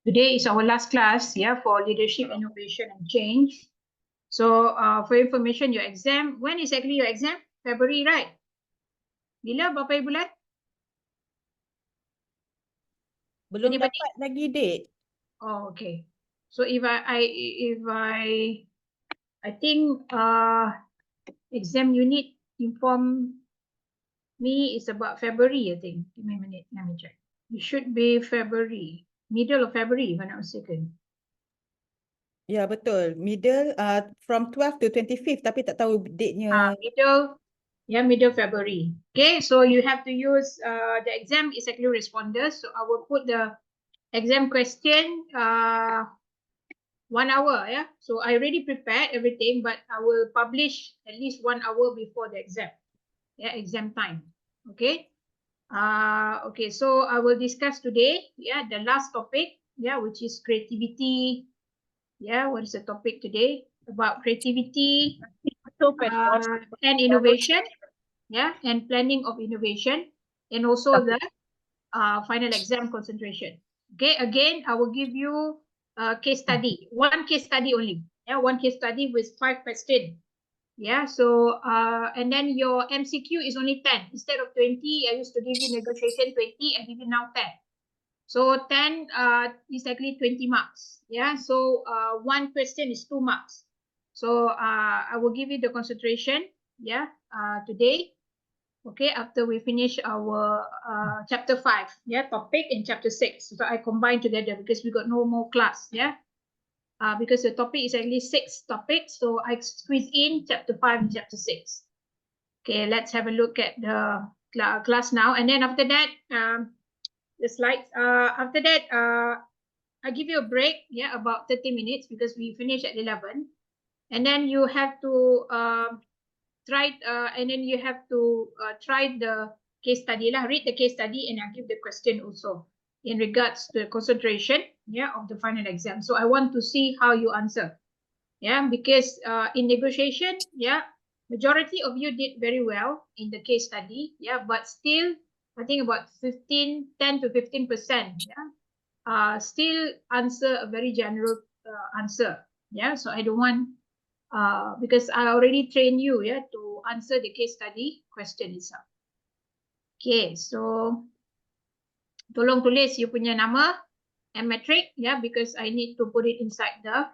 Today is our last class, yeah, for leadership, innovation, and change. So, for information, your exam, when is actually your exam? February, right? Bila? Berapa bulan? Belum Anybody? dapat lagi date. Oh, okay. So if I think exam unit inform me is about February, I think. Give me a minute, let me check. It should be February, middle of February, if I'm not mistaken. Ya, betul. Middle from 12 to 25th tapi tak tahu date-nya. Middle February. Okay, so you have to use the exam is actually responders. So I will put the exam question 1 hour. Yeah, so I already prepared everything, but I will publish at least 1 hour before the exam. Yeah, exam time. Okay. Okay, so I will discuss today. Yeah, the last topic. Yeah, which is creativity. Yeah, what is the topic today? About creativity and innovation. Yeah, and planning of innovation, and also the final exam concentration. Okay, again, I will give you a case study, one case study only. Yeah, one case study with 5 questions. Yeah, so and then your MCQ is only 10 instead of 20. I used to give you negotiation 20. I give you now 10. So 10 is actually 20 marks. Yeah, so one question is 2 marks. So I will give you the concentration. Yeah, today. Okay, after we finish our chapter 5, yeah, topic, and chapter 6. So I combine together because we got no more class, yeah. Because the topic is actually 6 topics, so I squeeze in chapter 5 and chapter 6. Okay, let's have a look at the class now, and then after that, the slides. After that, I give you a break, yeah, about 30 minutes because we finish at 11, and then you have to try, and then you have to try the case study lah, read the case study, and I give the question also in regards to the concentration, yeah, of the final exam. So I want to see how you answer, yeah, because in negotiation, yeah, majority of you did very well in the case study, yeah, but still, I think about 10 to 15%, yeah, still answer a very general answer, yeah. So I don't want, because I already trained you, yeah, to answer the case study question itself. Okay, so tolong tulis you punya nama and metric, yeah, because I need to put it inside the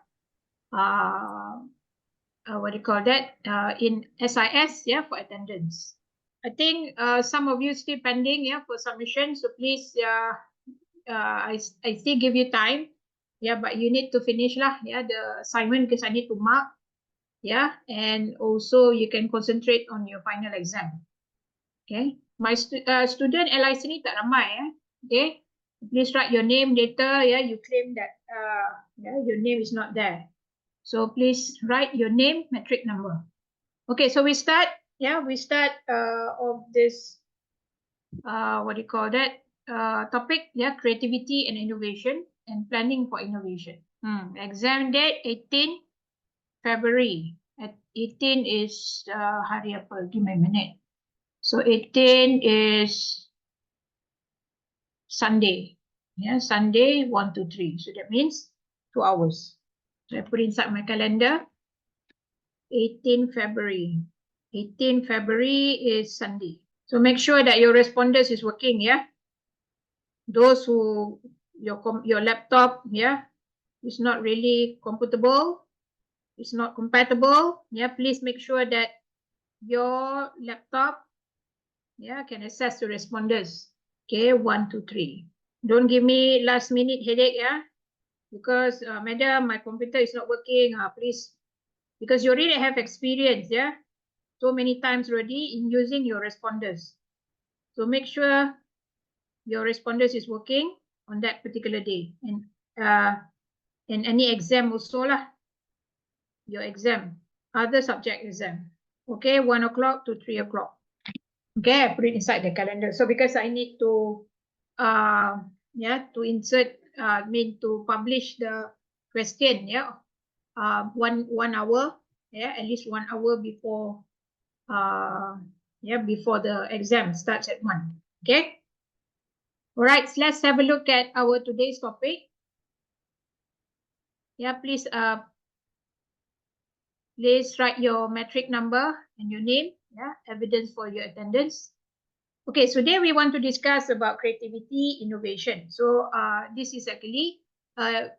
what do you call that, in SIS, yeah, for attendance. I think some of you still pending, yeah, for submission, so please, I still give you time, yeah, but you need to finish lah, yeah, the assignment because I need to mark, yeah, and also you can concentrate on your final exam. Okay, my student LIC ni tak ramai, okay, please write your name later, yeah, you claim that yeah, your name is not there. So please write your name, metric number. Okay, so we start, yeah, we start of this, what do you call that, topic, yeah, creativity and innovation and planning for innovation. Exam date 18 February. At 18 is hari apa? Give me a minute. So 18 is Sunday. Yeah, Sunday 1 to 3. So that means 2 hours. So I put inside my calendar. 18 February. 18 February is Sunday. So make sure that your responders is working, yeah. Those who your laptop, yeah, is not really compatible, it's not compatible, yeah, please make sure that your laptop, yeah, can access the responders. Okay, 1, 2, 3. Don't give me last minute headache, yeah, because madam, my computer is not working. Please, because you already have experience, yeah, so many times already in using your responders. So make sure your responders is working on that particular day, and any exam also lah, your exam, other subject exam. Okay, 1 o'clock to 3 o'clock. Okay, I put it inside the calendar. So because I need to, yeah, to insert, to publish the question, yeah, 1 hour, yeah, at least 1 hour before, yeah, before the exam starts at 1. Okay. All right, so let's have a look at our today's topic. Yeah, please write your metric number and your name. Yeah, evidence for your attendance. Okay, so there we want to discuss about creativity, innovation. So this is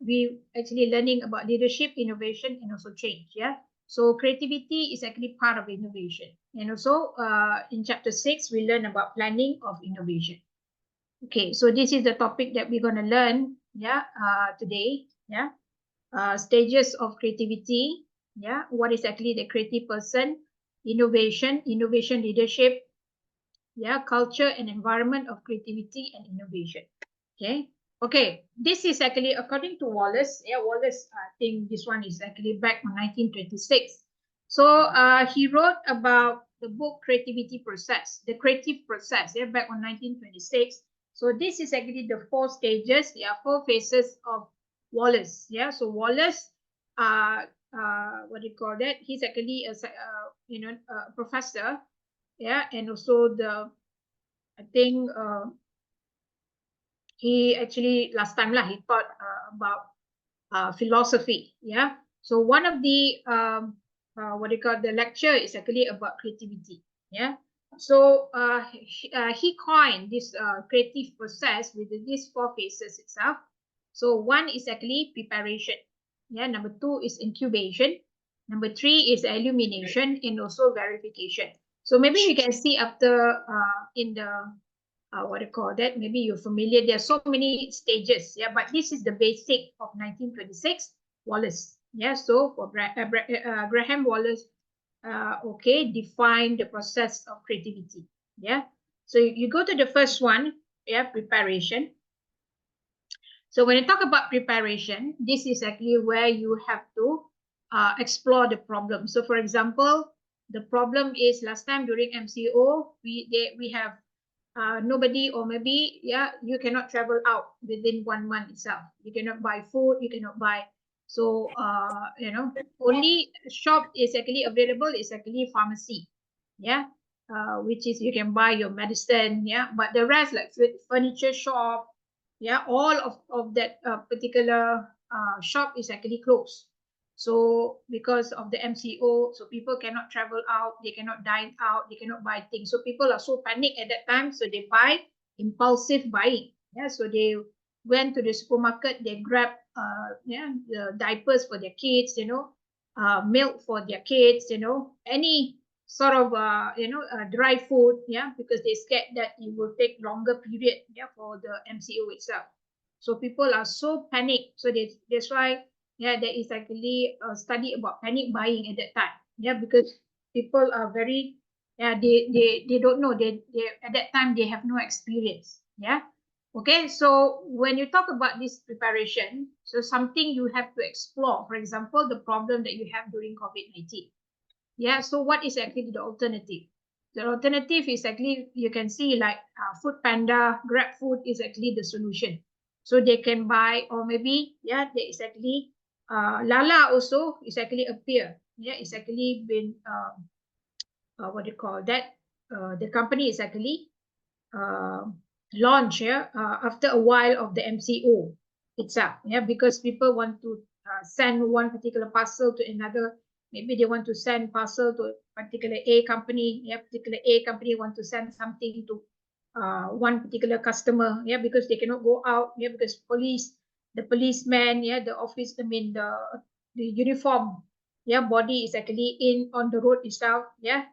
we actually learning about leadership, innovation, and also change. Yeah. So creativity is actually part of innovation. And also in chapter 6, we learn about planning of innovation. Okay, so this is the topic that we're going to learn, yeah, today. Yeah. Stages of creativity. Yeah. What is actually the creative person? Innovation leadership, yeah, culture and environment of creativity and innovation. Okay, this is actually according to Wallace. Yeah, Wallace, I think this one is actually back in 1926. So he wrote about the book Creativity Process, the creative process, yeah, back on 1926. So this is actually the 4 stages, yeah, 4 phases of Wallace. Yeah, so Wallace, what do you call that? He's actually a professor, yeah, and also I think he actually last time lah he taught about philosophy, yeah. So one of the what do you call, the lecture is actually about creativity, yeah. So he coined this creative process with these 4 phases itself. So one is actually preparation, yeah. Number 2 is incubation. Number 3 is illumination and also verification. So maybe we can see after in the what do you call that? Maybe you're familiar. There are so many stages, yeah. But this is the basic of 1926 Wallace, yeah. So for Graham Wallace, okay, define the process of creativity, yeah. So you go to the first one, yeah, preparation. So when you talk about preparation, this is actually where you have to explore the problem. So for example, the problem is last time during MCO, we have nobody, or maybe, yeah, you cannot travel out within 1 month itself. You cannot buy food, you cannot buy. So only shop is actually available is actually pharmacy, yeah, which is you can buy your medicine, yeah. But the rest, like furniture shop, yeah, all of that particular shop is actually closed. So because of the MCO, so people cannot travel out, they cannot dine out, they cannot buy things. So people are so panicked at that time, so they buy impulsive buying. Yeah, so they went to the supermarket, they grab the diapers for their kids, milk for their kids, any sort of dry food, yeah, because they scared that it will take longer period, yeah, for the MCO itself. So people are so panicked. So that's why, yeah, there is actually a study about panic buying at that time, yeah, because people are very, yeah, they don't know, they at that time they have no experience, yeah. Okay, so when you talk about this preparation, so something you have to explore, for example, the problem that you have during COVID-19. Yeah, so what is actually the alternative? The alternative is actually, you can see like Food Panda, Grab Food is actually the solution. So they can buy, or maybe, yeah, there is actually Lala also is actually appear. Yeah, it's actually been, what do you call that? The company is actually uh, launch, yeah, after a while of the MCO itself, yeah, because people want to send one particular parcel to another. Maybe they want to send parcel to a particular A company, yeah, particular A company want to send something to one particular customer, yeah, because they cannot go out, yeah, because the policeman, yeah, the office, I mean the uniform, yeah, body is actually in on the road itself, yeah.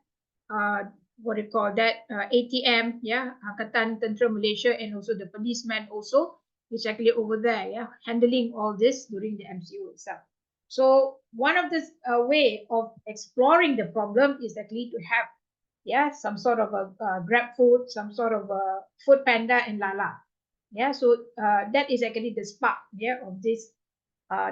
uh, what do you call that, ATM, yeah, Angkatan Tentera Malaysia, and also the policeman also is actually over there, yeah, handling all this during the MCO itself. So one of the way of exploring the problem is actually to have, yeah, some sort of a Grab Food, some sort of a Food Panda and Lala, yeah. So that is actually the spark, yeah, of this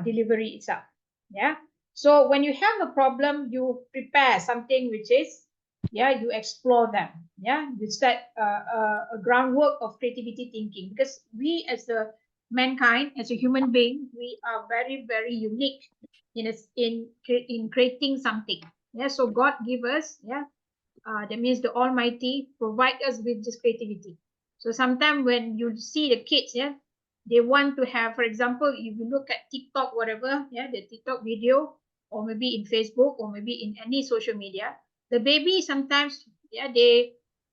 delivery itself, yeah. So when you have a problem, you prepare something which is, yeah, you explore them, yeah, you set a groundwork of creativity thinking, because we as a mankind, as a human being, we are very, very unique in creating something, yeah. So God give us, yeah, that means the Almighty provide us with this creativity. So sometimes when you see the kids, yeah, they want to have, for example, if you look at TikTok, whatever, yeah, the TikTok video, or maybe in Facebook, or maybe in any social media, the baby sometimes, yeah,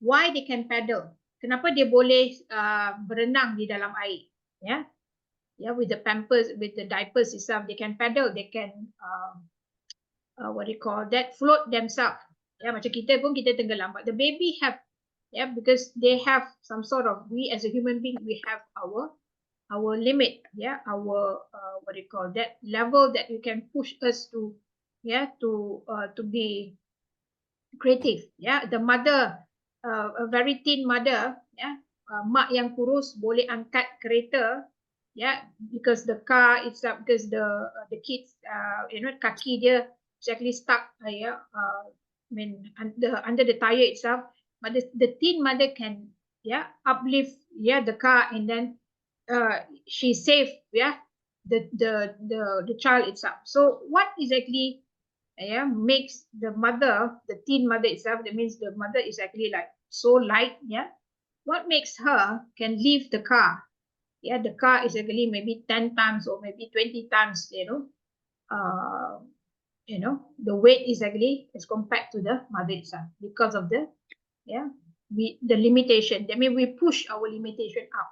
why they can paddle? Kenapa dia boleh berenang di dalam air? Yeah, yeah, with the pampers, with the diapers itself, they can paddle, they can what do you call that, float themselves. Yeah, macam kita pun kita tenggelam, but the baby have, yeah, because they have some sort of, we as a human being, we have our limit, yeah, our what do you call that, level that you can push us to, yeah, to be creative. Yeah, the mother, a very thin mother, yeah, mak yang kurus boleh angkat kereta, yeah, because the car itself, because the kids, kaki dia exactly stuck, yeah, I mean under the tire itself, but the thin mother can, yeah, uplift, yeah, the car, and then she saved, yeah, the child itself. So what exactly, yeah, makes the mother, the teen mother itself, that means the mother is actually like so light, yeah, what makes her can leave the car, yeah, the car is actually maybe 10 times or maybe 20 times, the weight is actually as compared to the mother itself, because of the, yeah, the limitation, that means we push our limitation up.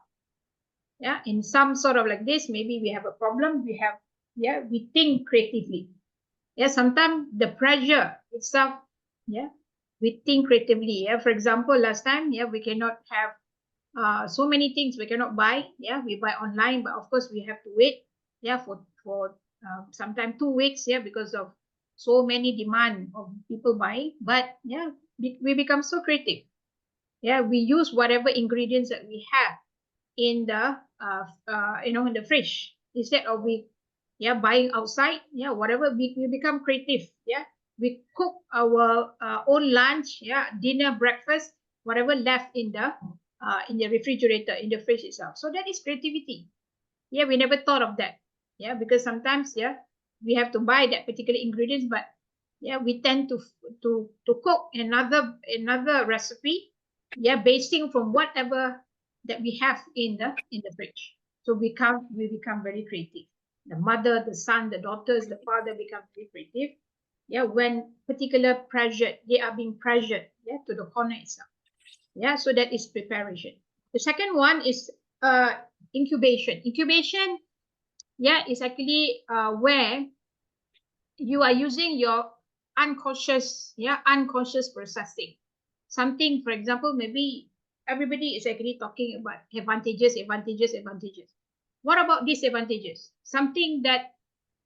Yeah, in some sort of like this, maybe we have a problem, we have, yeah, we think creatively. Yeah, sometimes the pressure itself, yeah, we think creatively. Yeah, for example, last time, yeah, we cannot have so many things we cannot buy. Yeah, we buy online, but of course we have to wait, yeah, for sometimes 2 weeks, yeah, because of so many demand of people buying. But yeah, we become so creative. Yeah, we use whatever ingredients that we have in the in the fridge, instead of we, yeah, buying outside, yeah, whatever, we become creative. Yeah, we cook our own lunch, yeah, dinner, breakfast, whatever left in the refrigerator, in the fridge itself. So that is creativity. Yeah, we never thought of that. Yeah, because sometimes, yeah, we have to buy that particular ingredients, but yeah, we tend to cook another recipe, yeah, basing from whatever that we have in the fridge. So we become very creative. The mother, the son, the daughters, the father become very creative. Yeah, when particular pressure, they are being pressured, yeah, to the corner itself. Yeah, so that is preparation. The second one is incubation. Incubation, yeah, is actually where you are using your unconscious processing. Something, for example, maybe everybody is actually talking about advantages. What about disadvantages? Something that,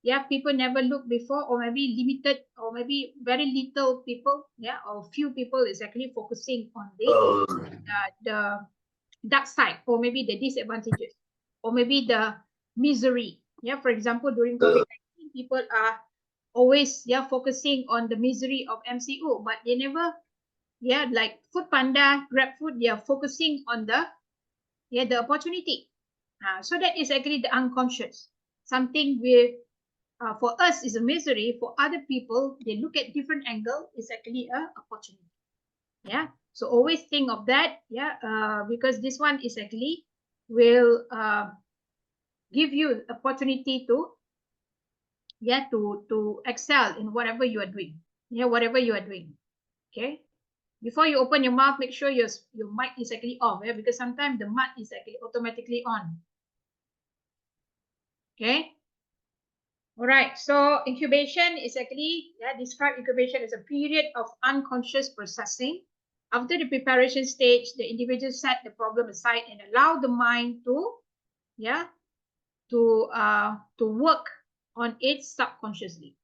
yeah, people never looked before, or maybe limited, or maybe very little people, yeah, or few people is actually focusing on the dark side, or maybe the disadvantages, or maybe the misery. Yeah, for example, during COVID-19, people are always, yeah, focusing on the misery of MCO, but they never, yeah, like Food Panda, Grab Food, they are focusing on the opportunity. So that is actually the unconscious. Something with for us is a misery. For other people, they look at different angle. It's actually a opportunity. Yeah. So always think of that. Yeah. Because this one is actually will give you opportunity to, yeah, to excel in whatever you are doing. Yeah, whatever you are doing. Okay. Before you open your mouth, make sure your mic is actually off. Yeah, because sometimes the mic is actually automatically on. Okay. All right. So incubation is actually, yeah, describe incubation as a period of unconscious processing. After the preparation stage, the individual set the problem aside and allow the mind to, yeah, to work on it subconsciously.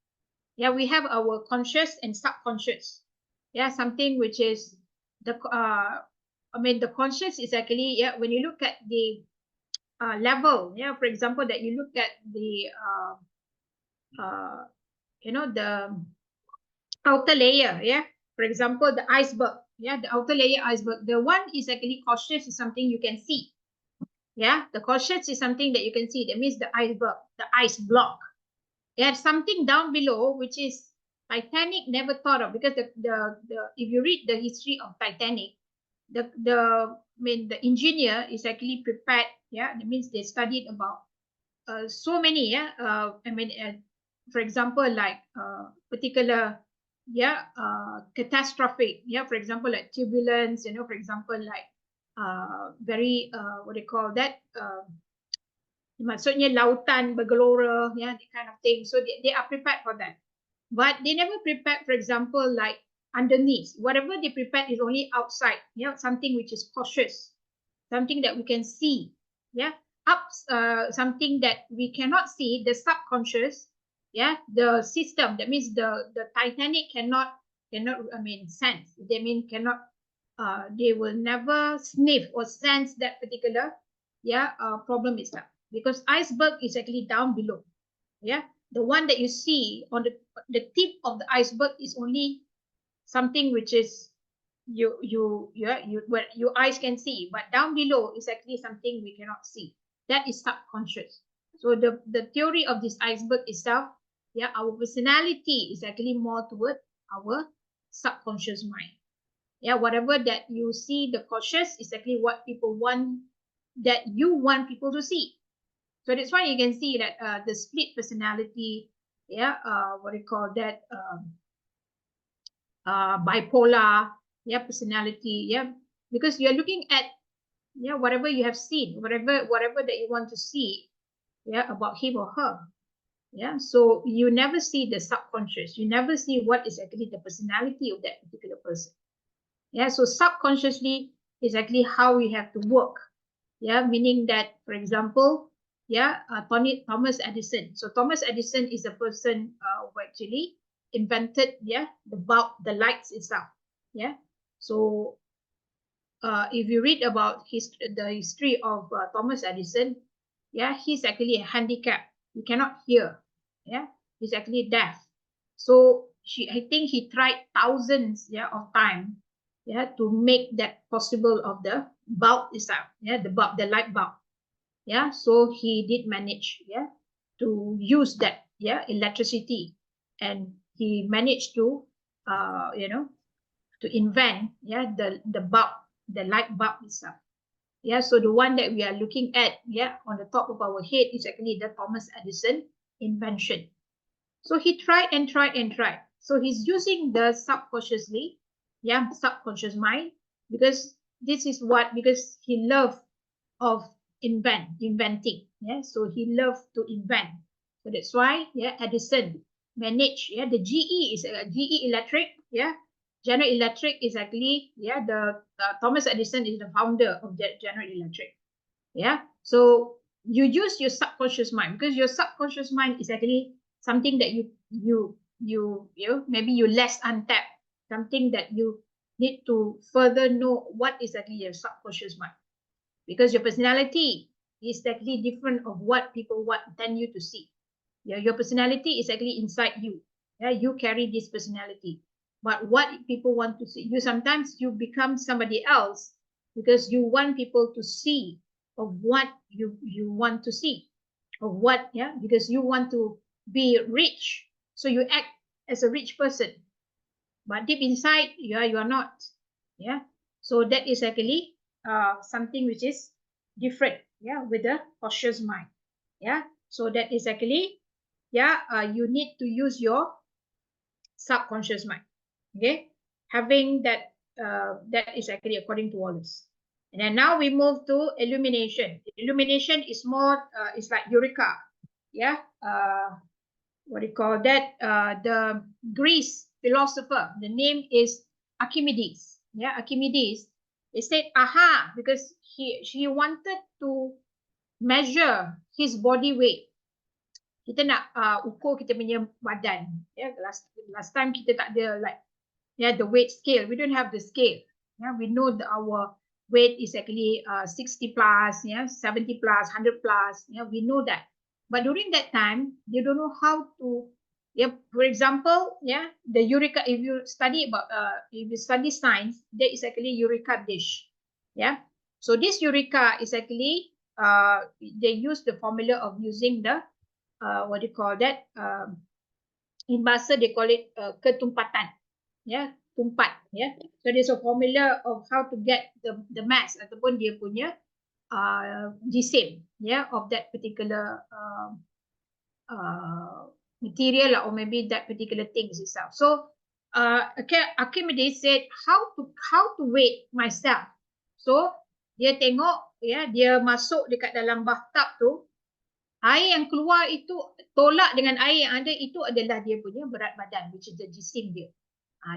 Yeah, we have our conscious and subconscious. Yeah, something which is the the conscious is actually, yeah, when you look at the level, yeah, for example, that you look at the uh, the outer layer, yeah, for example, the iceberg, yeah, the outer layer iceberg, the one is actually conscious is something you can see. Yeah, the conscious is something that you can see, that means the iceberg, the ice block. There's something down below which is Titanic never thought of, because the if you read the history of Titanic, the engineer is actually prepared. Yeah, that means they studied about so many. Yeah, for example, like particular, yeah, catastrophic. Yeah, for example, like turbulence. For example, like very what do you call that? Maksudnya lautan bergelora, yeah, that kind of thing. So they are prepared for that. But they never prepared, for example, like underneath. Whatever they prepared is only outside, something which is cautious, something that we can see, yeah. Something that we cannot see, the subconscious, yeah, the system. That means the Titanic cannot, sense. They mean cannot. They will never sniff or sense that particular, problem itself, because iceberg is actually down below. Yeah, the one that you see on the tip of the iceberg is only something which is where your eyes can see, but down below is actually something we cannot see. That is subconscious. So the theory of this iceberg itself, yeah, our personality is actually more toward our subconscious mind. Yeah, whatever that you see, the cautious is actually what people want, that you want people to see. So that's why you can see that the split personality, yeah, what do you call that? Bipolar, yeah, personality, yeah, because you're looking at, yeah, whatever you have seen, whatever that you want to see, yeah, about him or her, yeah. So you never see the subconscious. You never see what is actually the personality of that particular person. Yeah, so subconsciously is actually how we have to work. Yeah, meaning that, for example, yeah, Thomas Edison. So Thomas Edison is a person who actually invented, yeah, the bulb, the lights itself. Yeah, so if you read about the history of Thomas Edison, yeah, he's actually a handicap. He cannot hear. Yeah, he's actually deaf. So I think he tried thousands, yeah, of time, yeah, to make that possible of the bulb itself. Yeah, the bulb, the light bulb. Yeah, so he did manage, yeah, to use that, yeah, electricity, and he managed to, to invent, yeah, the bulb, the light bulb itself. Yeah, so the one that we are looking at, yeah, on the top of our head is actually the Thomas Edison invention. So he tried and tried and tried. So he's using the subconsciously, yeah, subconscious mind, because this is what, because he loved of inventing, yeah. So he loved to invent. So that's why, yeah, Edison managed, yeah, the GE is GE Electric, yeah. General Electric is actually, yeah, the Thomas Edison is the founder of General Electric. Yeah, so you use your subconscious mind, because your subconscious mind is actually something that maybe you less untapped, something that you need to further know what is actually your subconscious mind, because your personality is actually different of what people want tend you to see. Yeah, your personality is actually inside you. Yeah, you carry this personality, but what people want to see, you sometimes you become somebody else because you want people to see of what you want to see, of what, yeah, because you want to be rich, so you act as a rich person, but deep inside you are not. Yeah, so that is actually something which is different, yeah, with the cautious mind. Yeah, so that is actually, yeah, you need to use your subconscious mind. Okay, having that, that is actually according to Wallace. And then now we move to illumination. Illumination is more, it's like eureka. Yeah, what do you call that? The Greece philosopher, the name is Archimedes. Yeah, Archimedes. He said, aha, because she wanted to measure his body weight. Kita nak ukur kita punya badan. Yeah, last time kita tak ada like, yeah, the weight scale. We don't have the scale. Yeah, we know that our weight is actually 60 plus, yeah, 70 plus, 100 plus. Yeah, we know that. But during that time, they don't know how to, yeah, for example, yeah, the eureka, if you study science, there is actually eureka dish. Yeah, so this eureka is actually, they use the formula of using the, what do you call that, in bahasa they call it ketumpatan. Yeah, tumpat, ya. So there's a formula of how to get the mass ataupun dia punya GSIM, ya, of that particular material or maybe that particular things itself. So Archimedes said how to weight myself. So dia tengok, ya, dia masuk dekat dalam bathtub tu, air yang keluar itu tolak dengan air yang ada itu adalah dia punya berat badan, which is the GSIM dia.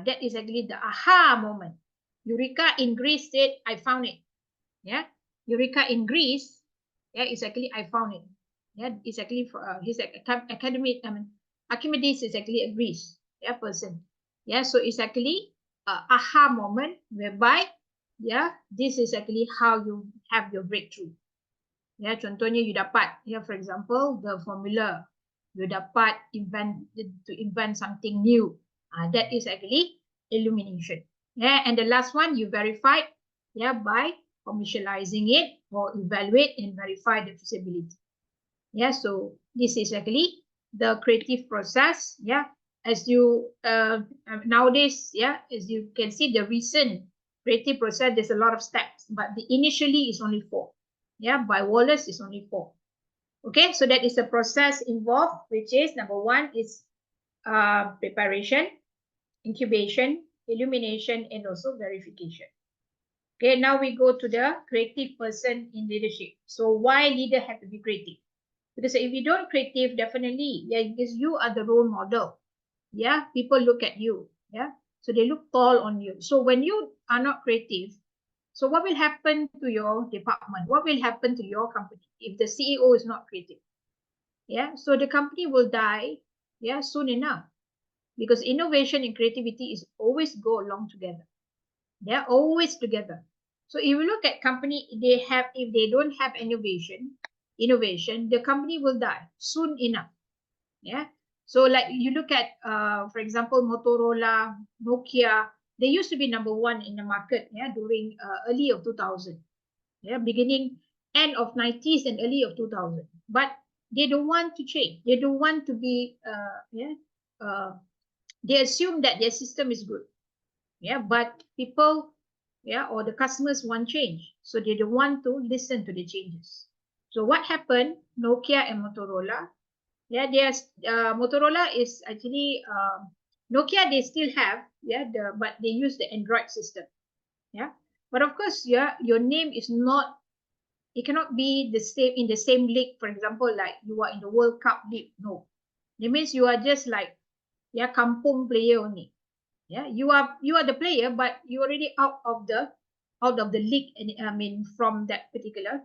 That is actually the aha moment. Eureka in Greece said, I found it. Yeah, Eureka in Greece, yeah, is actually I found it. Yeah, it's actually for his academic. Archimedes is actually a Greece, yeah, person. Yeah, so it's actually aha moment whereby, yeah, this is actually how you have your breakthrough. Ya, contohnya you dapat, ya, for example, the formula, you dapat to invent something new. That is actually illumination. Yeah, and the last one you verified, yeah, by commercializing it or evaluate and verify the feasibility. Yeah, so this is actually the creative process. Yeah, as you nowadays, yeah, as you can see, the recent creative process, there's a lot of steps, but the initially is only 4. Yeah, by Wallace is only 4. Okay, so that is the process involved, which is number 1 is preparation, incubation, illumination, and also verification. Okay, now we go to the creative person in leadership. So why leader have to be creative? Because if you don't creative, definitely, yeah, because you are the role model. Yeah, people look at you. Yeah, so they look tall on you. So when you are not creative, so what will happen to your department? What will happen to your company if the CEO is not creative? Yeah, so the company will die, yeah, soon enough, because innovation and creativity is always go along together. They're always together. So if you look at company, if they don't have innovation, the company will die soon enough. Yeah. So like you look at, for example, Motorola, Nokia, they used to be number 1 in the market, yeah, during early of 2000, yeah, beginning end of 90s and early of 2000. But they don't want to change. They don't want to be, they assume that their system is good, yeah. But people, yeah, or the customers want change, so they don't want to listen to the changes. So what happened? Nokia and Motorola. Yeah, Motorola is actually Nokia. They still have, yeah, but they use the Android system. Yeah, but of course, yeah, your name is not. It cannot be the same in the same league. For example, like you are in the World Cup league. No, it means you are just like, yeah, kampung player only. Yeah, you are the player, but you already out of the league. And I mean, from that particular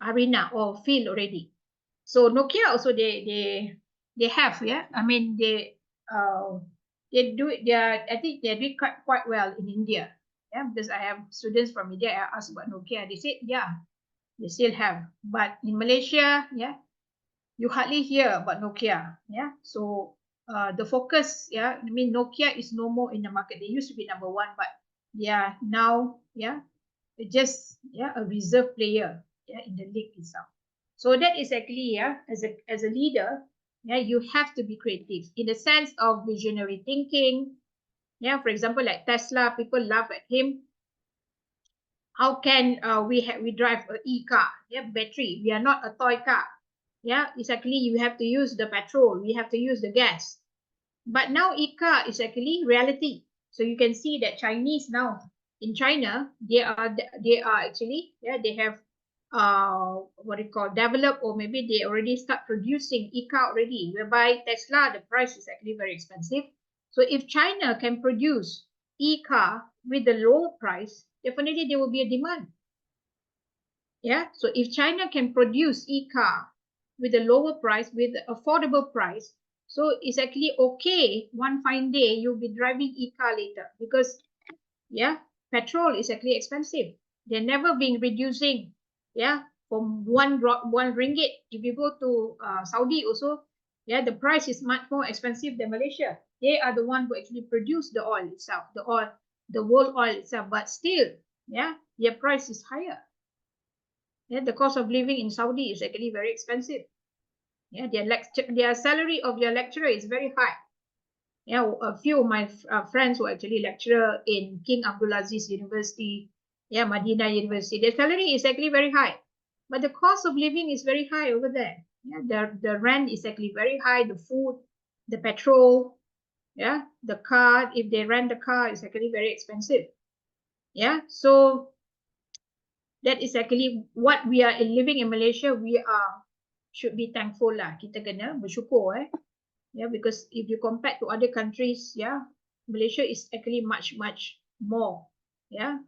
arena or field already. So Nokia also they have, yeah. I mean they do it. I think they do quite well in India. Yeah, because I have students from India. I asked about Nokia. They said, yeah, they still have. But in Malaysia, yeah, you hardly hear about Nokia. Yeah, so the focus, yeah, I mean Nokia is no more in the market. They used to be number 1, but yeah, now, yeah, just, yeah, a reserve player, yeah, in the league itself. So that is actually, yeah, as a leader, yeah, you have to be creative in the sense of visionary thinking. Yeah, for example, like Tesla, people laugh at him. How can we drive an e-car? Yeah, battery. We are not a toy car. Yeah, it's actually you have to use the petrol. We have to use the gas. But now e-car is actually reality. So you can see that Chinese now in China, they are actually, yeah, they have what you call develop, or maybe they already start producing e-car already, whereby Tesla, the price is actually very expensive. So if China can produce e-car with the low price, definitely there will be a demand. Yeah, so if China can produce e-car with a lower price, with affordable price, so it's actually okay. One fine day you'll be driving e-car later, because, yeah, petrol is actually expensive. They're never been reducing, yeah, from one ringgit. If you go to Saudi also, yeah, the price is much more expensive than Malaysia. They are the one who actually produce the oil itself, the world oil itself. But still, yeah, their price is higher. Yeah, the cost of living in Saudi is actually very expensive. Yeah, their salary of their lecturer is very high. Yeah, a few of my friends were actually lecturer in King Abdulaziz University, yeah, Madinah University. Their salary is actually very high, but the cost of living is very high over there. Yeah, the rent is actually very high. The food, the petrol, yeah, the car. If they rent the car, it's actually very expensive. Yeah, so that is actually what we are living in Malaysia. We are should be thankful lah. Kita kena bersyukur yeah, because if you compare to other countries, yeah, Malaysia is actually much more, yeah,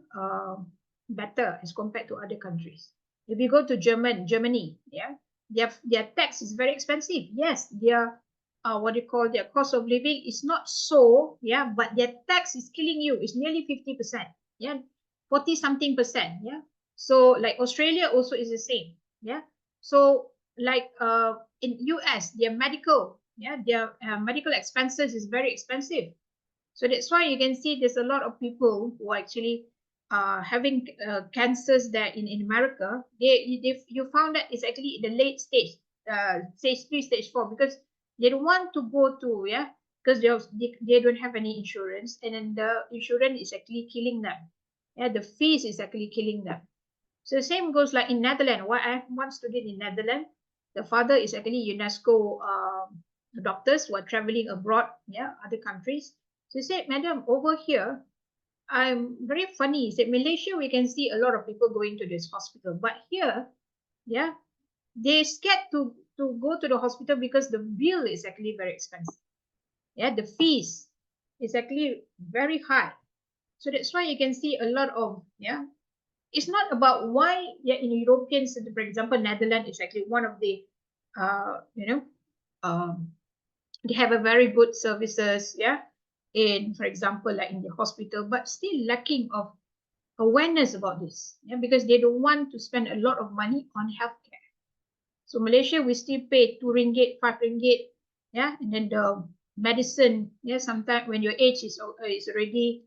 better as compared to other countries. If you go to Germany, yeah, their tax is very expensive. Yes, their what do you call their cost of living is not so, yeah, but their tax is killing you. It's nearly 50%, yeah, 40 something percent, yeah. So like Australia also is the same, yeah. So like in US, their medical, yeah, their medical expenses is very expensive. So that's why you can see there's a lot of people who are actually having cancers there in America. You found that it's actually the late stage, stage 3, stage 4, because they don't want to go to, yeah, because they don't have any insurance, and then the insurance is actually killing them. Yeah, the fees is actually killing them. So the same goes like in Netherlands. Why I have one student in Netherlands, the father is actually UNESCO doctors who are traveling abroad, yeah, other countries. So he said, Madam, over here, I'm very funny. He said, Malaysia, we can see a lot of people going to this hospital, but here, yeah, they scared to go to the hospital because the bill is actually very expensive. Yeah, the fees is actually very high. So that's why you can see a lot of, yeah, it's not about why, yeah, in Europeans, for example, Netherlands is actually one of the you know they have a very good services, yeah, in, for example, like in the hospital, but still lacking of awareness about this, yeah, because they don't want to spend a lot of money on healthcare. So Malaysia, we still pay 2 ringgit, 5 ringgit, yeah, and then the medicine, yeah, sometimes when your age is already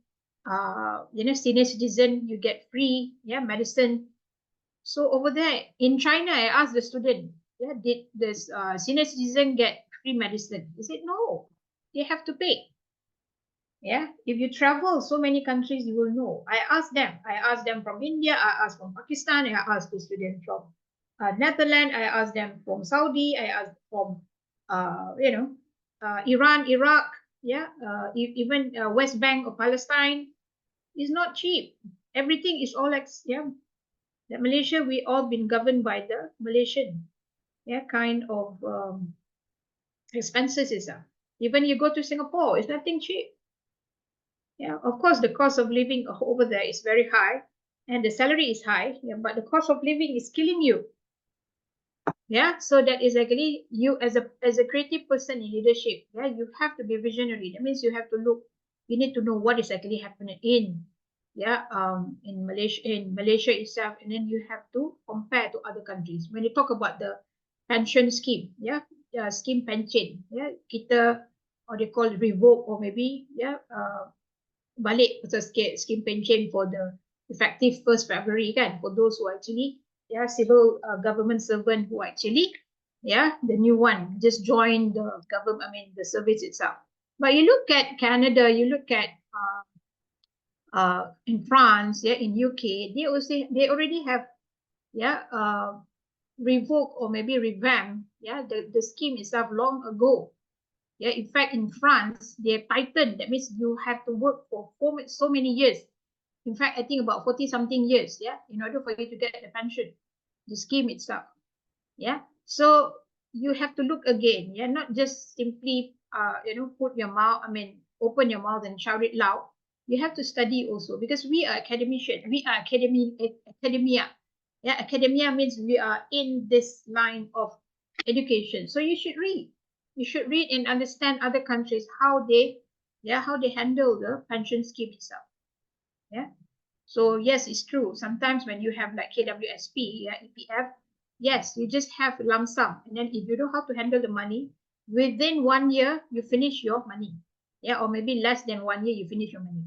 senior citizen, you get free, yeah, medicine. So over there in China, I asked the student, yeah, did this senior citizen get free medicine? He said no, they have to pay. Yeah, if you travel so many countries, you will know. I asked them from India, I asked from Pakistan, I asked the student from Netherlands, I asked them from Saudi, I asked from Iran, Iraq, yeah, even West Bank of Palestine. Is not cheap. Everything is all yeah. That Malaysia, we all been governed by the Malaysian, yeah, kind of expenses is even you go to Singapore, it's nothing cheap. Yeah, of course, the cost of living over there is very high, and the salary is high. Yeah, but the cost of living is killing you. Yeah, so that is actually you as a creative person in leadership. Yeah, you have to be visionary. That means you have to look. You need to know what is actually happening in Malaysia itself, and then you have to compare to other countries. When you talk about the pension scheme, scheme pension, yeah, kita or they call it revoke or maybe balik pasal scheme pension for the effective 1st February kan, for those who actually civil government servant who actually the new one just joined the government, I mean the service itself. But you look at Canada, you look at in France, in UK, they already have revoke or maybe revamp the scheme itself long ago. Yeah, in fact, in France, they tightened. That means you have to work for so many years. In fact, I think about 40 something years, in order for you to get the pension, the scheme itself. Yeah. So you have to look again, not just simply put your mouth, I mean, open your mouth and shout it loud. You have to study also because we are academician, we are academia. Yeah, academia means we are in this line of education. So you should read. You should read and understand other countries how they handle the pension scheme itself. Yeah. So yes, it's true. Sometimes when you have like KWSP, EPF, yes, you just have lump sum. And then if you know how to handle the money, within 1 year, you finish your money. Yeah, or maybe less than 1 year, you finish your money.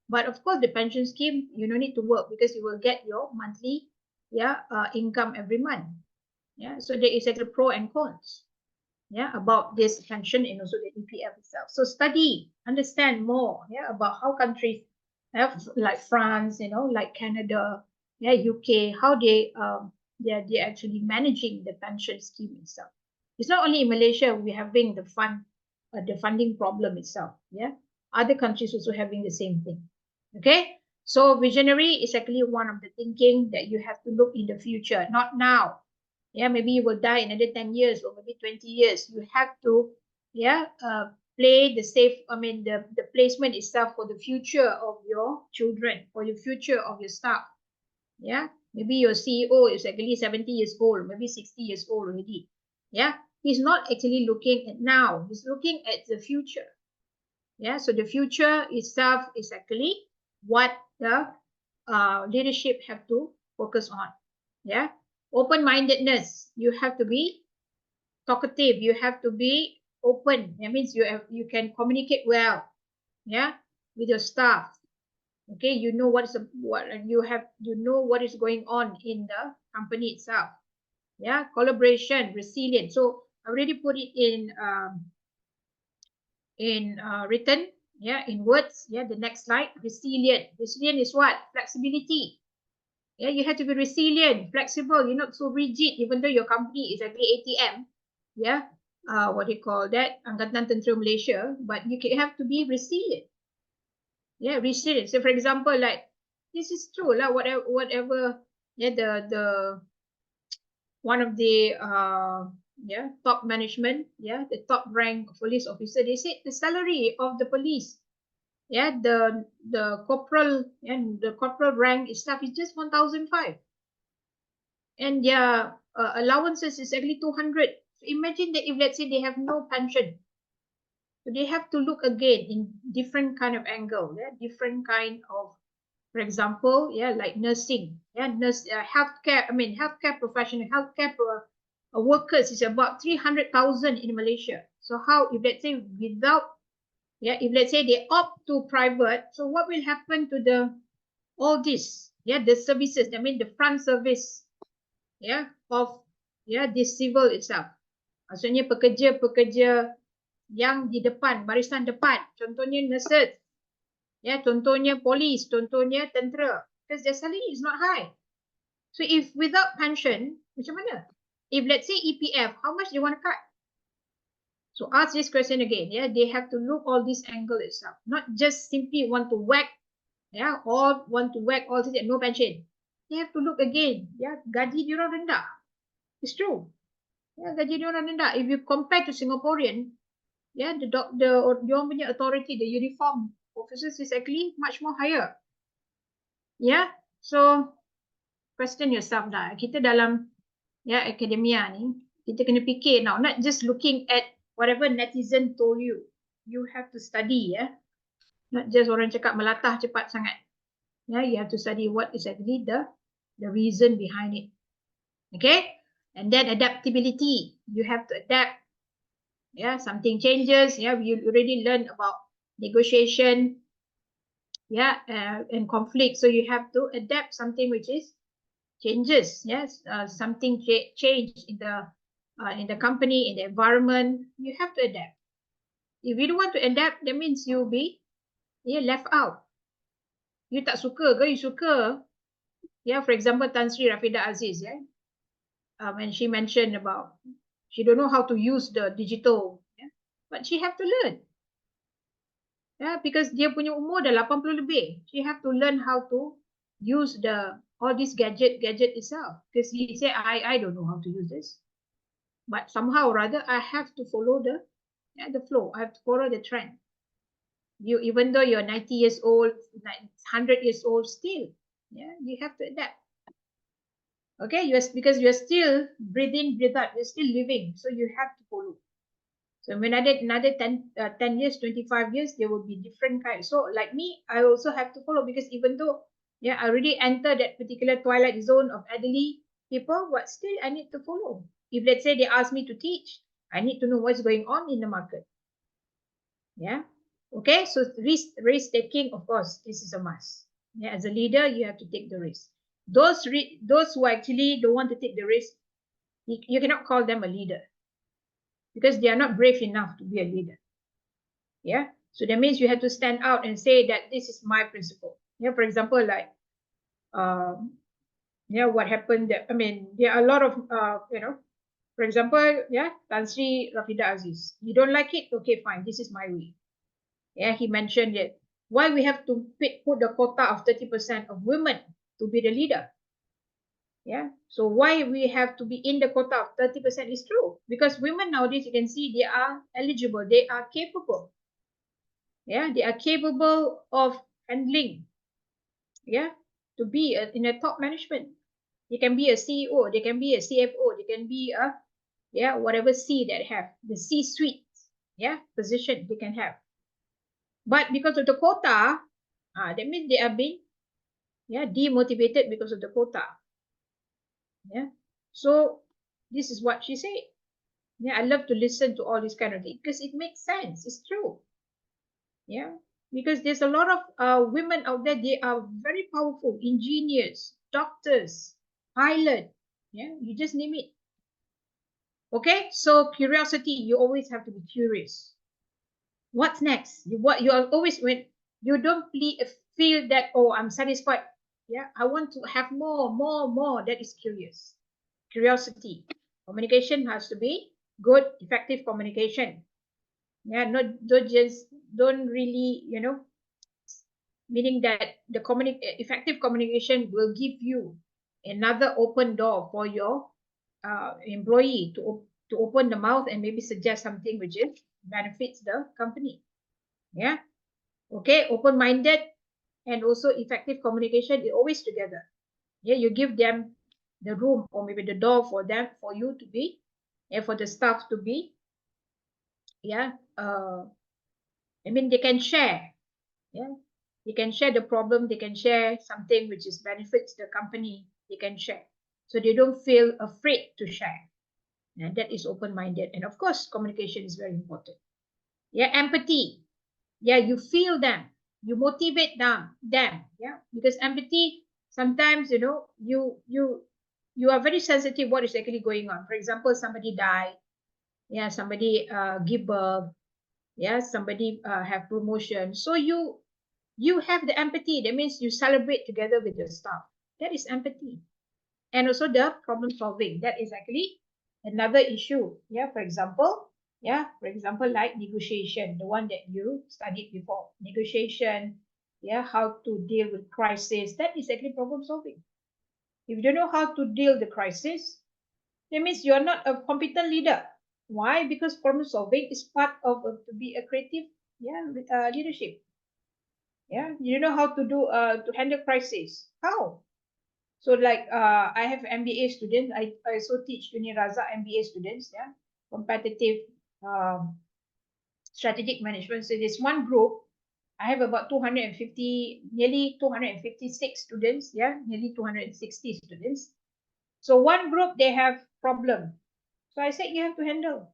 But of course, the pension scheme, you don't need to work because you will get your monthly income every month. Yeah, so there is like a pro and cons. yeah, about this pension and also the EPF itself. So study, understand more, yeah, about how countries have, like France, you know, like Canada, yeah, UK, how they're actually managing the pension scheme itself. It's not only in Malaysia we having the funding problem itself, yeah. Other countries also having the same thing. Okay, so visionary is actually one of the thinking that you have to look in the future, not now. Yeah, maybe you will die in another 10 years or maybe 20 years. You have to, yeah, play the safe, I mean, the placement itself for the future of your children, for the future of your staff. Yeah, maybe your CEO is actually 70 years old, maybe 60 years old already. Yeah, he's not actually looking at now, he's looking at the future. Yeah, so the future itself is actually what the leadership have to focus on. Yeah, open-mindedness, you have to be talkative, you have to be open. That means you can communicate well, yeah, with your staff. Okay, you know what you know what is going on in the company itself. Yeah, collaboration, resilience. So I already put it in written, yeah, in words. Yeah, the next slide. Resilient is what? Flexibility. Yeah, you have to be resilient, flexible. You're not so rigid, even though your company is actually ATM. Yeah, what do you call that? Angkatan Tentera Malaysia. But you have to be resilient. Yeah, resilient. So, for example, like this is true lah. Whatever. Yeah, the one of the yeah, top management. Yeah, the top rank police officer. They said the salary of the police. Yeah, the corporal and the corporal rank stuff is just 1,500. And their allowances is actually 200. So imagine that if let's say they have no pension, so they have to look again in different kind of angle, yeah, different kind of, for example, yeah, like nursing, yeah, healthcare. I mean, healthcare professional, workers is about 300,000 in Malaysia. So how if let's say without, yeah, if let's say they opt to private, so what will happen to the all this, yeah, the services? I mean, the front service, yeah, of, yeah, this civil itself. Maksudnya pekerja-pekerja yang di depan, barisan depan. Contohnya nurses, ya, contohnya polis, contohnya tentera. Because their salary is not high. So if without pension, macam mana? If let's say EPF, how much they want to cut? So ask this question again. Yeah, they have to look all this angle itself, not just simply want to whack, yeah, or want to whack all this at no pension. They have to look again. Yeah, gaji dia orang rendah. It's true. Yeah, gaji dia orang rendah. If you compare to Singaporean, yeah, the orang punya authority, the uniform officers is actually much more higher. Yeah, so question yourself dah. Kita dalam, ya, akademia ni, kita kena fikir now, not just looking at whatever netizen told you. You have to study, ya. Not just orang cakap melatah cepat sangat. Yeah, you have to study what is actually the reason behind it. Okay, and then adaptability. You have to adapt. Yeah, something changes. Yeah, you already learned about negotiation. Yeah, and conflict. So you have to adapt something which is changes. Yes, something change in the company, in the environment. You have to adapt. If you don't want to adapt, that means you'll be, yeah, left out. You tak suka ke? You suka? Yeah, for example, Tan Sri Rafida Aziz, yeah, when she mentioned about she don't know how to use the digital, yeah, but she have to learn. Yeah, because dia punya umur dah 80 lebih. She have to learn how to use all this gadget itself. Because he said, I don't know how to use this. But somehow or other, I have to follow the flow. I have to follow the trend. You, even though you're 90 years old, 100 years old, still, yeah, you have to adapt. Okay, because you're still breathing, breathe out, you're still living, so you have to follow. So when another 10 years, 25 years, there will be different kinds. So like me, I also have to follow, because even though, yeah, I already entered that particular twilight zone of elderly people, but still I need to follow. If let's say they ask me to teach, I need to know what's going on in the market. Yeah. Okay. So risk taking, of course, this is a must. Yeah. As a leader, you have to take the risk. Those who actually don't want to take the risk, you cannot call them a leader. because they are not brave enough to be a leader. Yeah. So that means you have to stand out and say that this is my principle. Yeah. For example, like, yeah, what happened that, I mean, there are a lot of, for example, yeah, Tan Sri Rafida Aziz. You don't like it? Okay, fine. This is my way. Yeah, he mentioned it. Why we have to put the quota of 30% of women to be the leader? Yeah. So why we have to be in the quota of 30% is true. Because women nowadays, you can see they are eligible, they are capable. Yeah, they are capable of handling, yeah, to be in a top management. They can be a CEO, they can be a CFO, they can be a, yeah, whatever C that have, the C-suite, yeah, position they can have. But because of the quota, that means they are being, yeah, demotivated because of the quota. Yeah. So this is what she said. Yeah, I love to listen to all this kind of thing because it makes sense. It's true. Yeah. Because there's a lot of women out there, they are very powerful, engineers, doctors, pilot. Yeah, you just name it. Okay, so curiosity, you always have to be curious. What's next? You are always, when you don't feel that, oh, I'm satisfied. Yeah, I want to have more, more, more. That is curiosity. Communication has to be good, effective communication. Yeah, don't really, meaning that the effective communication will give you another open door for your employee to open the mouth and maybe suggest something which is benefits the company. Yeah. Okay. Open-minded and also effective communication is always together. Yeah. You give them the room or maybe the door for you to be, and for the staff to be. Yeah. I mean, they can share. Yeah. They can share the problem. They can share something which is benefits the company. They can share. So they don't feel afraid to share. And that is open-minded. And of course, communication is very important. Yeah, empathy. Yeah, you feel them. You motivate them. Yeah, because empathy, sometimes, you are very sensitive what is actually going on. For example, somebody died. Yeah, somebody give birth. Yeah, somebody have promotion. So you have the empathy. That means you celebrate together with your staff. That is empathy. And also the problem solving. That is actually another issue. Yeah, for example, like negotiation, the one that you studied before. Negotiation, yeah, how to deal with crisis. That is actually problem solving. If you don't know how to deal the crisis, that means you are not a competent leader. Why? Because problem solving is part of to be a creative, leadership. Yeah, you know how to do to handle crisis. How? So like I have MBA students. I also teach Uniraza MBA students. Yeah, competitive um, strategic management. So this one group, I have about 250, nearly 256 students. Yeah, nearly 260 students. So one group they have problem. So I said you have to handle.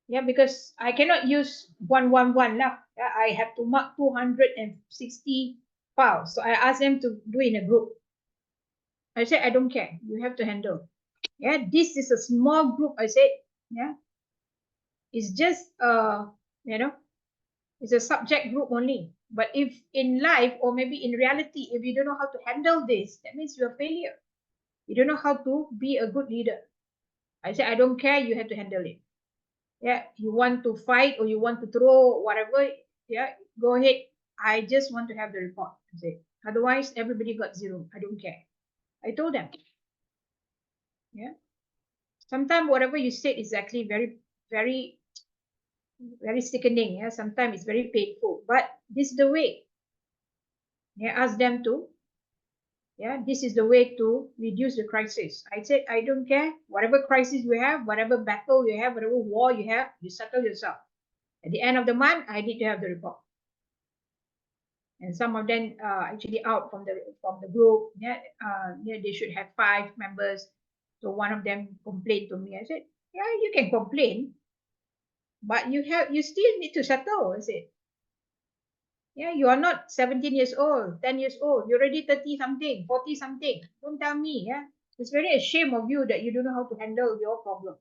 Yeah, because I cannot use 111 lah. Yeah, I have to mark 260 files. So I asked them to do in a group. I said, I don't care. You have to handle. Yeah, this is a small group. I said, yeah, it's just it's a subject group only. But if in life or maybe in reality, if you don't know how to handle this, that means you're a failure. You don't know how to be a good leader. I said, I don't care. You have to handle it. Yeah, you want to fight or you want to throw whatever. Yeah, go ahead. I just want to have the report. I said, otherwise, everybody got zero. I don't care. I told them. Yeah. Sometimes whatever you said is actually very, very, very sickening. Yeah, sometimes it's very painful, but this is the way. Yeah, ask them to. Yeah, this is the way to reduce the crisis. I said, I don't care. Whatever crisis you have, whatever battle you have, whatever war you have, you settle yourself. At the end of the month, I need to have the report. And some of them actually out from the group. Yeah, they should have 5 members. So one of them complained to me. I said, yeah, you can complain, but you still need to settle. I said, yeah, you are not 17 years old, 10 years old. You're already 30 something, 40 something. Don't tell me. Yeah, it's very a shame of you that you don't know how to handle your problem.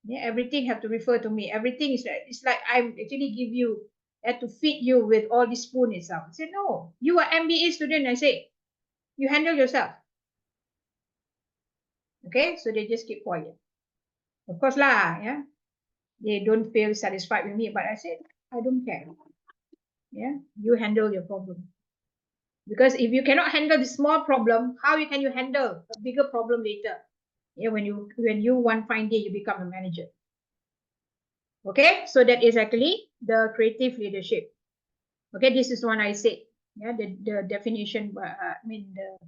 Yeah, everything have to refer to me. Everything is like, it's like I'm actually give you, have to feed you with all this spoon itself. I said, no, you are MBA student. I say, you handle yourself. Okay, so they just keep quiet. Of course lah, yeah. They don't feel satisfied with me, but I said, I don't care. Yeah, you handle your problem. Because if you cannot handle the small problem, how can you handle a bigger problem later? Yeah, when you one fine day you become a manager. Okay, so that is actually the creative leadership. Okay, this is one I said. Yeah, the definition. I mean the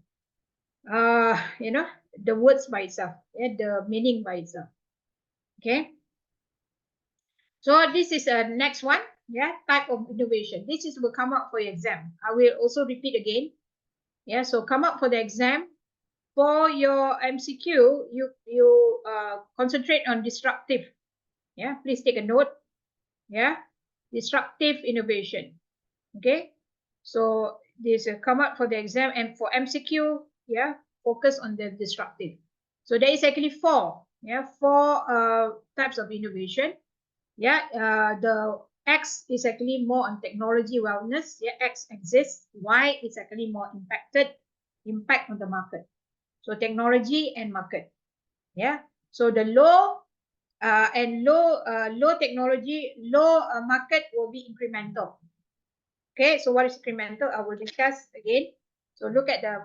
the words by itself. Yeah, the meaning by itself. Okay. So this is a next one. Yeah, type of innovation. This is will come up for your exam. I will also repeat again. Yeah, so come up for the exam. For your MCQ, you concentrate on disruptive. Yeah, please take a note. Yeah, disruptive innovation. Okay, so this come up for the exam, and for MCQ, yeah, focus on the disruptive. So there is actually four types of innovation. Yeah, the X is actually more on technology wellness. Yeah, X exists. Y is actually more impact on the market. So technology and market. Yeah. So the low technology, low market will be incremental. Okay. So what is incremental? I will discuss again. So look at the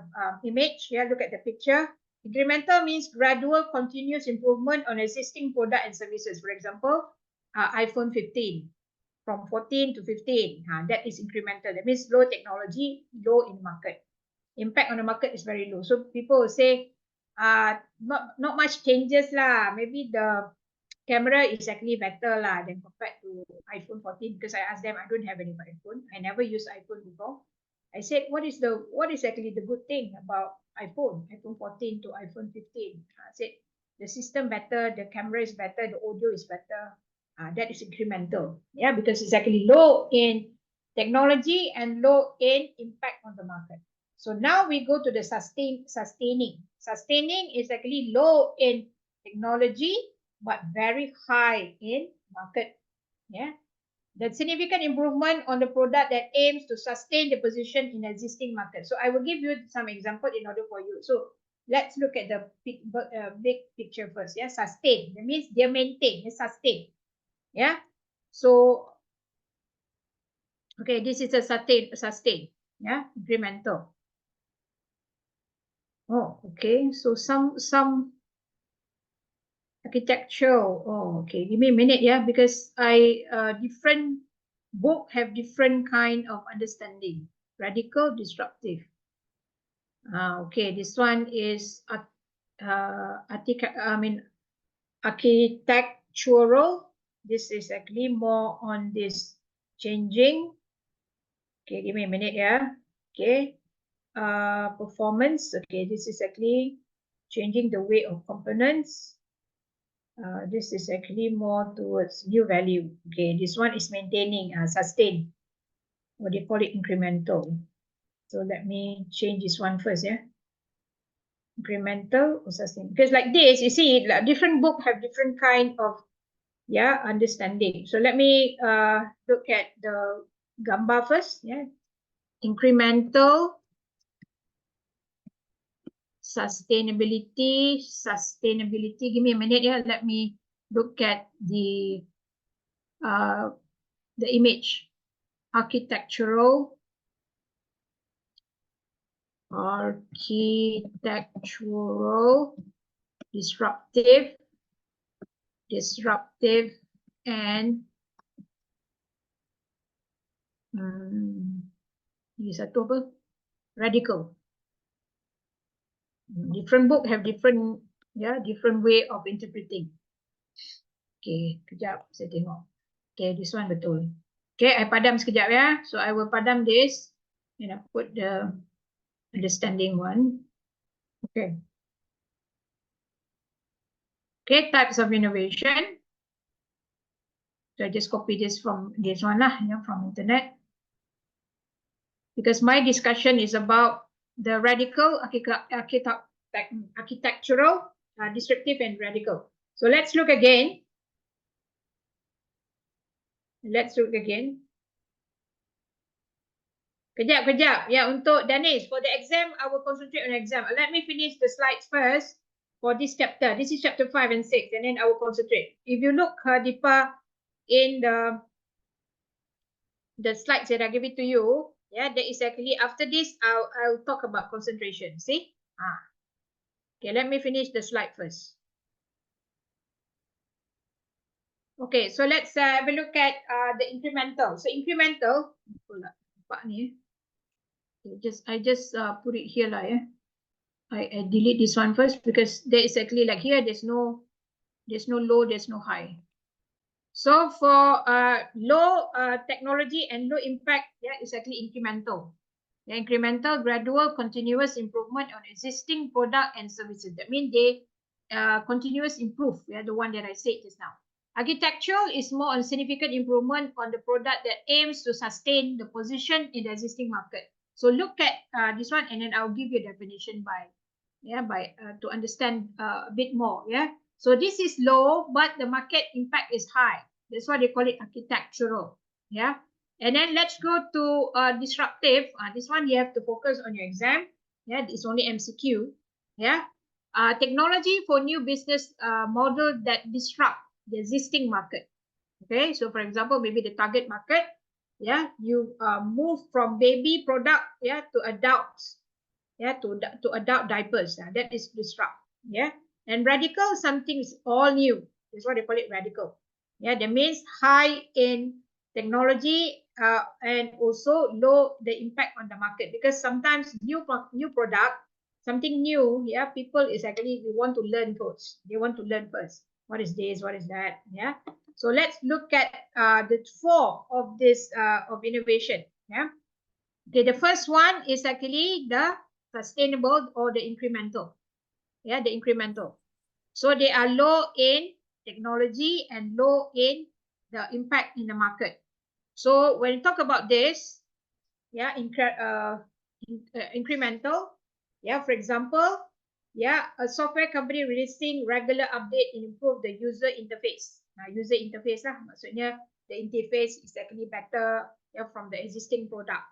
image. Yeah. Look at the picture. Incremental means gradual, continuous improvement on existing product and services. For example, iPhone 15 from 14 to 15. That is incremental. That means low technology, low in market. Impact on the market is very low. So people will say, not much changes lah. Maybe the camera is actually better lah than compared to iPhone 14, because I asked them, I don't have any iPhone. I never used iPhone before. I said, what is actually the good thing about iPhone 14 to iPhone 15? I said, the system better, the camera is better, the audio is better. That is incremental. Yeah, because it's actually low in technology and low in impact on the market. So now we go to the sustaining. Sustaining is actually low in technology, but very high in market. Yeah. The significant improvement on the product that aims to sustain the position in existing market. So I will give you some example in order for you. So let's look at the big picture first. Yeah, sustain. That means they maintain, they sustain. Yeah. So okay, this is a sustain. Yeah, incremental. Oh, okay. So some architectural. Oh, okay. Give me a minute, yeah, because I different book have different kind of understanding. Radical, disruptive. Okay, this one is architectural. This is actually more on this changing. Okay, give me a minute, yeah. Okay. Performance. Okay, this is actually changing the way of components. This is actually more towards new value. Okay, this one is maintaining, sustain. What do you call it? Incremental. So let me change this one first, yeah. Incremental or sustain. Because like this, you see, like different book have different kind of, yeah, understanding. So let me look at the gambar first, yeah. Incremental, sustainability. Give me a minute, yeah. Let me look at the image. Architectural, disruptive, and ini satu apa? Radical. Different book have different way of interpreting. Okay, kejap saya tengok. Okay, this one betul. Okay, I padam sekejap ya. So I will padam this and I put the understanding one. Okay. Okay, types of innovation. So I just copy this from this one lah, from internet. Because my discussion is about the radical, architectural, disruptive, and radical. So let's look again. Let's look again. Kejap. Ya, untuk Danish, for the exam, I will concentrate on exam. Let me finish the slides first for this chapter. This is chapter 5 and 6, and then I will concentrate. If you look, Deepa, in the slides that I give it to you, yeah, that is actually after this, I'll talk about concentration. See? Okay, let me finish the slide first. Okay, so let's have a look at the incremental. So incremental, I just put it here lah, yeah. I delete this one first because there is actually like here, there's no low, there's no high. So for low technology and low impact, yeah, it's actually incremental. The incremental, gradual, continuous improvement on existing product and services. That means they continuous improve. Yeah, the one that I said just now. Architectural is more on significant improvement on the product that aims to sustain the position in the existing market. So look at this one, and then I'll give you a definition by to understand a bit more. Yeah. So this is low, but the market impact is high. That's why they call it architectural. Yeah. And then let's go to disruptive. This one you have to focus on your exam. Yeah, it's only MCQ. Yeah. Technology for new business model that disrupt the existing market. Okay, so for example, maybe the target market, yeah, you move from baby product, yeah, to adults, yeah, to adult diapers. That is disrupt. Yeah, and radical, something is all new. That's why they call it radical. Yeah, that means high in technology and also low the impact on the market, because sometimes new product, something new, yeah, people is actually we want to learn first. They want to learn first. What is this? What is that? Yeah. So let's look at the four of this of innovation. Yeah. Okay, the first one is actually the sustainable or the incremental. Yeah, the incremental. So they are low in technology and low in the impact in the market. So when you talk about this, yeah, incremental, yeah, for example, yeah, a software company releasing regular update and improve the user interface. User interface lah, maksudnya the interface is actually better, yeah, from the existing product,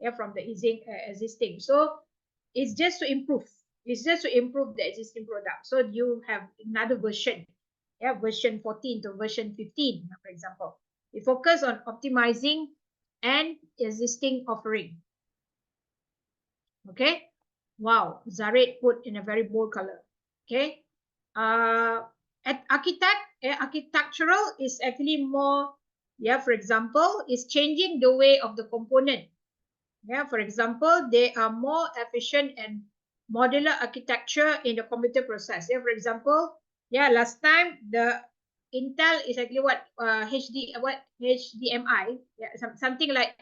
yeah, from the existing. So it's just to improve. It's just to improve the existing product. So you have another version, yeah, version 14 to version 15, for example. We focus on optimizing and existing offering. Okay. Wow, Zared put in a very bold color. Okay. Architectural is actually more, yeah, for example, is changing the way of the component. Yeah, for example, they are more efficient and modular architecture in the computer process. Yeah, for example, yeah, last time the Intel is actually what HDMI, yeah, something like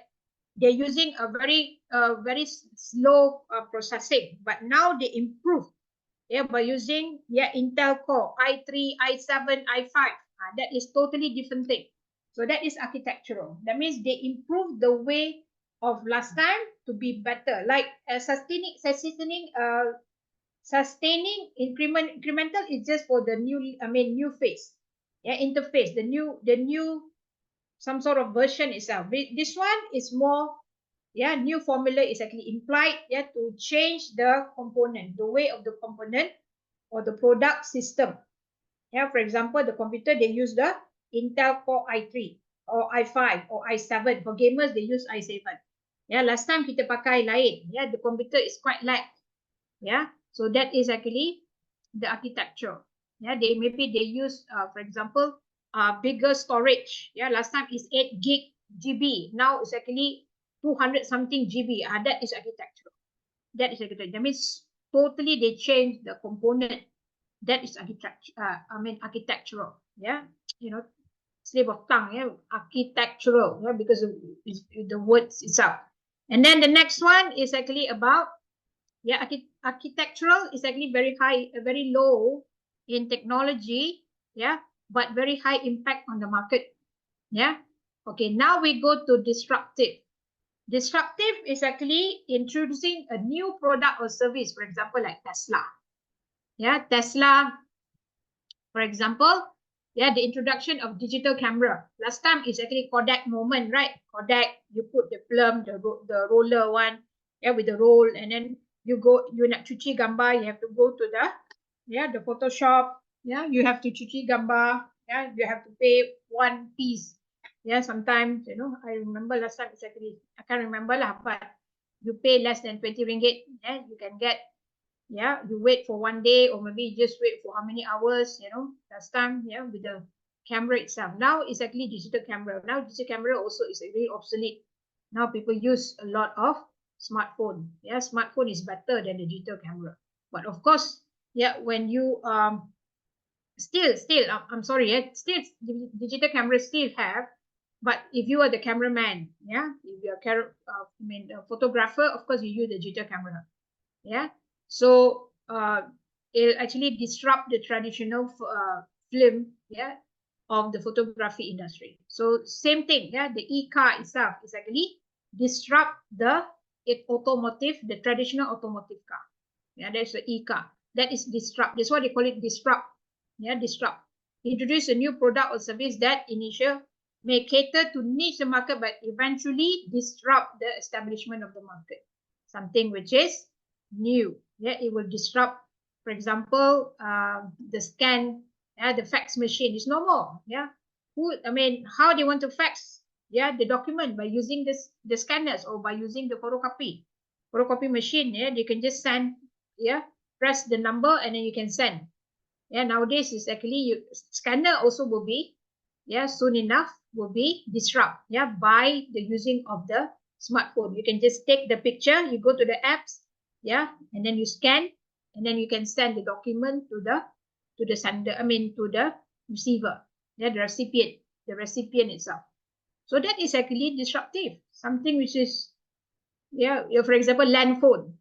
they're using a very slow processing, but now they improve, yeah, by using, yeah, Intel Core i3, i7, i5. That is totally different thing. So that is architectural. That means they improve the way of last time to be better, like sustaining incremental is just for the new phase, yeah, interface, the new some sort of version itself. This one is more, yeah, new formula is actually implied, yeah, to change the component, the way of the component or the product system. Yeah, for example, the computer, they use the Intel Core i3 or i5 or i7. For gamers, they use i7. Yeah, last time kita pakai lain. Yeah, the computer is quite light. Yeah, so that is actually the architecture. Yeah, maybe they use, for example, bigger storage. Yeah, last time is 8 GB. Now it's actually 200 something GB. That is architecture. That is architecture. That means totally they change the component. That is architecture. Architectural. Yeah, slip of tongue. Yeah, architectural. Yeah, because of the words itself. And then the next one is actually about, yeah, architectural is actually very high, very low in technology. Yeah, but very high impact on the market. Yeah. Okay, now we go to disruptive. Disruptive is actually introducing a new product or service, for example, like Tesla. Yeah, Tesla, for example, Yeah, the introduction of digital camera. Last time is actually Kodak moment, right? Kodak, you put the film, the roller one, yeah, with the roll, and then you nak cuci gambar, you have to go to the Photoshop, yeah, you have to cuci gambar, yeah, you have to pay one piece. Yeah, sometimes, I remember last time it's actually, I can't remember lah, but you pay less than 20 ringgit, yeah, you can get, yeah, you wait for one day or maybe you just wait for how many hours, last time, yeah, with the camera itself. Now it's actually digital camera. Now digital camera also is really obsolete. Now people use a lot of smartphone. Yeah, smartphone is better than the digital camera. But of course, yeah, when you still I'm sorry, still digital cameras still have, but if you are the cameraman, yeah, if you are a photographer, of course you use the digital camera. Yeah, so it actually disrupt the traditional film, yeah, of the photography industry. So same thing, yeah, the e-car itself is actually disrupt the traditional automotive car. Yeah, that's the e-car. That is disrupt. That's why they call it disrupt. Yeah, disrupt. Introduce a new product or service that initial may cater to niche the market, but eventually disrupt the establishment of the market. Something which is new. Yeah, it will disrupt. For example, the scan, yeah, the fax machine is no more. Yeah, how they want to fax? Yeah, the document by using the scanners or by using the photocopy machine. Yeah, they can just send. Yeah, press the number and then you can send. Yeah, nowadays is actually scanner also will be, yeah, soon enough will be disrupt, yeah, by the using of the smartphone. You can just take the picture, you go to the apps, yeah, and then you scan, and then you can send the document to the sender, to the receiver, yeah, the recipient itself. So that is actually disruptive, something which is, yeah, for example, land phone,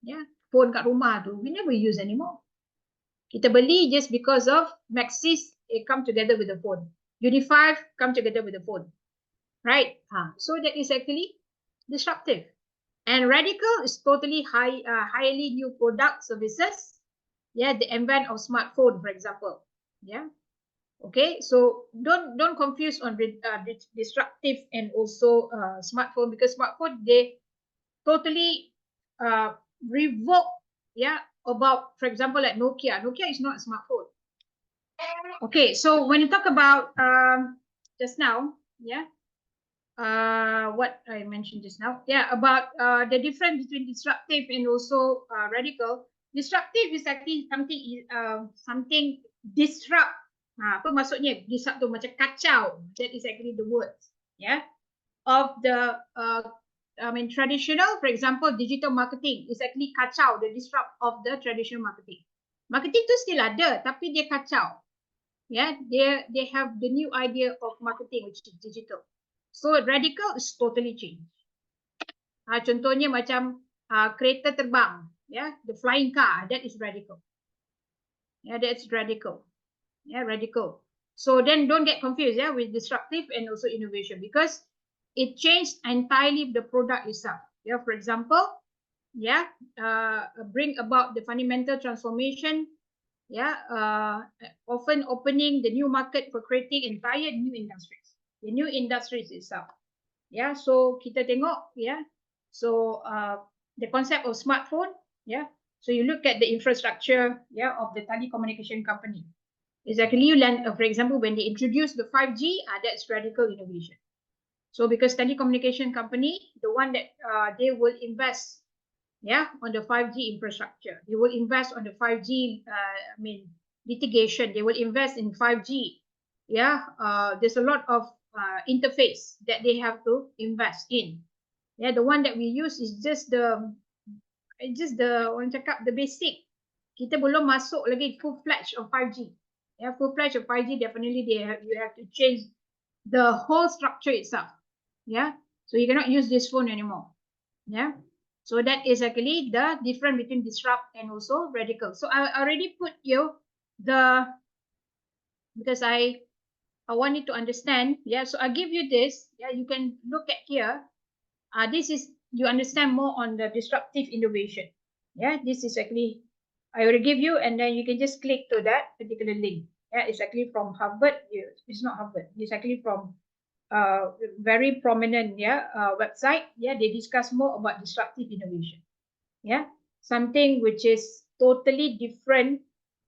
yeah, phone kat rumah tu we never use anymore. Kita beli just because of Maxis, it come together with the phone. Unify come together with the phone, right? So that is actually disruptive. And radical is totally highly new product services. Yeah, the advent of smartphone, for example. Yeah. Okay, so don't confuse on disruptive and also smartphone, because smartphone they totally revoke, yeah, about, for example, like Nokia. Nokia is not a smartphone. Okay, so when you talk about just now, yeah, what I mentioned just now, yeah, about the difference between disruptive and also radical. Disruptive is actually something disrupt. Apa maksudnya disrupt tu macam kacau. That is actually the words, yeah, of the traditional, for example, digital marketing is actually kacau, the disrupt of the traditional marketing. Marketing tu still ada, tapi dia kacau. Yeah, they have the new idea of marketing, which is digital. So radical is totally changed. Contohnya macam kereta terbang, yeah, the flying car, that is radical. Yeah, that's radical. Yeah, radical. So then don't get confused, yeah, with disruptive and also innovation, because it changed entirely the product itself. Yeah, for example, yeah, bring about the fundamental transformation, yeah, often opening the new market for creating entire new industries, the new industries itself. Yeah, so kita tengok, yeah, so the concept of smartphone, yeah, so you look at the infrastructure, yeah, of the telecommunication company. Is actually for example, when they introduce the 5G, that's radical innovation. So because telecommunication company, the one that they will invest, yeah, on the 5G infrastructure. They will invest on the 5G, litigation. They will invest in 5G. Yeah, there's a lot of interface that they have to invest in. Yeah, the one that we use is just the orang cakap the basic. Kita belum masuk lagi full-fledged of 5G. Yeah, full-fledged of 5G, definitely you have to change the whole structure itself. Yeah, so you cannot use this phone anymore. Yeah, so that is actually the difference between disrupt and also radical. So I already put you because I want you to understand. Yeah, so I give you this. Yeah, you can look at here. This is, you understand more on the disruptive innovation. Yeah, this is actually, I will give you, and then you can just click to that particular link. Yeah, it's actually from Harvard. It's not Harvard. It's actually from very prominent website. Yeah, they discuss more about disruptive innovation. Yeah, something which is totally different.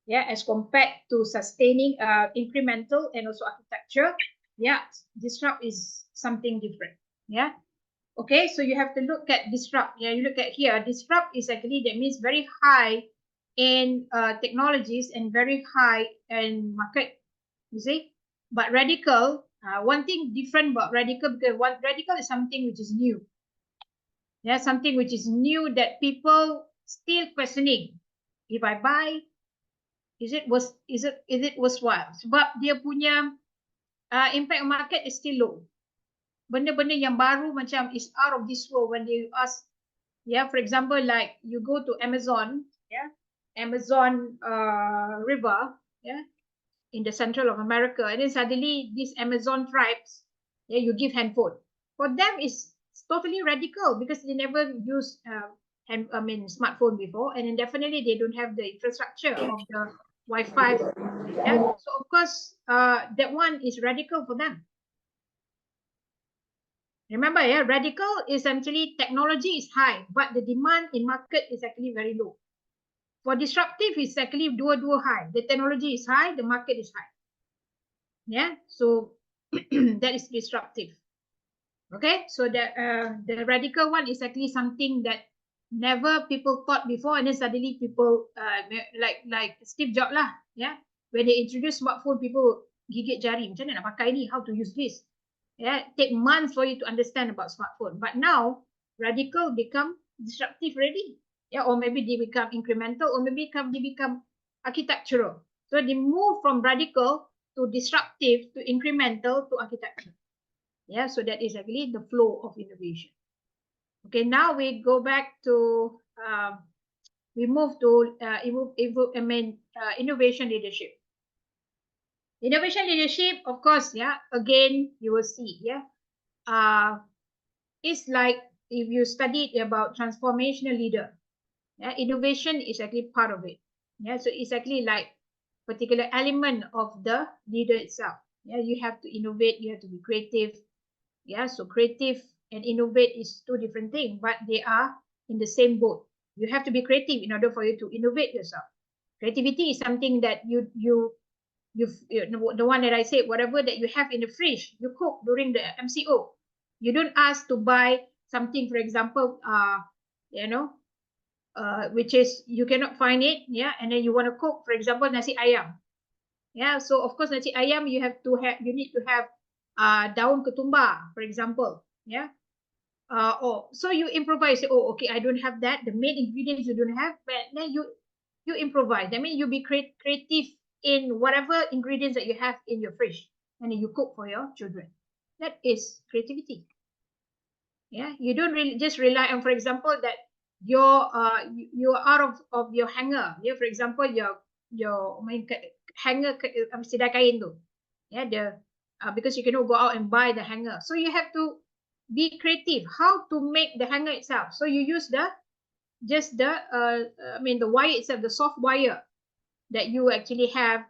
Yeah, as compared to sustaining incremental and also architecture. Yeah, disrupt is something different. Yeah. Okay, so you have to look at disrupt. Yeah, you look at here. Disrupt is actually, that means very high in technologies and very high in market. You see, but radical. One thing different about radical, because one radical is something which is new. Yeah, something which is new that people still questioning. If I buy, is it worthwhile? Sebab dia punya impact market is still low. Benda-benda yang baru macam is out of this world when you ask. Yeah, for example, like you go to Amazon, Amazon river, in the central of America, and then suddenly these Amazon tribes, you give handphone. For them, it's totally radical because they never use smartphone before, and then definitely they don't have the infrastructure of the Wi-Fi. Yeah, so of course, that one is radical for them. Remember, radical is actually technology is high, but the demand in market is actually very low. For disruptive, it's actually dua-dua high. The technology is high, the market is high. Yeah, so that is disruptive. Okay, so the radical one is actually something that never people thought before, and then suddenly people like Steve Jobs lah, when they introduce smartphone, people gigit jari, macam mana nak pakai ni, how to use this. Take months for you to understand about smartphone. But now, radical become disruptive already. Or maybe they become incremental, or maybe they become architectural. So they move from radical to disruptive to incremental to architecture. So that is actually the flow of innovation. Okay, now we go back to we move to innovation leadership. Innovation leadership, of course, again, you will see, it's like if you studied about transformational leader, innovation is actually part of it. So it's actually like particular element of the leader itself. You have to innovate, you have to be creative. So creative and innovate is two different things, but they are in the same boat. You have to be creative in order for you to innovate yourself. Creativity is something that the one that I said, whatever that you have in the fridge, you cook during the MCO. You don't ask to buy something, for example, which is you cannot find it, and then you want to cook, for example, nasi ayam. So of course nasi ayam you need to have daun ketumbar, for example. So you improvise. Okay, I don't have that. The main ingredients you don't have, but then you improvise. That means you be creative in whatever ingredients that you have in your fridge, and then you cook for your children. That is creativity. You don't really just rely on, for example, that you're out of your hanger. For example, your hanger sidai kain tu. Because you cannot go out and buy the hanger, so you have to be creative how to make the hanger itself. So you use the wire itself, the soft wire that you actually have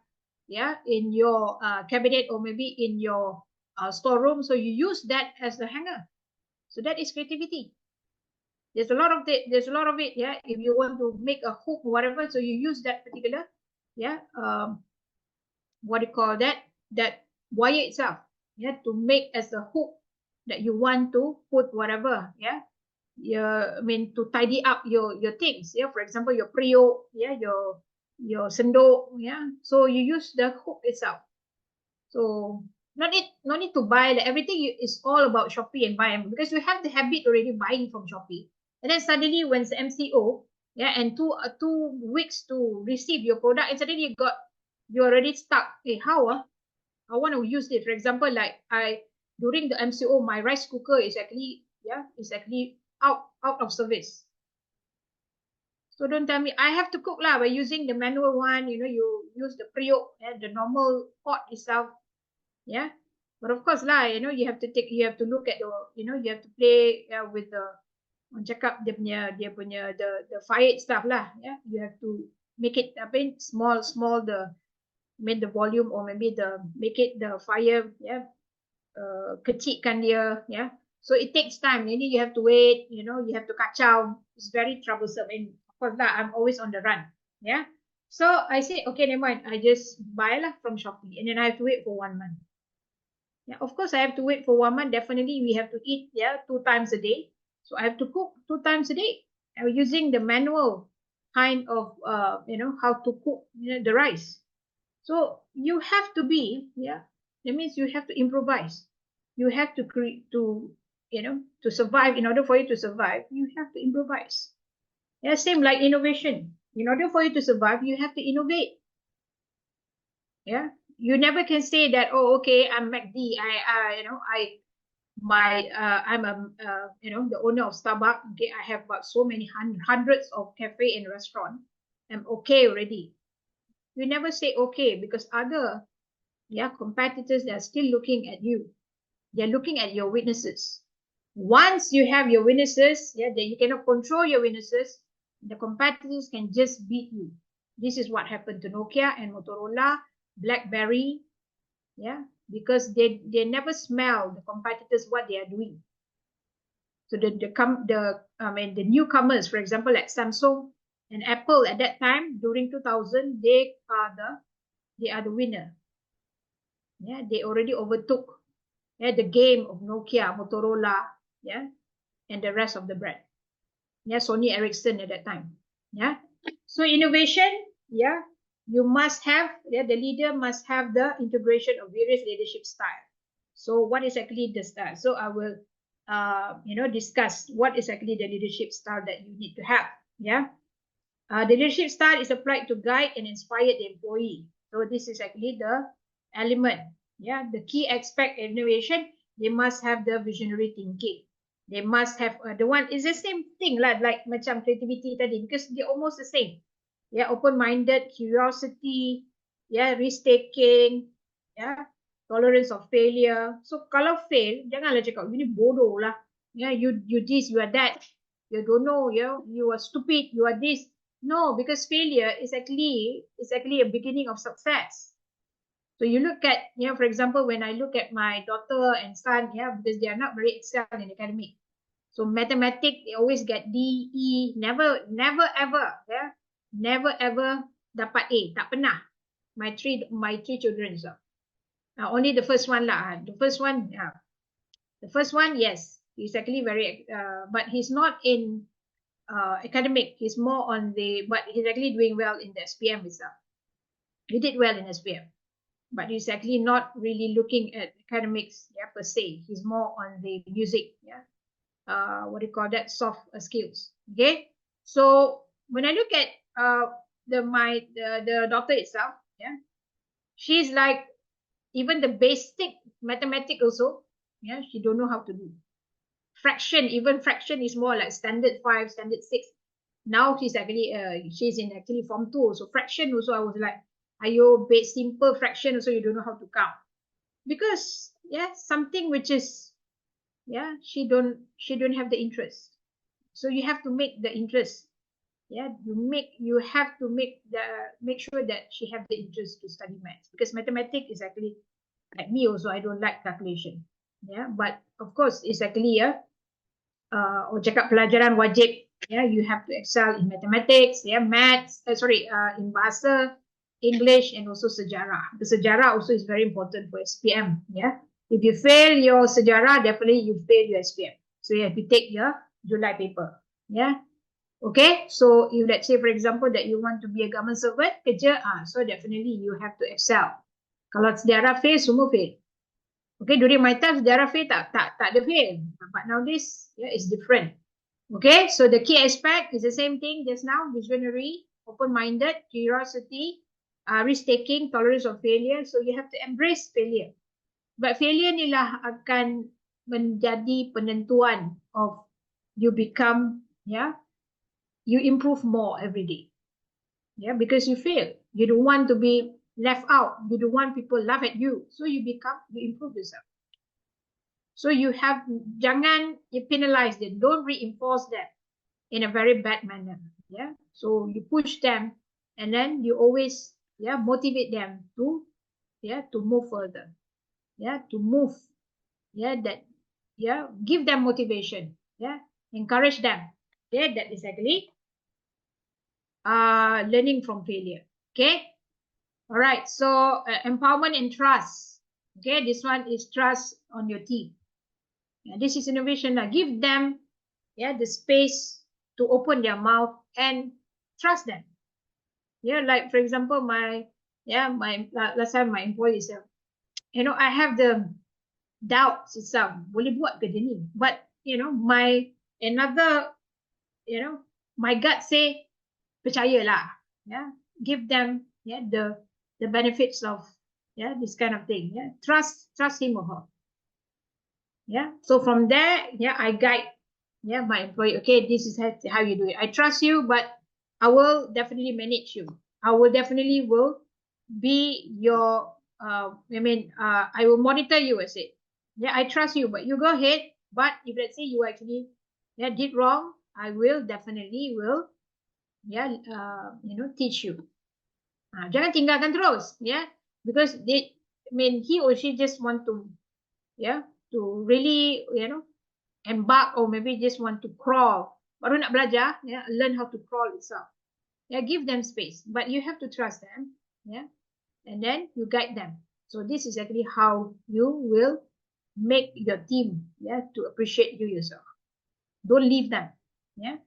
in your cabinet or maybe in your storeroom. So you use that as the hanger. So that is creativity. There's a lot of it. If you want to make a hook or whatever, so you use that particular what do you call that wire itself to make as a hook that you want to put whatever to tidy up your things. For example, your periuk, your sendok, so you use the hook itself. So no need to buy, like everything is all about Shopee and buy, because you have the habit already buying from Shopee, and then suddenly when it's MCO, and 2 weeks to receive your product, and suddenly you're already stuck. How I want to use it. For example, like during the MCO, my rice cooker is actually out of service. So don't tell me I have to cook lah by using the manual one. You use the periuk, the normal pot itself. But of course lah, you have to look at you have to play with the check up the fire stuff lah. You have to make it small the make the volume or maybe make it the fire, yeah, kecilkan dia, yeah. So it takes time. Maybe you have to wait, you know, you have to kacau. It's very troublesome. And of course that I'm always on the run. Yeah. So I say, okay, never mind. I just buy lah from Shopee, and then I have to wait for 1 month. Yeah, of course I have to wait for 1 month. Definitely we have to eat, yeah, 2 times a day. So I have to cook 2 times a day. I'm using the manual kind of, you know, how to cook, you know, the rice. So you have to be, yeah, that means you have to improvise. You have to create, to, you know, to survive. In order for you to survive, you have to improvise. Yeah, same like innovation. In order for you to survive, you have to innovate. Yeah, you never can say that, oh, okay, I'm MacD. You know, I'm a, you know, the owner of Starbucks. Okay, I have got so many hundreds of cafe and restaurant. I'm okay already. You never say okay, because other, yeah, competitors, they're still looking at you. They're looking at your weaknesses. Once you have your weaknesses, yeah, then you cannot control your weaknesses. The competitors can just beat you. This is what happened to Nokia and Motorola, BlackBerry, yeah, because they never smell the competitors what they are doing. So the newcomers, for example, like Samsung and Apple at that time during 2000, they are the winner. Yeah, they already overtook, yeah, the game of Nokia, Motorola, yeah, and the rest of the brand. Yeah, Sony Ericsson at that time. Yeah. So innovation, yeah, you must have, yeah, the leader must have the integration of various leadership style. So what is actually the style? So I will, you know, discuss what is actually the leadership style that you need to have. Yeah. The leadership style is applied to guide and inspire the employee. So this is actually the element. Yeah, the key aspect of innovation, they must have the visionary thinking. They must have the one is the same thing like macam creativity tadi, because they're almost the same. Yeah, open-minded, curiosity, yeah, risk-taking, yeah, tolerance of failure. So kalau fail, janganlah cakap you ni bodoh lah. Yeah, you this, you are that. You don't know, you are stupid, you are this. No, because failure is actually a beginning of success. So you look at, you know, for example, when I look at my daughter and son, yeah, because they are not very excel in academic. So mathematics, they always get D, E, never ever, yeah, never ever dapat A, tak pernah. My three children, so only the first one lah. The first one, yes, he's actually very, but he's not in academic. He's more on but he's actually doing well in the SPM itself. He did well in SPM, but he's actually not really looking at academics, yeah, per se. He's more on the music, yeah. What do you call that? Soft skills. Okay. So when I look at the daughter itself, yeah, she's like even the basic mathematics also, yeah, she don't know how to do. Even fraction is more like standard 5, standard 6. Now she's in actually form 2. So fraction also I was like, ayo, base simple fraction also you don't know how to count. Because yeah, something which is, yeah, she don't have the interest. So you have to make the interest. Yeah, you have to make sure that she have the interest to study maths, because mathematics is actually, like me also, I don't like calculation. Yeah, but of course it's actually cakap pelajaran wajib. Yeah, you have to excel in mathematics, yeah, maths, in bahasa, English, and also sejarah. The sejarah also is very important for SPM. Yeah, if you fail your sejarah, definitely you fail your SPM. So you have to take your July paper. Yeah. Okay, so if let's say for example that you want to be a government servant, kerja, so definitely you have to excel. Kalau sejarah fail, semua fail. Okay, during my time sejarah fail tak ada fail. But nowadays, yeah, it's different. Okay, so the key aspect is the same thing just now: visionary, open-minded, curiosity, risk-taking, tolerance of failure. So you have to embrace failure. But failure ni lah akan menjadi penentuan of you become, yeah, you improve more every day. Yeah, because you fail. You don't want to be left out. You don't want people laugh at you. So you improve yourself. So jangan you penalize them. Don't reinforce them in a very bad manner. Yeah. So you push them, and then you always yeah, motivate them to, yeah, to move further, yeah, to move, yeah, that, yeah, give them motivation, yeah, encourage them. Yeah, that is actually learning from failure. Okay. All right. So empowerment and trust. Okay, this one is trust on your team. Yeah, this is innovation. Give them, yeah, the space to open their mouth and trust them. Yeah, like for example, my, yeah, my last time my employee said, you know, I have the doubts itself. Boleh buat ke dia ni? But you know, my another, you know, my gut say percayalah. Yeah, give them, yeah, the benefits of, yeah, this kind of thing. Yeah, trust him or her. Yeah, so from there, yeah, I guide, yeah, my employee. Okay, this is how you do it. I trust you, but I will definitely manage you. I will definitely will be your I will monitor you. I said, yeah, I trust you, but you go ahead. But if let's say you actually, yeah, did wrong, I will definitely will, yeah, you know, teach you. Jangan tinggalkan terus, yeah, because they, I mean, he or she just want to, yeah, to really, you know, embark, or maybe just want to crawl. Baru nak belajar, yeah, learn how to crawl itself. Yeah, give them space, but you have to trust them, yeah, and then you guide them. So this is actually how you will make your team, yeah, to appreciate you yourself. Don't leave them, yeah.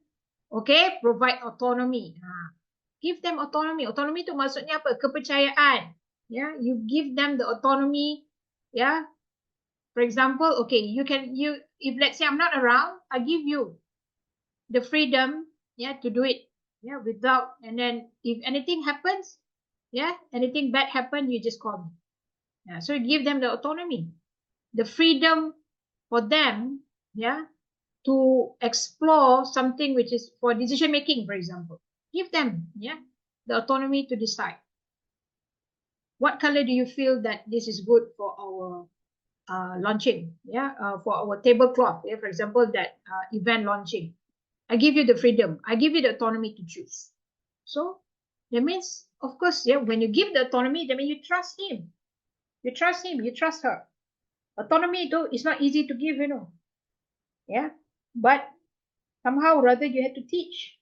Okay, provide autonomy. Give them autonomy. Autonomy tu maksudnya apa? Kepercayaan. Yeah, you give them the autonomy. Yeah, for example, okay, if let's say I'm not around, I give you the freedom, yeah, to do it, yeah, without, and then if anything happens, yeah, anything bad happen, you just call me. Yeah, so you give them the autonomy, the freedom for them, yeah, to explore something which is for decision making, for example. Give them, yeah, the autonomy to decide what color do you feel that this is good for our launching, yeah, for our tablecloth, yeah, for example, that event launching. I give you the freedom, I give you the autonomy to choose. So that means, of course, yeah, when you give the autonomy, that means you trust him, you trust him, you trust her. Autonomy though is not easy to give, you know, yeah, but somehow or other you have to teach.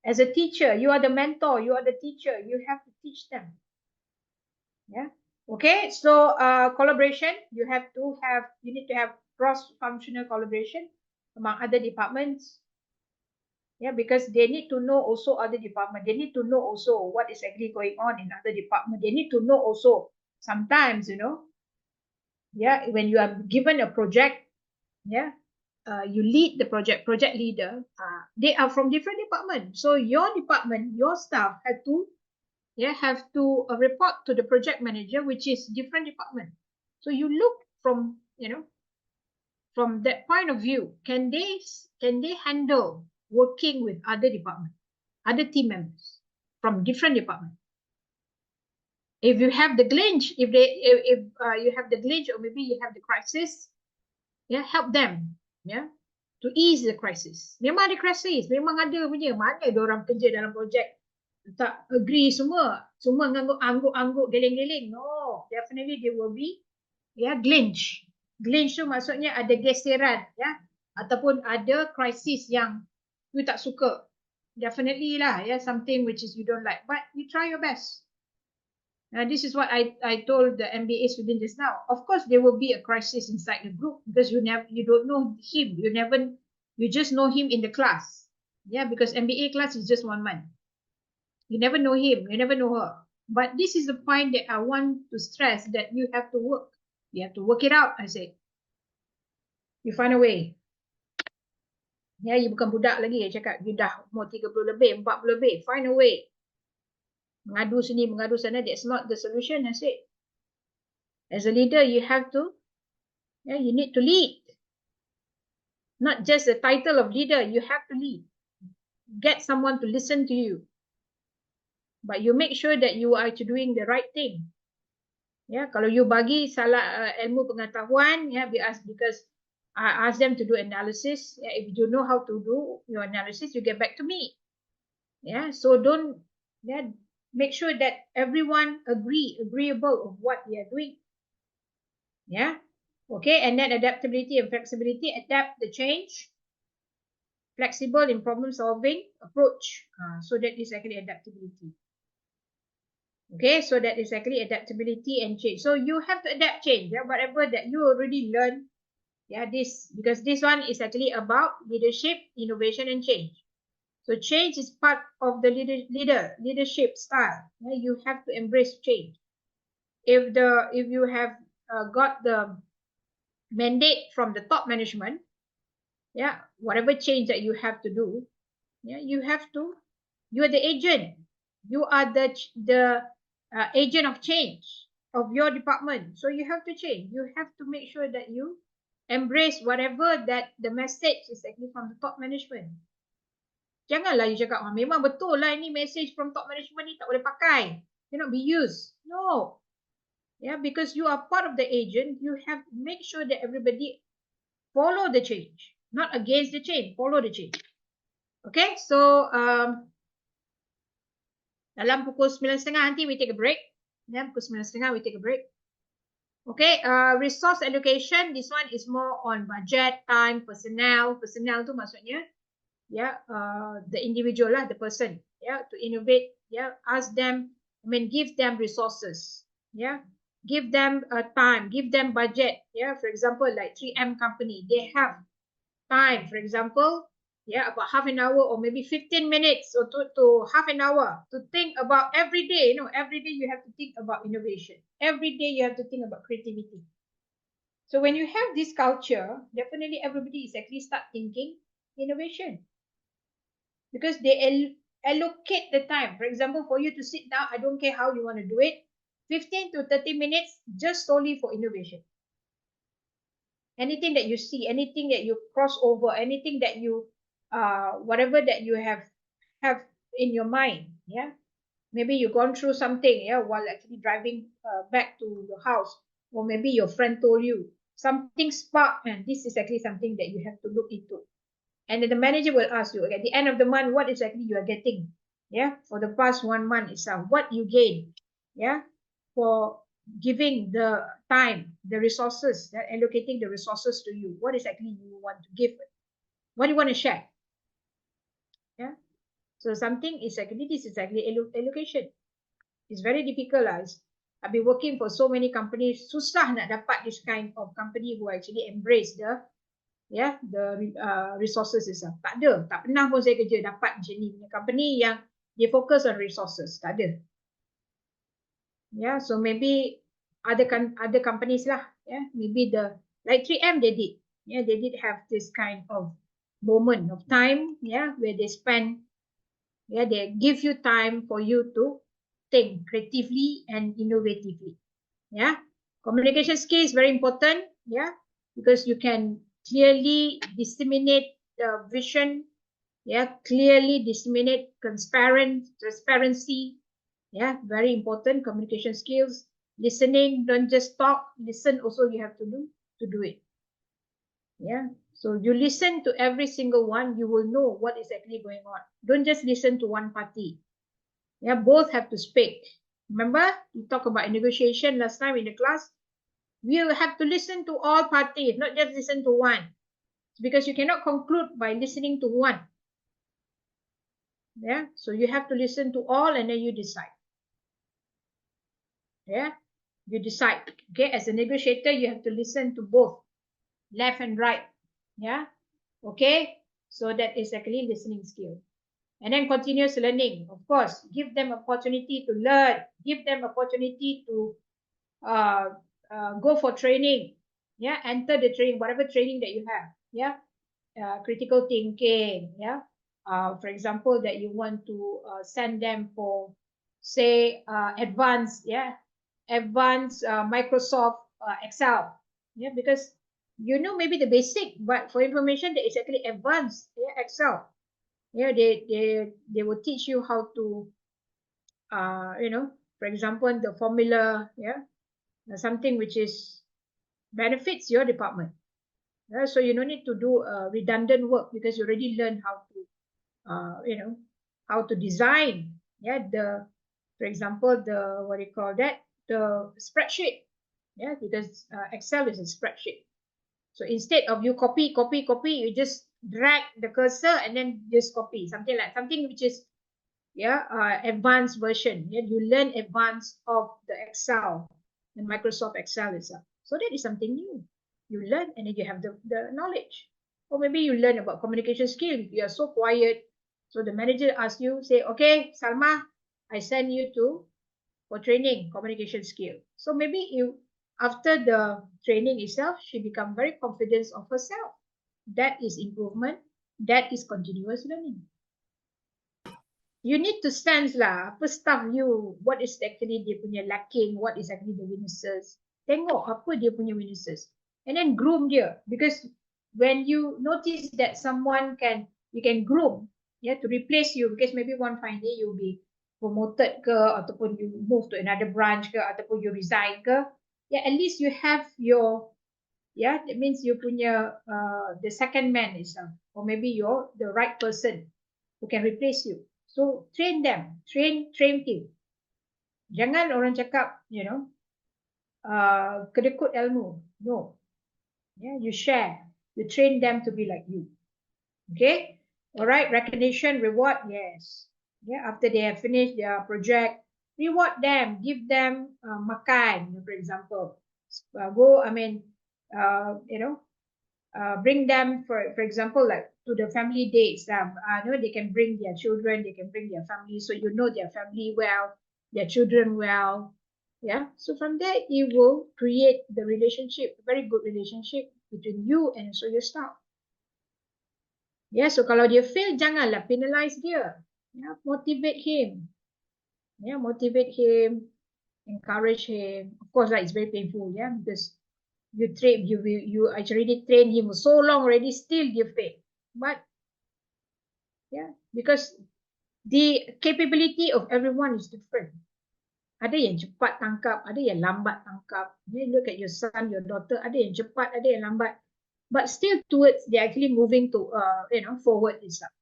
As a teacher, you are the mentor, you are the teacher, you have to teach them. Yeah. Okay, so collaboration, you need to have cross-functional collaboration among other departments. Yeah, because they need to know also other department. They need to know also what is actually going on in other department. They need to know also sometimes, you know, yeah, when you are given a project, yeah, you lead the project leader, they are from different departments. So your department, your staff have to, yeah, have to report to the project manager, which is different department. So you look from, you know, from that point of view, can they handle working with other department, other team members from different department? If you have the glitch, if you have the glitch, or maybe you have the crisis, yeah, help them, yeah, to ease the crisis. Memang ada crisis, memang ada punya. Mana ada orang kerja dalam projek tak agree semua ngangguk-angguk, geleng-geleng. No, definitely there will be, yeah, glitch. Glitch tu maksudnya ada geseran, ya, ataupun ada krisis yang you tak suka. Definitely lah, yeah, something which is you don't like, but you try your best. This is what I told the MBA student just now. Of course, there will be a crisis inside the group because you don't know him. You just know him in the class. Yeah, because MBA class is just 1 month. You never know him, you never know her. But this is the point that I want to stress, that you have to work. You have to work it out, I say. You find a way. Ya, you bukan budak lagi. Saya cakap, you dah umur 30 lebih, 40 lebih. Find a way. Mengadu sini, mengadu sana, that's not the solution, I say. As a leader, you have to, yeah, you need to lead. Not just the title of leader, you have to lead. Get someone to listen to you. But you make sure that you are doing the right thing. Ya, kalau you bagi salah ilmu pengetahuan, ya, because I ask them to do analysis. Yeah, if you know how to do your analysis, you get back to me. Yeah, so don't, yeah, make sure that everyone agreeable of what we are doing. Yeah. Okay. And then adaptability and flexibility, adapt the change, flexible in problem solving approach. So that is actually adaptability. Okay. So that is actually adaptability and change. So you have to adapt change. Yeah. Whatever that you already learned. Yeah. Because this one is actually about leadership, innovation, and change. So change is part of the leadership style. Yeah, you have to embrace change. If you have got the mandate from the top management, yeah, whatever change that you have to do, yeah, you are the agent. You are the agent of change of your department. So you have to change. You have to make sure that you embrace whatever that the message is actually from the top management. Janganlah you cakap, memang betul lah ini message from top management ni tak boleh pakai. Cannot be used. No. Yeah, because you are part of the agent, you have to make sure that everybody follow the change. Not against the change, follow the change. Okay, so dalam pukul 9.30 nanti we take a break. Then pukul 9.30 we take a break. Okay, resource allocation, this one is more on budget, time, personnel. Personnel tu maksudnya the individual lah, the person, to innovate, ask them, give them resources, give them time, give them budget, for example, like 3M company, they have time, for example, about half an hour or maybe 15 minutes or to half an hour to think about every day, every day you have to think about innovation, every day you have to think about creativity. So when you have this culture, definitely everybody is actually start thinking innovation. Because they allocate the time. For example, for you to sit down, I don't care how you want to do it, 15 to 30 minutes just solely for innovation. Anything that you see, anything that you cross over, anything that you, whatever that you have in your mind, maybe you've gone through something, while actually driving back to your house, or maybe your friend told you something sparked, and this is actually something that you have to look into. And then the manager will ask you at the end of the month what exactly you are getting, for the past 1 month itself, what you gain, for giving the time, the resources, allocating the resources to you, what exactly you want to give, what do you want to share, so something is actually, this is actually allocation. It's very difficult lah. I've been working for so many companies, susah nak dapat this kind of company who actually embrace the resources itself. Tak ada, tak pernah pun saya kerja dapat macam ni punya company yang dia focus on resources, tak ada. So maybe other companies lah, maybe like 3M they did have this kind of moment of time, where they spend, they give you time for you to think creatively and innovatively. Communication skill is very important, because you can clearly disseminate the vision, clearly disseminate transparency, very important communication skills. Listening, don't just talk, listen also you have to do it. So you listen to every single one, you will know what is actually going on. Don't just listen to one party. Both have to speak. Remember, we talked about negotiation last time in the class. We will have to listen to all parties, not just listen to one. Because you cannot conclude by listening to one. So you have to listen to all and then you decide. You decide. Okay, as a negotiator, you have to listen to both, left and right. Okay, so that is actually listening skill. And then continuous learning, of course, give them opportunity to learn, give them opportunity to go for training, enter the training, whatever training that you have, critical thinking, for example, that you want to send them for, say, advanced Microsoft Excel, because maybe the basic, but for information that is actually advanced, Excel, they will teach you how to, for example, the formula, something which is benefits your department. So you don't need to do redundant work because you already learned how to, how to design, the For example, the, what do you call that? The spreadsheet. Yeah, because Excel is a spreadsheet. So instead of you copy, you just drag the cursor and then just copy. Something which is, yeah, advanced version. Yeah, you learn advanced of the Excel and Microsoft Excel itself. So that is something new. You learn and then you have the knowledge. Or maybe you learn about communication skill. You are so quiet. So the manager asks you, say, okay, Salma, I send you to for training communication skill. So maybe you, after the training itself, she become very confident of herself. That is improvement. That is continuous learning. You need to sense lah apa staff you, what is actually dia punya lacking, what is actually the weaknesses. Tengok apa dia punya weaknesses and then groom dia, because when you notice that someone can, you can groom, yeah, to replace you, because maybe one fine day you'll be promoted ke, ataupun you move to another branch ke, ataupun you resign ke, yeah, at least you have your, yeah, that means you punya the second man itself, or maybe you're the right person who can replace you. So train them, train him. Jangan orang cakap, you know, kedekut ilmu. No. Yeah, you share. You train them to be like you. Okay? Alright, recognition, reward, yes. Yeah, after they have finished their project, reward them, give them makan, for example. You know, bring them, for example, like to the family dates. You know, they can bring their children, they can bring their family, so you know their family well, their children well. Yeah, so from there you will create the relationship, very good relationship between you and also your staff. Yeah, so kalau dia fail, janganlah penalize dia. Yeah, motivate him. Yeah, motivate him, encourage him. Of course, like, it's very painful, yeah, because you actually train him so long already, still you fail. But yeah, because the capability of everyone is different. Ada yang cepat tangkap, ada yang lambat tangkap. You look at your son, your daughter, ada yang cepat, ada yang lambat. But still towards, they're actually moving to, you know, forward itself.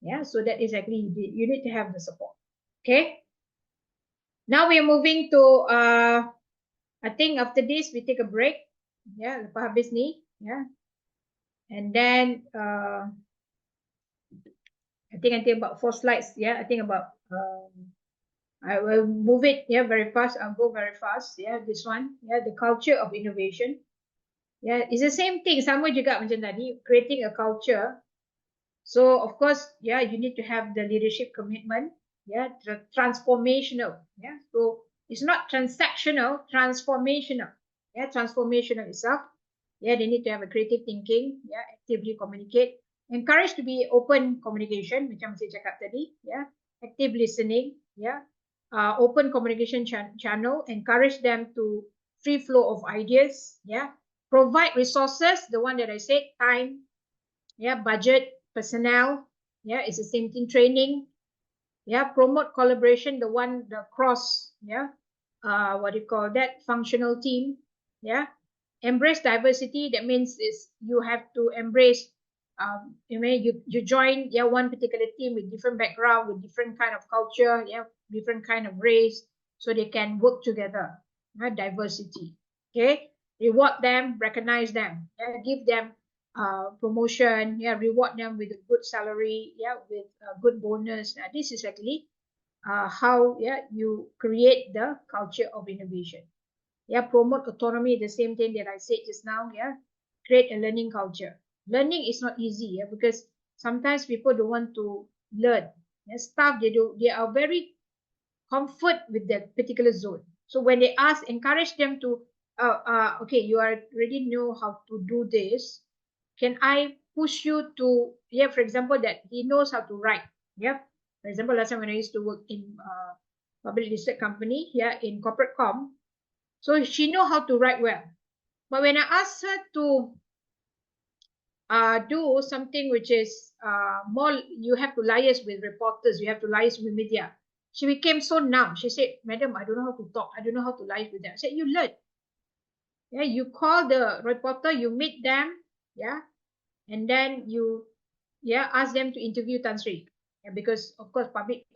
Yeah, so that is actually, you need to have the support. Okay. Now we are moving to, I think after this, we take a break. Yeah, lepas habis ni. Yeah. And then, I think about 4 slides. Yeah, I think about, I will move it, yeah, very fast. I'll go very fast. Yeah, this one. Yeah, the culture of innovation. Yeah, it's the same thing. Sama juga macam tadi, creating a culture. So of course, yeah, you need to have the leadership commitment. Yeah, transformational. Yeah, so it's not transactional, transformational. Yeah, transformational itself. Yeah, they need to have a creative thinking. Yeah, actively communicate. Encourage to be open communication, macam saya cakap tadi. Yeah, active listening. Yeah, open communication channel. Encourage them to free flow of ideas. Yeah, provide resources. The one that I said, time. Yeah, budget, personnel. Yeah, it's the same thing. Training. Yeah, promote collaboration. The cross. Yeah, what do you call that? Functional team. Yeah, embrace diversity. That means is you have to embrace. You join, yeah, one particular team with different background, with different kind of culture, yeah, different kind of race, so they can work together. Diversity. Okay, reward them, recognize them, yeah, give them promotion, yeah, reward them with a good salary, yeah, with a good bonus. This is actually how, yeah, you create the culture of innovation. Yeah, promote autonomy, the same thing that I said just now. Yeah, create a learning culture. Learning is not easy, yeah, because sometimes people don't want to learn. Yeah, staff, they are very comfort with that particular zone. So when they ask, encourage them to, okay, you already know how to do this. Can I push you to, yeah, for example, that he knows how to write. Yeah, for example, last time when I used to work in public listed company, yeah, in corporate com, so she know how to write well. But when I asked her to do something which is more, you have to liaise with reporters, you have to liaise with media. She became so numb. She said, Madam, I don't know how to talk. I don't know how to liaise with them. I said, you learn. Yeah, you call the reporter, you meet them, yeah, and then you, yeah, ask them to interview Tan Sri. Yeah, because of course public,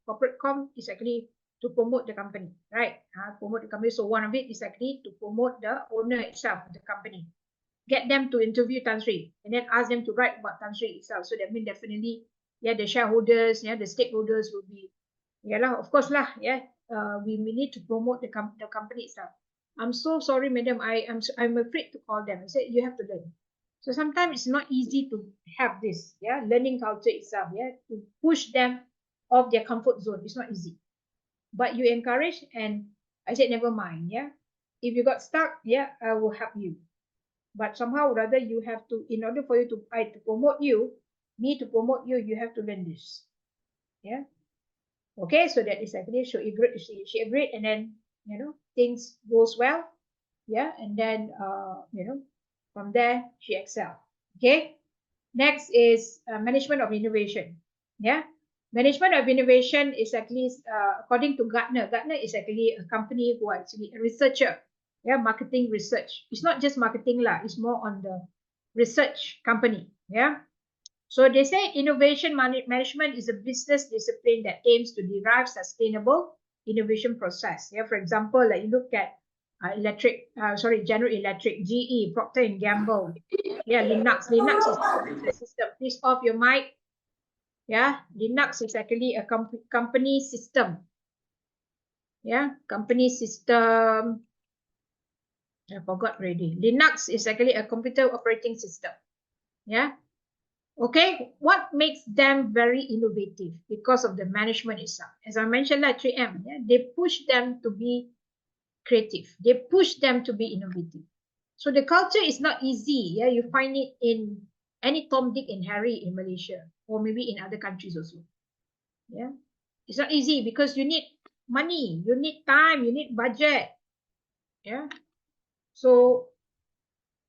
corporate com is actually to promote the company, right? Promote the company. So one of it is actually to promote the owner itself, the company. Get them to interview Tan Sri and then ask them to write about Tan Sri itself. So that means definitely, yeah, the shareholders, yeah, the stakeholders will be, yeah lah, of course lah, yeah. We need to promote the company itself. I'm so sorry, madam. I'm afraid to call them. I said you have to learn. So sometimes it's not easy to have this, yeah, learning culture itself, yeah, to push them off their comfort zone. It's not easy, but you encourage, and I said never mind, yeah. If you got stuck, yeah, I will help you. But somehow or other, you have to, in order for you to, to promote you, me to promote you, you have to learn this, yeah. Okay, so that is actually she agreed, and then things goes well, yeah, and then from there she excelled. Okay, next is management of innovation. Yeah, management of innovation is actually according to Gartner. Gartner is actually a company who are actually a researcher. Yeah, marketing research. It's not just marketing lah. It's more on the research company. Yeah. So they say innovation management is a business discipline that aims to derive sustainable innovation process. Yeah, for example, like you look at General Electric, GE, Procter and Gamble. Yeah, Linux. Linux is a system. Please off your mic. Yeah, Linux is actually a company system. Yeah, company system. I forgot already. Linux is actually a computer operating system. Yeah. Okay, what makes them very innovative? Because of the management itself. As I mentioned, like 3M, yeah, they push them to be creative. They push them to be innovative. So the culture is not easy. Yeah, you find it in any Tom, Dick, and Harry in Malaysia, or maybe in other countries also. Yeah, it's not easy because you need money, you need time, you need budget. Yeah, so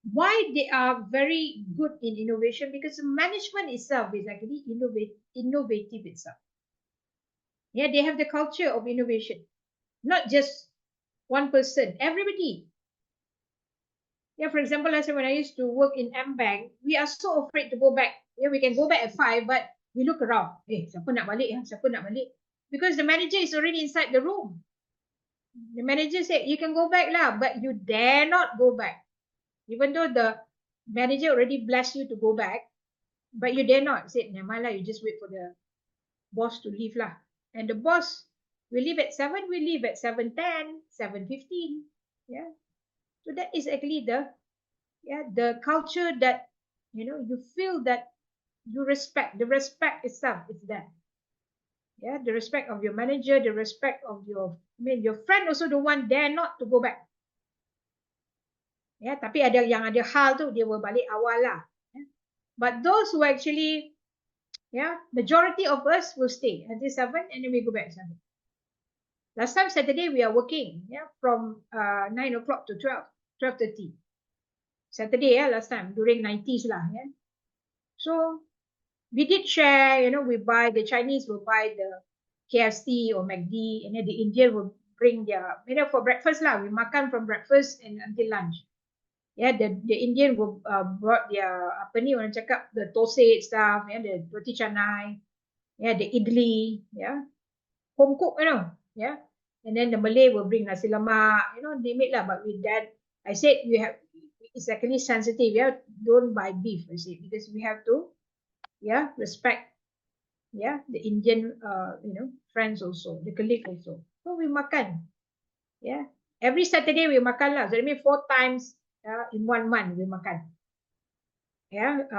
why they are very good in innovation? Because the management itself is actually innovative itself. Yeah, they have the culture of innovation, not just one person, everybody. Yeah, for example, last time when I used to work in M-Bank, we are so afraid to go back. Yeah, we can go back at 5, but we look around. Siapa nak balik? Siapa nak balik? Because the manager is already inside the room. The manager said, you can go back lah, but you dare not go back. Even though the manager already blessed you to go back, but you dare not. Said, never mind lah, you just wait for the boss to leave lah. And the boss will leave at 7, we leave at 7:10, 7:15. Yeah. So that is actually the culture that you feel that you respect. The respect itself is there. Yeah, the respect of your manager, the respect of your friend also the one dare not to go back. Ya, tapi ada yang ada hal tu dia will balik awal lah. But those who actually, majority of us will stay until 7 and then we go back 7. Last time Saturday we are working, from 9 o'clock to 12:30. Saturday, last time during 90s lah, So we did share, we buy, the Chinese will buy the KFC or McD, and then the Indian will bring their, for breakfast lah. We makan from breakfast and until lunch. Yeah, the Indian will brought their apa ni orang cakap, the thosai stuff, the roti canai, the idli, home cook, and then the Malay will bring nasi lemak, they make lah. But with that, I said it's actually sensitive, don't buy beef, I said, because we have to, respect, the Indian, friends also, the colleague also. So we makan, every Saturday we makan lah. So that means 4 times. In 1 month we makan,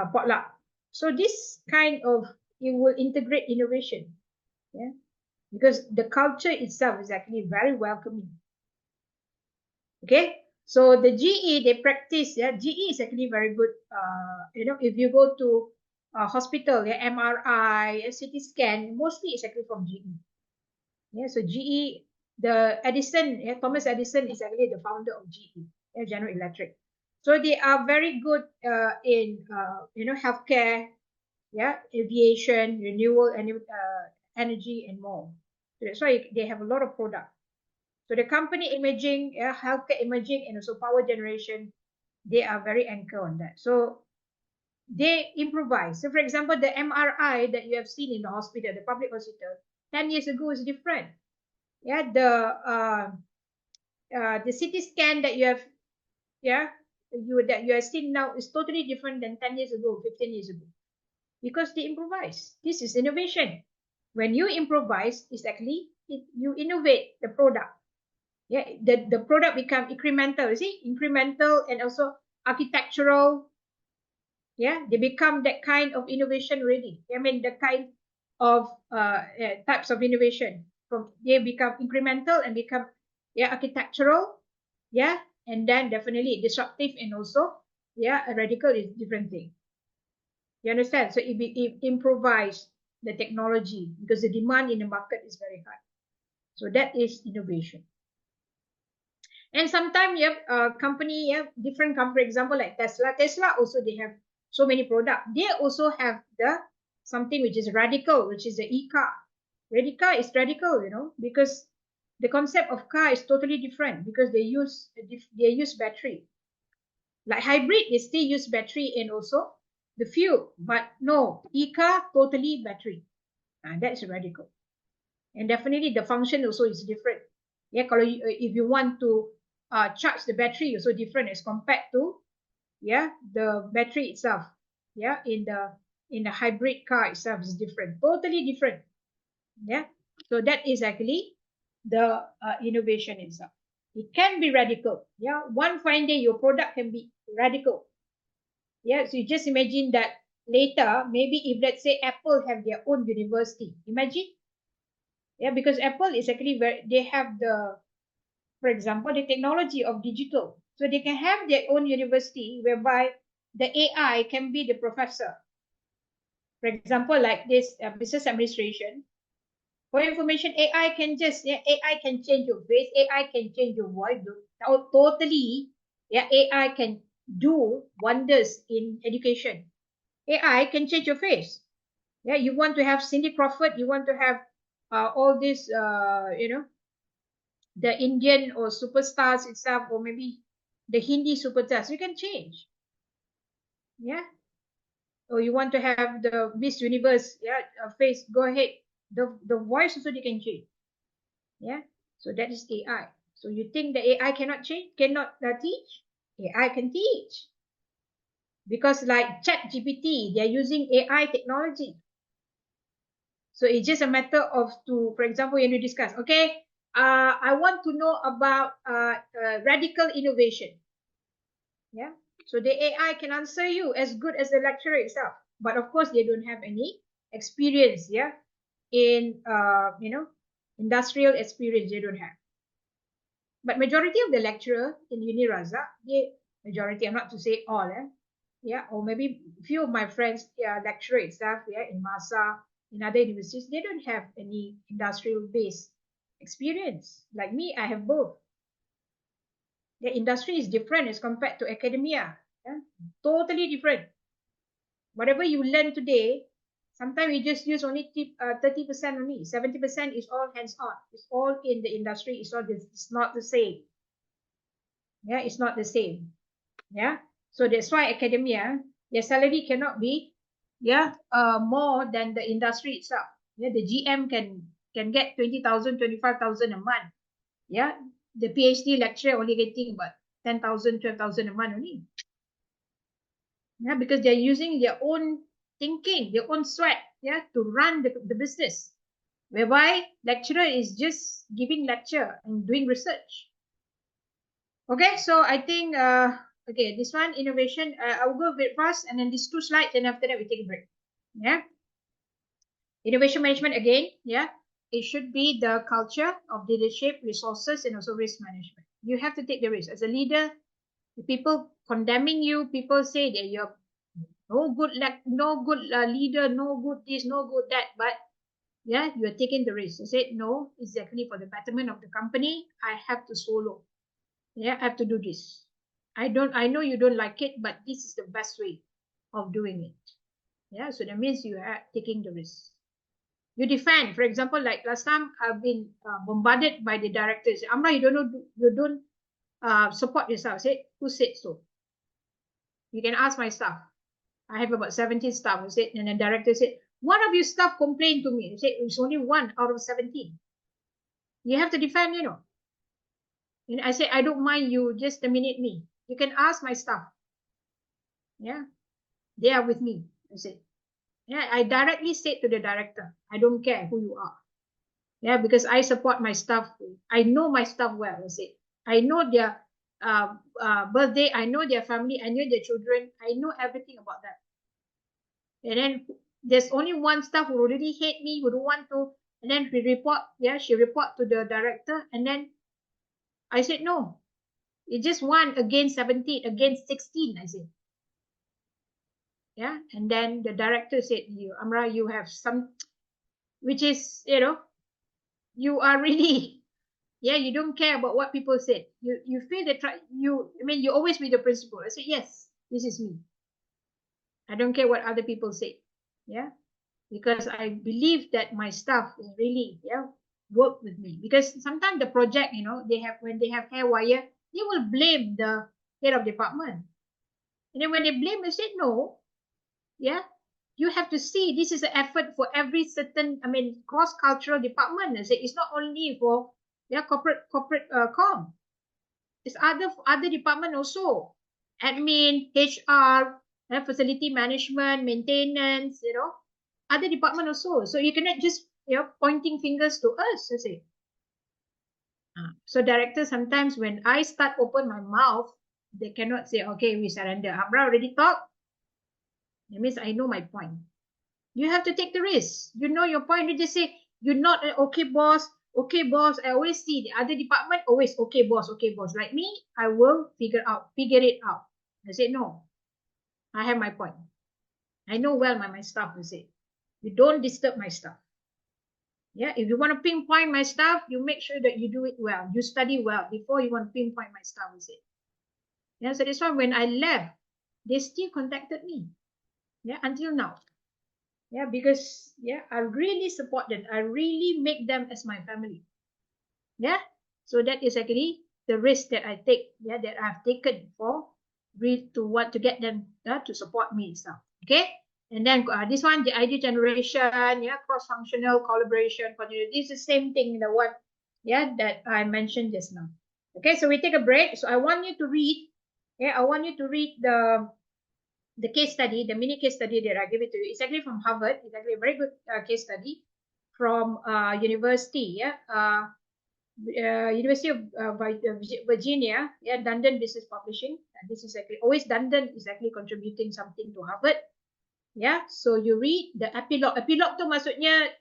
potluck. So this kind of, it will integrate innovation, because the culture itself is actually very welcoming. Okay, so the GE, they practice, GE is actually very good. If you go to a hospital, MRI, CT scan, mostly it's actually from GE. So GE, the Edison, Thomas Edison is actually the founder of GE, General Electric. So they are very good in healthcare, aviation, renewable energy, and more. So that's why they have a lot of products. So the company imaging, healthcare imaging, and also power generation, they are very anchor on that. So they improvise. So for example, the MRI that you have seen in the hospital, the public hospital, 10 years ago is different. Yeah, the CT scan that you have, yeah, that you have seen now is totally different than 10 years ago, 15 years ago. Because they improvise. This is innovation. When you improvise, it's actually you innovate the product. Yeah, the product become incremental. You see, incremental and also architectural. Yeah, they become that kind of innovation already. I mean, the kind of types of innovation from they become incremental and become architectural. Yeah, and then definitely disruptive and also a radical is different thing. You understand? So it improvise the technology because the demand in the market is very high. So that is innovation. And sometimes you have company, different company, for example, like Tesla. Tesla also they have so many products. They also have the something which is radical, which is the e-car. Radical is radical, because the concept of car is totally different because they use battery. Like hybrid, they still use battery and also the fuel, but no, e-car totally battery. That's radical. And definitely the function also is different. Yeah, kalau if you want to charge the battery, also different as compared to the battery itself. Yeah, in the hybrid car itself is different, totally different. Yeah, so that is actually the innovation itself. It can be radical. Yeah, one fine day your product can be radical. Yeah, so you just imagine that later, maybe if let's say Apple have their own university, imagine. Yeah, because Apple is actually they have for example, the technology of digital. So they can have their own university whereby the AI can be the professor. For example, like this business administration. For information, AI can AI can change your face, AI can change your voice. Now, totally, AI can do wonders in education. AI can change your face. Yeah, you want to have Cindy Crawford, you want to have all these, the Indian or superstars itself, or maybe the Hindi superstars, you can change. Yeah. Or you want to have the Miss Universe, face, go ahead. The voice also they can change. Yeah. So that is AI. So you think the AI cannot change, cannot teach? AI can teach. Because like Chat GPT, they're using AI technology. So it's just a matter of for example, when you discuss, okay, I want to know about radical innovation. Yeah. So the AI can answer you as good as the lecturer itself. But of course, they don't have any experience, in industrial experience they don't have. But majority of the lecturer in Uniraza, majority, I'm not to say all, or maybe few of my friends, lecturer itself, in Masa, in other universities, they don't have any industrial based experience. Like me, I have both. The industry is different as compared to academia. Yeah? Totally different. Whatever you learn today, sometimes you just use only 30% only. 70% is all hands-on. It's all in the industry. It's not the same. Yeah, it's not the same. Yeah. So that's why academia, their salary cannot be more than the industry itself. Yeah, the GM can get 20,000, 25,000 a month. Yeah, the PhD lecturer only getting about 10,000, 12,000 a month only. Yeah, because they're using their own thinking, their own sweat, to run the business. Whereby lecturer is just giving lecture and doing research. Okay, so I think okay, this one innovation. I'll go a bit fast, and then these two slides, and after that we take a break. Yeah, innovation management again. Yeah, it should be the culture of leadership, resources, and also risk management. You have to take the risk as a leader. People condemning you, people say that you're no good leader, no good this, no good that, but you're taking the risk. You said no, exactly for the betterment of the company, I have to swallow. I have to do this. I know you don't like it, but this is the best way of doing it. So that means you are taking the risk. You defend, for example, like last time I've been bombarded by the directors. Amra, you don't support yourself. I said, who said so? You can ask my staff. I have about 17 staff. I said, and the director said, one of your staff complained to me. He said, it's only 1 out of 17. You have to defend, you know. And I said, I don't mind you just terminate me. You can ask my staff. Yeah, they are with me. I said, yeah, I directly said to the director, I don't care who you are. Yeah, because I support my staff. I know my staff well. I said, I know their birthday. I know their family. I know their children. I know everything about that. And then there's only one staff who already hate me, who don't want to. And then we report. Yeah, she report to the director. And then I said, no, it's just 1 against 17, against 16. I said, yeah. And then the director said, you, Amra, you have some, which is, you know, you are really, yeah, you don't care about what people said. You feel that I mean, you always be the principal. I said, yes, this is me. I don't care what other people say. Yeah, because I believe that my staff is really, yeah, work with me. Because sometimes the project, you know, when they have hair wire, they will blame the head of department. And then when they blame, I said, no, yeah, you have to see this is an effort for every certain, I mean, cross-cultural department. I said, it's not only for, yeah, corporate com. It's other department also. Admin, HR, facility management, maintenance, you know, other department also. So you cannot just, you know, pointing fingers to us, I say. So directors, sometimes when I start open my mouth, they cannot say, okay, we surrender. Amra already talked. That means I know my point. You have to take the risk. You know your point. You just say, you're not an okay boss. Okay, boss. I always see the other department always okay, boss. Okay, boss. Like me, I will figure it out. I say, no, I have my point. I know well my staff will say, you don't disturb my staff. Yeah, if you want to pinpoint my staff, you make sure that you do it well. You study well before you want to pinpoint my staff, will say. Yeah, so that's why when I left, they still contacted me. Yeah, until now. Yeah, because yeah, I really support them. I really make them as my family. Yeah, so that is actually the risk that I take. Yeah, that I've taken for to want to get them to support me and stuff. Okay, and then this one, the idea generation, yeah, cross-functional collaboration, continuity. This is the same thing, the one, yeah, that I mentioned just now. Okay, so we take a break. So I want you to read. Yeah, I want you to read the case study, the mini case study that I give it to you. It's actually from Harvard. It's actually a very good case study from university. Yeah, University of Virginia. Yeah, Dundon Business Publishing. And this is actually always Dundon is actually contributing something to Harvard. Yeah, so you read the epilogue. Epilogue tu maksudnya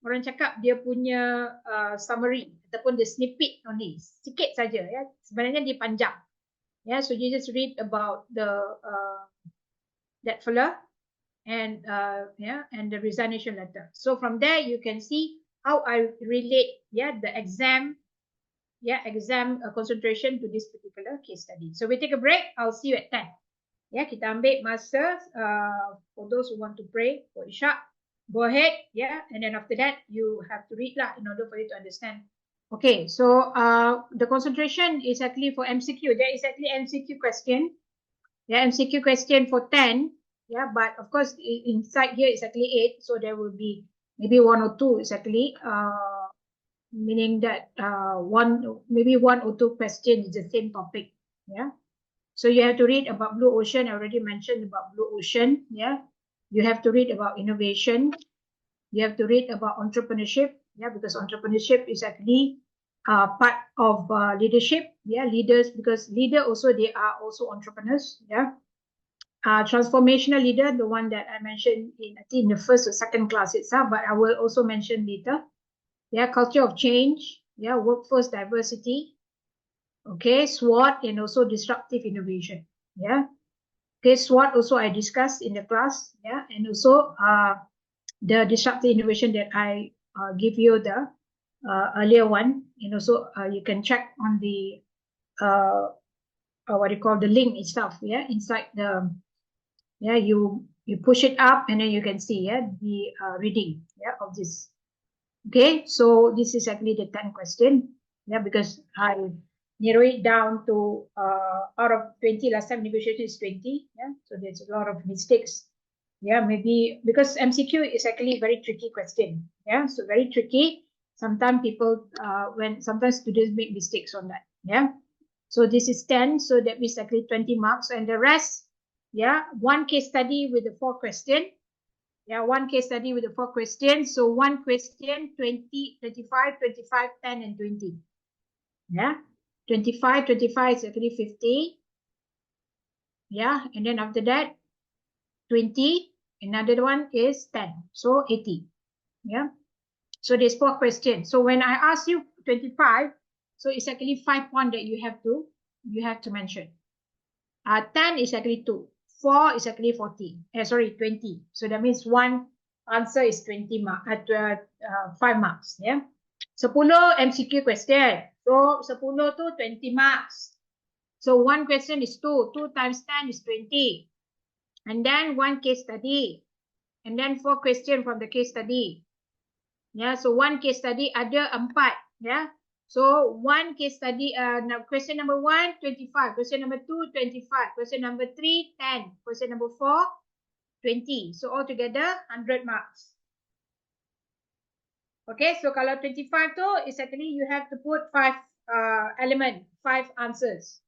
orang cakap dia punya summary ataupun the snippet only. Sikit saja ya. Sebenarnya dia panjang. Yeah, so you just read about that fella and and the resignation letter. So from there you can see how I relate the exam concentration to this particular case study. So we take a break. I'll see you at 10. Yeah, kita ambil masa for those who want to pray for Isha. Go ahead, and then after that you have to read lah in order for you to understand. Okay, so the concentration is actually for MCQ. There is actually MCQ question. Yeah, MCQ question for 10. Yeah, but of course inside here is actually 8. So there will be maybe 1 or 2 is actually meaning that maybe 1 or 2 questions is the same topic. Yeah. So you have to read about blue ocean. I already mentioned about blue ocean. Yeah. You have to read about innovation. You have to read about entrepreneurship. Yeah, because entrepreneurship is actually part of leadership. Yeah, leaders, because leader also, they are also entrepreneurs. Yeah. Transformational leader, the one that I mentioned I think in the first or second class itself, but I will also mention later. Yeah, culture of change. Yeah, workforce diversity. Okay, SWOT and also disruptive innovation. Yeah. Okay, SWOT also I discussed in the class. Yeah, and also the disruptive innovation that I give you the earlier one, and also you can check on the what you call the link itself. Yeah, inside the you push it up and then you can see the reading of this. Okay, so this is actually the 10 question. Yeah, because I narrow it down to out of 20, last time negotiation is 20. Yeah, so there's a lot of mistakes. Yeah, maybe because MCQ is actually a very tricky question. Yeah, so very tricky. Sometimes people, sometimes students make mistakes on that. Yeah, so this is 10, so that means actually 20 marks, and the rest, yeah, one case study with the 4 question. Yeah, one case study with the 4 questions. So one question, 20, 25, 25, 10, and 20. Yeah, 25 is actually 50. Yeah, and then after that, 20, another one is 10. So 80. Yeah, so there's 4 questions. So when I ask you 25, so it's actually 5 points that you have to mention. 10 is actually 2. 4 is actually 40. 20. So that means one answer is 20 mark, 5 marks. Yeah. 10 MCQ question. So 10 to 20 marks. So one question is 2. 2 times 10 is 20. And then one case study. And then 4 questions from the case study. Yeah, so one case study ada 4. Yeah. So one case study, question number 1, 25. Question number 2, 25. Question number 3, 10. Question number 4, 20. So altogether 100 marks. Okay, so kalau 25 tu, is actually you have to put 5 element, 5 answers.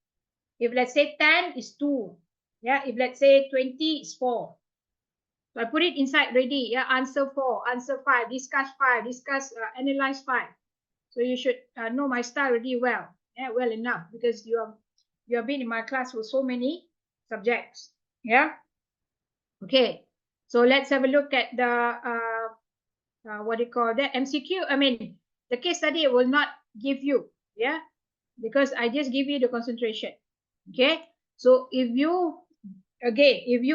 If let's say 10 is 2. Yeah, if let's say 20 is 4. So I put it inside ready. Yeah, answer 4, answer 5, discuss 5, analyze 5. So you should know my style really well. Yeah, well enough, because you have been in my class for so many subjects. Yeah. Okay. So let's have a look at the what do you call that, MCQ. I mean, the case study will not give you. Yeah, because I just give you the concentration. Okay. So if you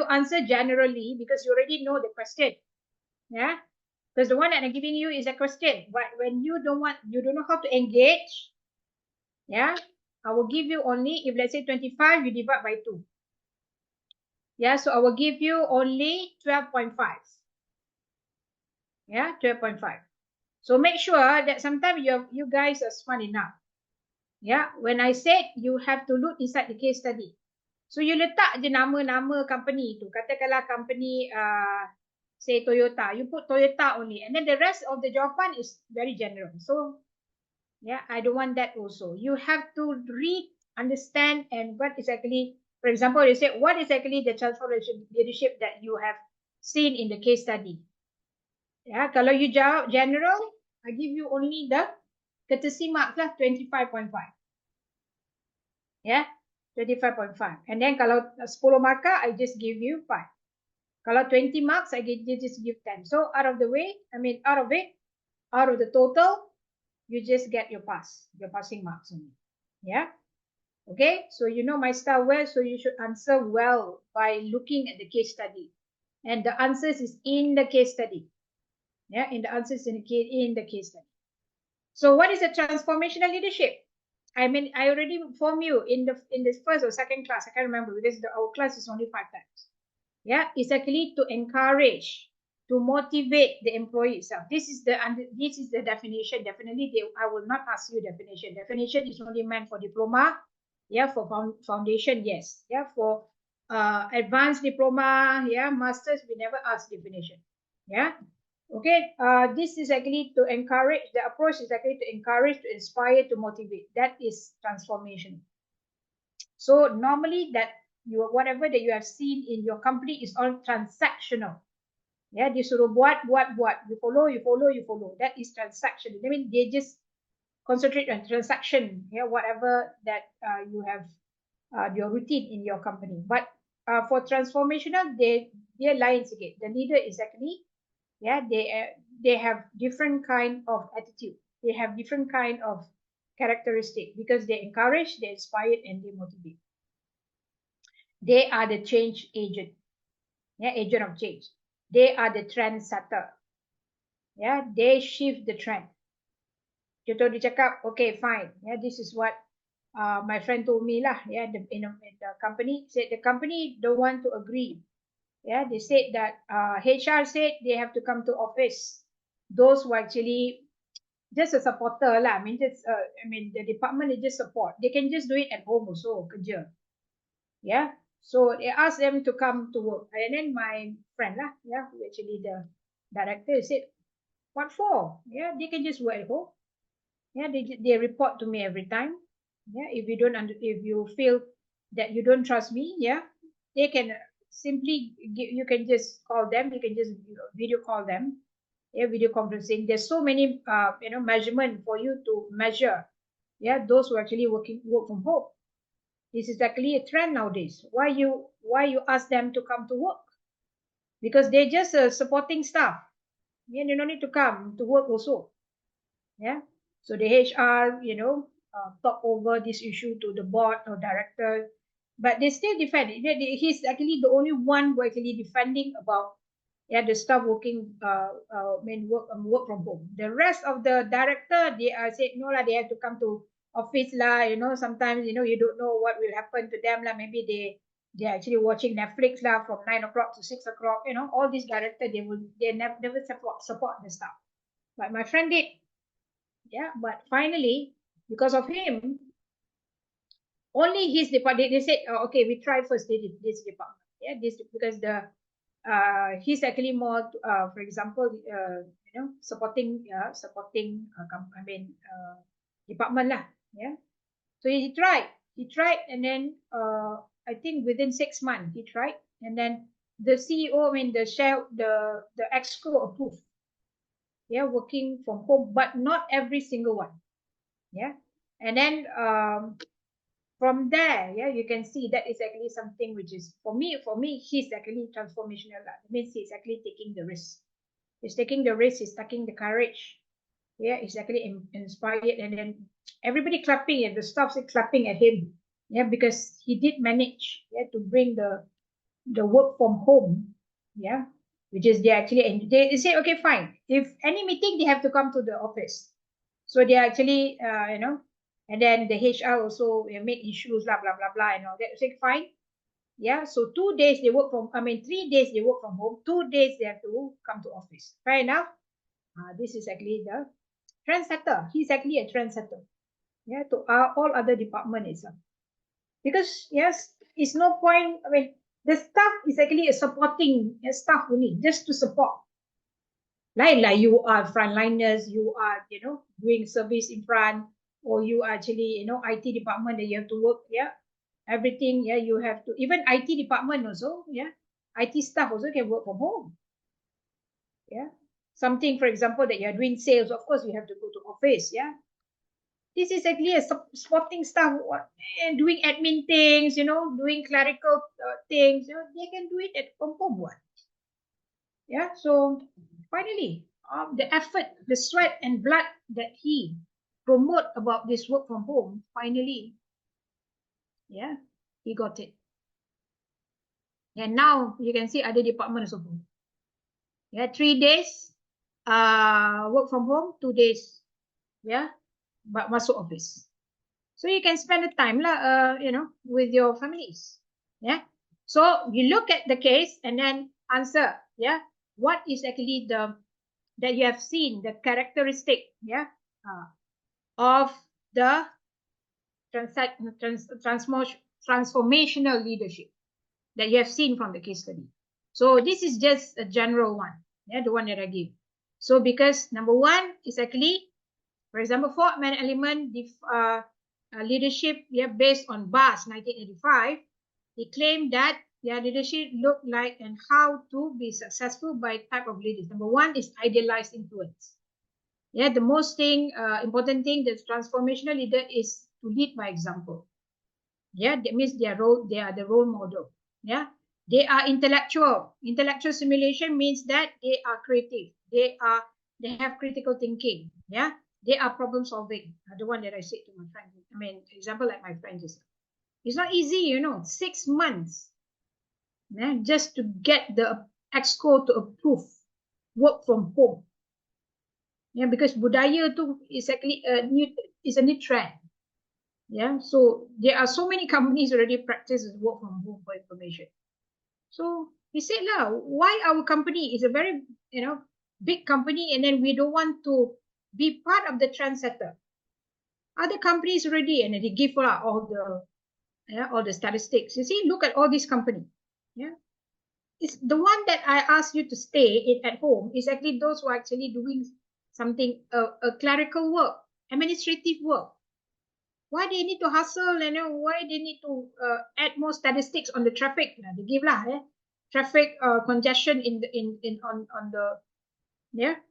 answer generally, because you already know the question. Yeah. Because the one that I'm giving you is a question. But when you don't know how to engage, yeah, I will give you only, if let's say 25, you divide by 2. Yeah, so I will give you only 12.5. Yeah, 12.5. So make sure that sometimes you guys are smart enough. Yeah, when I said you have to look inside the case study. So you letak je nama-nama company tu. Katakanlah company, say Toyota. You put Toyota only. And then the rest of the jawapan is very general. So, yeah, I don't want that also. You have to read, understand, and what is actually, for example, you say, what is actually the transformation leadership that you have seen in the case study? Yeah, kalau you jawab general, I give you only the courtesy marks lah, 25.5. Yeah, 25.5. And then kalau 10 markah, I just give you 5. Kalau 20 marks, I just give 10. So out of the total, you just get your passing marks only. Yeah. Okay, so you know my style well, so you should answer well by looking at the case study. And the answers is in the case study. Yeah, in the answers in the case study. So what is a transformational leadership? I mean, I already informed you in the first or second class. I can't remember because our class is only 5 times. Yeah, it's actually to encourage, to motivate the employee itself. This is the definition. Definitely, I will not ask you definition. Definition is only meant for diploma. Yeah, for foundation, yes. Yeah, for advanced diploma, yeah, masters, we never ask definition. Yeah. Okay, this is actually to encourage, the approach is actually to encourage, to inspire, to motivate. That is transformation. So normally that whatever that you have seen in your company is all transactional. Yeah, dia suruh buat. You follow. That is transaction. I mean, they just concentrate on transaction. Yeah, whatever that you have your routine in your company. But for transformational, they're lain sikit. The leader is actually, yeah, they have different kind of attitude. They have different kind of characteristic because they encourage, they inspire, and they motivate. They are the change agent. Yeah, agent of change. They are the trendsetter. Yeah, they shift the trend. Contoh dia cakap, okay, fine. Yeah, this is what my friend told me lah. Yeah, the company said the company don't want to agree. Yeah, they said that HR said they have to come to office. Those who actually just a supporter lah. I mean, the department is just support. They can just do it at home also, kerja. Yeah. So they asked them to come to work. And then my friend lah, yeah, who actually the director said, what for? Yeah, they can just work at home. Yeah, they report to me every time. Yeah, if you feel that you don't trust me, yeah, they can simply you can just call them. You can just video call them. Yeah, video conferencing. There's so many measurement for you to measure. Yeah, those who actually work from home. This is actually a trend nowadays. Why you ask them to come to work? Because they're just supporting staff. Yeah, they don't need to come to work also. Yeah. So the HR, talk over this issue to the board or director, but they still defend. He's actually the only one who actually defending about the staff working work from home. The rest of the director, they are said no lah, they have to come to office lah. Sometimes you don't know what will happen to them lah. Maybe they're actually watching Netflix lah from 9 o'clock to 6 o'clock. All these director they never support the staff. But my friend did. Yeah, but finally, because of him, only his department, they said, oh, okay, we try first this department. Yeah, this because he's actually more, for example, supporting department lah. Yeah, so he tried, and then I think within 6 months he tried, and then the CEO, the exco approved. Yeah, working from home, but not every single one. Yeah, and then from there, yeah, you can see that is actually something which is for me he's actually transformational. It means he's actually taking the risk. He's taking the risk. He's taking the courage. Yeah, he's actually inspired, and then everybody clapping, and the staff is clapping at him. Yeah, because he did manage, yeah, to bring the work from home. Yeah, which is they say, okay, fine. If any meeting, they have to come to the office. So they actually, and then the HR also make issues, blah, blah, blah, blah, and all that. Say, fine. Yeah, so 2 days they work from, 3 days they work from home, 2 days they have to come to office. Fair enough. This is actually the trendsetter. He's actually a trendsetter. Yeah, to all other departments. Because, yes, it's no point, the staff is actually a supporting staff only, just to support. Like you are frontliners, you are, doing service in front, or you actually, IT department that you have to work, yeah, everything, yeah, you have to, even IT department also, yeah, IT staff also can work from home. Yeah, something, for example, that you're doing sales, of course, you have to go to office, yeah. This is actually a supporting staff and doing admin things, doing clerical things, they can do it from home. What? Yeah, so finally, the effort, the sweat and blood that he promote about this work from home, finally, yeah, he got it. And now you can see other departments also. Yeah, 3 days work from home, 2 days, yeah, but masuk office. So you can spend the time lah, with your families. Yeah. So you look at the case and then answer. Yeah. What is actually that you have seen the characteristic, yeah, of the transformational leadership that you have seen from the case study. So this is just a general one, yeah, the one that I give. So because number one is actually, for example, for man element leadership, yeah, based on BAS 1985, he claimed that their leadership looked like and how to be successful by type of leaders. Number one is idealized influence. Yeah, the most important thing that transformational leader is to lead by example. Yeah, that means they are the role model. Yeah, they are intellectual. Intellectual simulation means that they are creative. They have critical thinking. Yeah, they are problem solving. The one that I said to my friend. Example like my friend is. It's not easy, 6 months, yeah, just to get the exco to approve work from home. Yeah, because budaya tu is actually a new trend. Yeah, so there are so many companies already practice work from home for information. So he said lah, why our company is a very big company, and then we don't want to be part of the trendsetter. Other companies already, and they give all the statistics. You see, look at all these companies. Yeah, it's the one that I asked you to stay at home is actually those who are actually doing something, a clerical work, administrative work. Why they need to hustle, why they need to add more statistics on the traffic? They give traffic congestion on the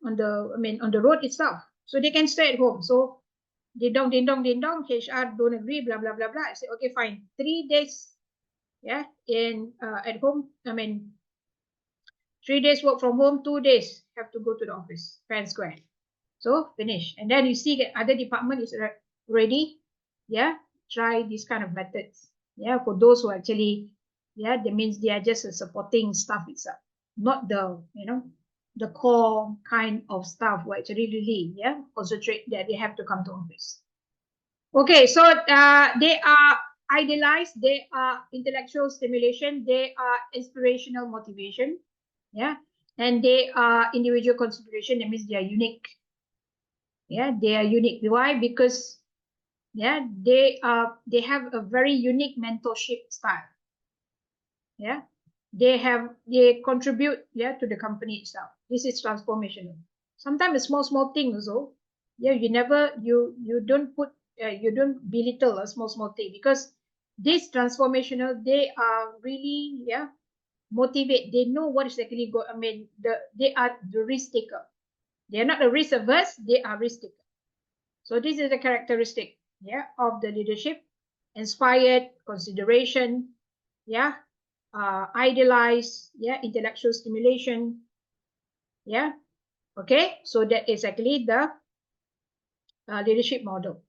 on the road itself, so they can stay at home. So ding dong, HR don't agree, blah blah blah blah. I say okay, fine, 3 days, in at home. 3 days work from home, 2 days have to go to the office, fair and square. So finish. And then you see that other department is ready, try these kind of methods. For those who actually, that means they are just a supporting staff itself, not the core kind of staff who actually really, concentrate that they have to come to office. Okay, so they are idealized, they are intellectual stimulation, they are inspirational motivation, and they are individual consideration. That means they are unique. They are unique. Why? Because they have a very unique mentorship style. They contribute to the company itself. This is transformational. Sometimes a small thing also. You don't put you don't belittle a small thing, because this transformational, they are really motivate. They know what is actually they are the risk taker. They are not a risk averse, they are risk taker. So this is the characteristic of the leadership: inspired, consideration, idealize, intellectual stimulation, okay. So that is actually the leadership model.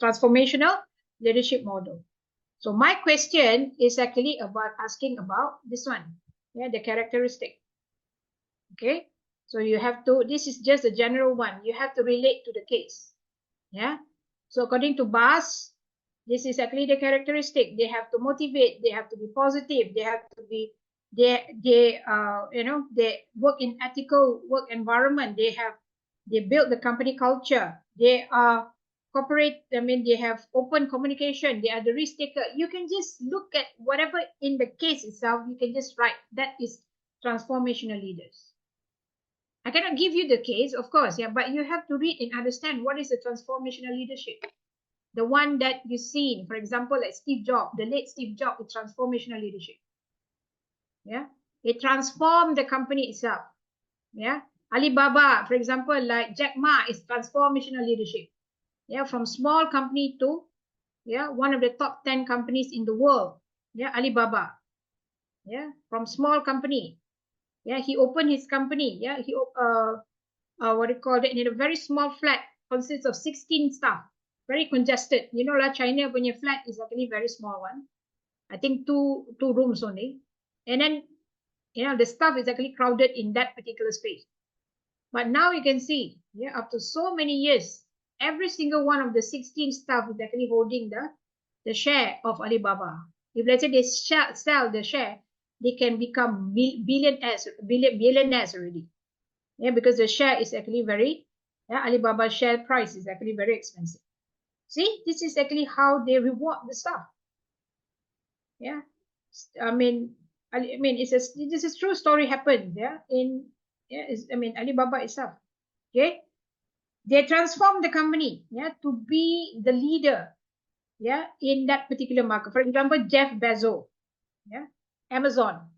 Transformational leadership model. So my question is actually about asking about this one, the characteristic. Okay, so you have to, this is just a general one, you have to relate to the case. So according to Bass, this is actually the characteristic. They have to motivate, they have to be positive, they have to be, they work in ethical work environment, they build the company culture, they are corporate, they have open communication, they are the risk taker. You can just look at whatever in the case itself, you can just write that is transformational leaders. I cannot give you the case, of course, but you have to read and understand what is the transformational leadership. The one that you've seen, for example, like Steve Jobs, the late Steve Jobs, is transformational leadership. It transformed the company itself. Alibaba, for example, like Jack Ma, is transformational leadership. From small company to one of the top 10 companies in the world. Alibaba. From small company. He opened his company. He what do you call it? In a very small flat, consists of 16 staff. Very congested. China punya flat is actually very small one. I think two rooms only. And then, the staff is actually crowded in that particular space. But now you can see, after so many years, every single one of the 16 staff is actually holding the share of Alibaba. If let's say they sell the share, they can become billionaires already. Because the share is actually very, Alibaba share price is actually very expensive. See, this is actually how they reward the staff. This is true story happened. Alibaba itself. Okay, they transform the company, to be the leader, in that particular market. For example, Jeff Bezos, Amazon,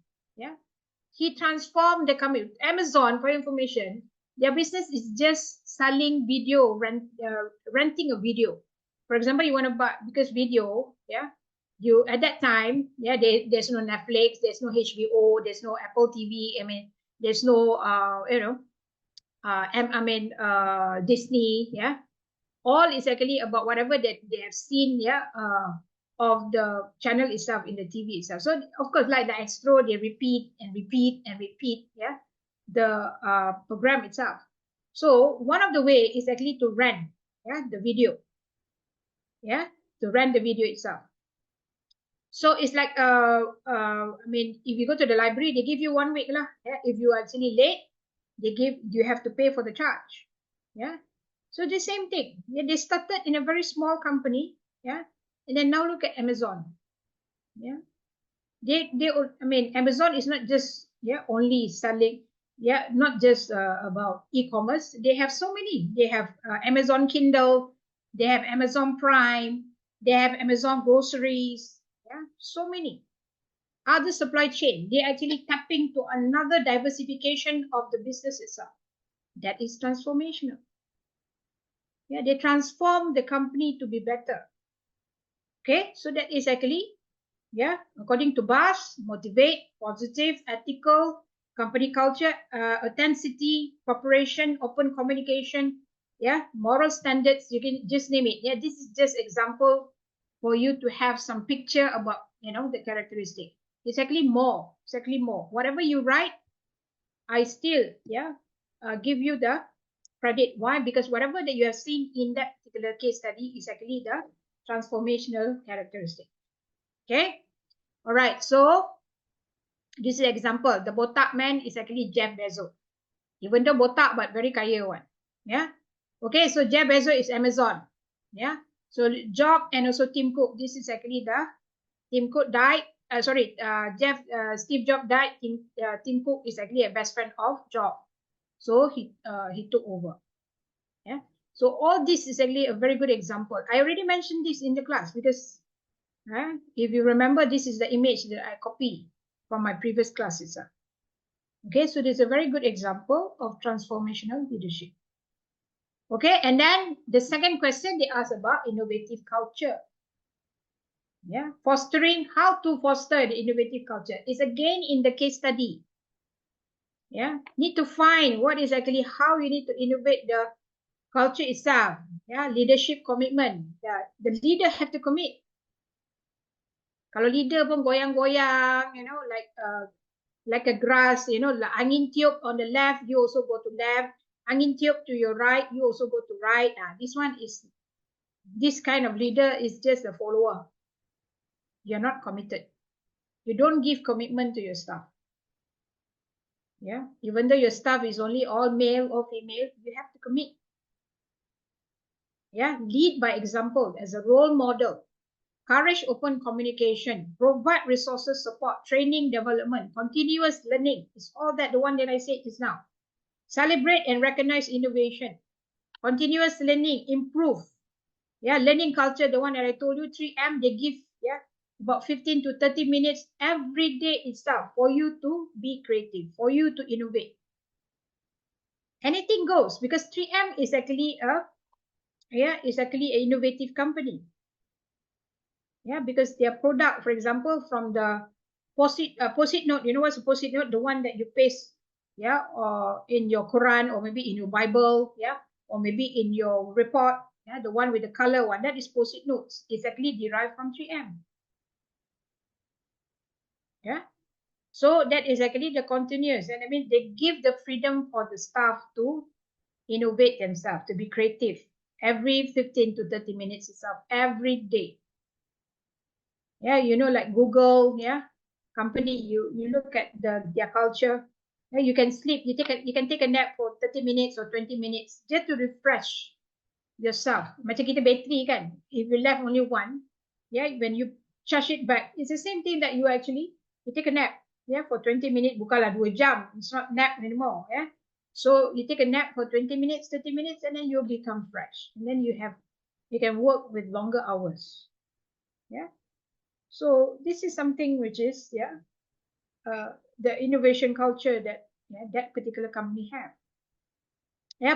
he transformed the company. Amazon, for information, their business is just selling video, renting a video. For example, you want to buy, because video, you at that time, there's no Netflix, there's no HBO, there's no Apple TV. There's no Disney. All is actually about whatever that they have seen, of the channel itself in the TV itself. So of course, like the Astro, they repeat and repeat and repeat, the program itself. So one of the way is actually to rent, the video, to rent the video itself. So it's like if you go to the library, they give you 1 week lah. If you are actually late, you have to pay for the charge. Yeah. So the same thing. Yeah, they started in a very small company. Yeah. And then now look at Amazon. Yeah. I mean, Amazon is not just only selling, not just about e-commerce. They have so many. They have Amazon Kindle, they have Amazon Prime, they have Amazon groceries. Yeah, so many other supply chain. They actually tapping to another diversification of the business itself. That is transformational. Yeah, they transform the company to be better. Okay, so that is actually, according to BAS, motivate, positive, ethical, company culture, authenticity, cooperation, open communication, moral standards, you can just name it. Yeah, this is just example for you to have some picture about, the characteristic. It's actually more, Whatever you write, I still, give you the credit. Why? Because whatever that you have seen in that particular case study is actually the transformational characteristic. Okay. All right. So this is an example. The botak man is actually Jeff Bezos. Even though botak, but very kaya one. Yeah. Okay. So Jeff Bezos is Amazon. Yeah. So Job and also Tim Cook. This is actually the Tim Cook died. Steve Jobs died. Tim Cook is actually a best friend of Job. So he took over. Yeah. So all this is actually a very good example. I already mentioned this in the class because if you remember, this is the image that I copied from my previous classes. Okay, so this is a very good example of transformational leadership. Okay, and then the second question they ask about innovative culture. Yeah, how to foster the innovative culture is again in the case study. Yeah, need to find what is actually how you need to innovate the culture itself. Yeah, leadership commitment. Yeah, the leader have to commit. Kalau leader pun goyang-goyang, like a grass, like angin tiup on the left, you also go to left. Angin tiup to your right, you also go to right. This kind of leader is just a follower. You're not committed. You don't give commitment to your staff. Yeah, even though your staff is only all male or female, you have to commit. Yeah, lead by example as a role model. Courage, open communication, provide resources, support, training, development, continuous learning. It's all that the one that I said just now. Celebrate and recognize innovation. Continuous learning, improve. Yeah, learning culture, the one that I told you, 3M, they give about 15 to 30 minutes every day itself for you to be creative, for you to innovate. Anything goes because 3M is actually an innovative company. Yeah, because their product, for example, from the post-it note, you know what's a post-it note? The one that you paste, or in your Quran or maybe in your Bible, or maybe in your report, the one with the color one, that is post-it notes. It's actually derived from 3M. Yeah. So that is actually the continuous, and I mean they give the freedom for the staff to innovate themselves, to be creative every 15 to 30 minutes itself, every day. Yeah, like Google, company, you look at their culture. Yeah, you can sleep, you can take a nap for 30 minutes or 20 minutes just to refresh yourself. Macam kita battery kan, if you left only one, when you charge it back, it's the same thing that you take a nap, for 20 minutes, bukanlah 2 jam, it's not nap anymore, so you take a nap for 20 minutes, 30 minutes, and then you'll become fresh, and then you can work with longer hours. So this is something which is the innovation culture that that particular company have.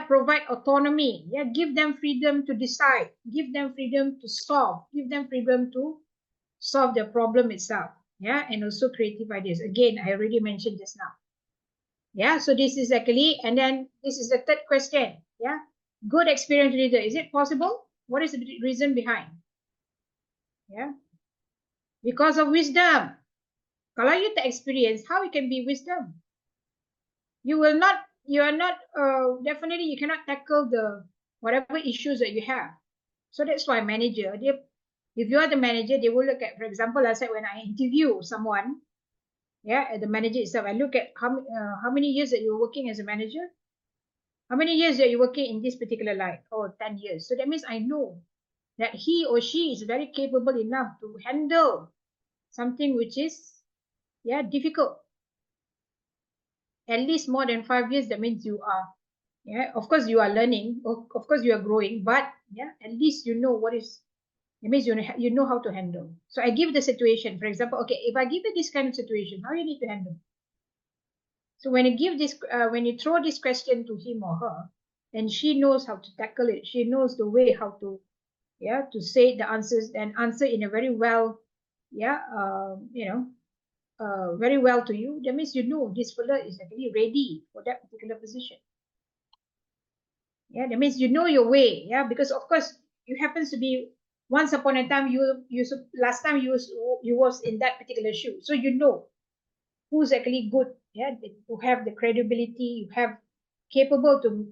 Provide autonomy. Give them freedom to decide. Give them freedom to solve. Give them freedom to solve the problem itself. And also creative ideas. Again, I already mentioned just now. So this is actually, and then this is the third question. Good experience leader. Is it possible? What is the reason behind? Because of wisdom. Kalau you tak experience, how it can be wisdom? You are not, definitely you cannot tackle the whatever issues that you have. So that's why manager, if you are the manager, they will look at, for example, I said when I interview someone, the manager itself, I look at how many years that you're working as a manager. How many years are you working in this particular line? Oh, 10 years. So that means I know that he or she is very capable enough to handle something which is, yeah, difficult. At least more than 5 years, that means you are, yeah, of course you are learning, of course you are growing, but yeah, at least you know what is, it means you know how to handle. So I give the situation, for example, okay, if I give you this kind of situation, how you need to handle? So when you give this, when you throw this question to him or her, and she knows how to tackle it, she knows the way how to, yeah, to say the answers and answer in a very well, yeah, very well to you. That means you know this fella is actually ready for that particular position. Yeah, that means you know your way. Yeah, because of course you happens to be once upon a time you last time you was in that particular shoe, so you know who's actually good. Yeah, who have the credibility, you have capable to,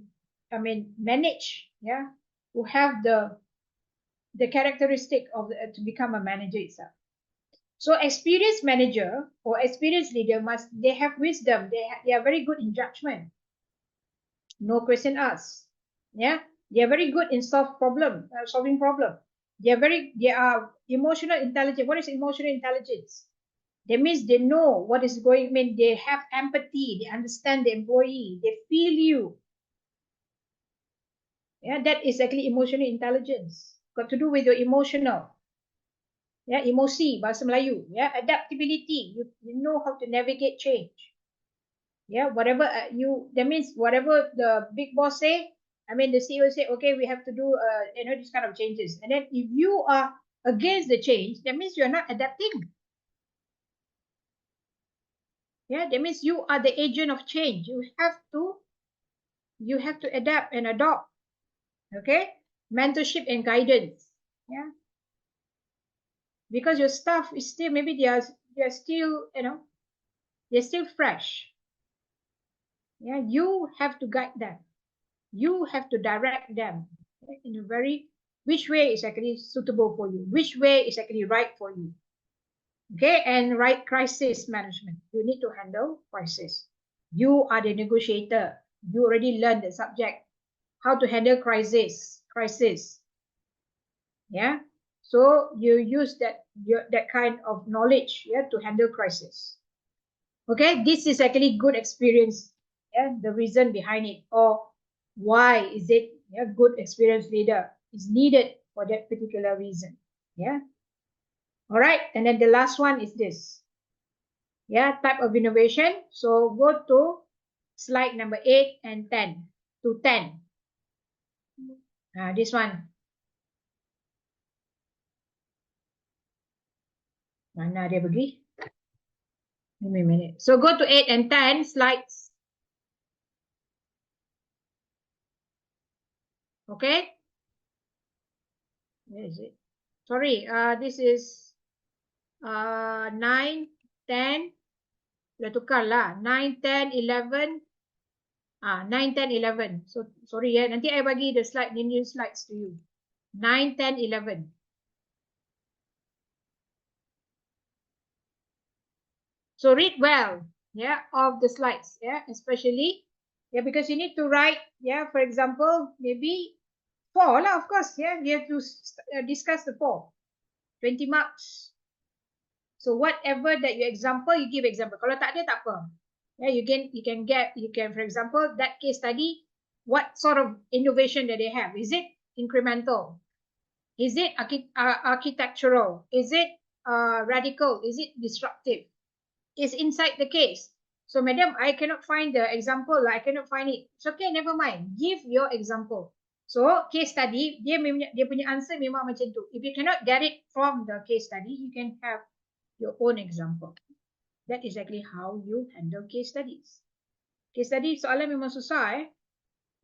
I mean, manage. Yeah, who have the characteristic of to become a manager itself. So experienced manager or experienced leader must they have wisdom. They are very good in judgment. No question asked. Yeah, they are very good in solving problem. They are emotional intelligence. What is emotional intelligence? That means they know what is going. I mean, they have empathy. They understand the employee. They feel you. Yeah, that is actually emotional intelligence. Got to do with your emotional. Yeah, emosi bahasa Melayu. Yeah, adaptability. You know how to navigate change. Yeah, whatever that means whatever the big boss say, I mean the CEO say, okay, we have to do this kind of changes, and then if you are against the change, that means you're not adapting. Yeah, that means you are the agent of change. You have to adapt and adopt. Okay, mentorship and guidance. Yeah, because your staff is still, maybe they are still, they're still fresh. Yeah, you have to guide them. You have to direct them in a very, which way is actually suitable for you, which way is actually right for you. Okay, and right, crisis management. You need to handle crisis. You are the negotiator. You already learned the subject, how to handle crisis. Yeah, so you use that kind of knowledge, yeah, to handle crisis. Okay, this is actually good experience. Yeah, the reason behind it, or why is it, yeah, good experienced leader is needed for that particular reason. Yeah, all right, and then the last one is this. Yeah, type of innovation. So go to slide number 8 and 10 to 10. This one, mana dia pergi? Give me a minute. So go to 8 and 10 slides. Okay, where is it? Sorry, this is 9, 10. Dah tukar lah. 9, 10, 11. 9, 10, 11. So, sorry ya. Nanti I bagi the new slides to you. 9, 10, 11. So, read well, yeah, of the slides, yeah, especially, yeah, because you need to write, yeah, for example, maybe 4 lah, of course, yeah, you have to discuss the 4. 20 marks. So, whatever that you example, you give example. Kalau tak ada, tak apa. Yeah, you can, for example, that case study, what sort of innovation that they have? Is it incremental? Is it architectural? Is it radical? Is it disruptive? Is inside the case. So, madam, I cannot find the example. I cannot find it. It's okay, never mind. Give your example. So, case study, dia punya answer memang macam tu. If you cannot get it from the case study, you can have your own example. That is exactly how you handle case studies. Case study soalan memang susah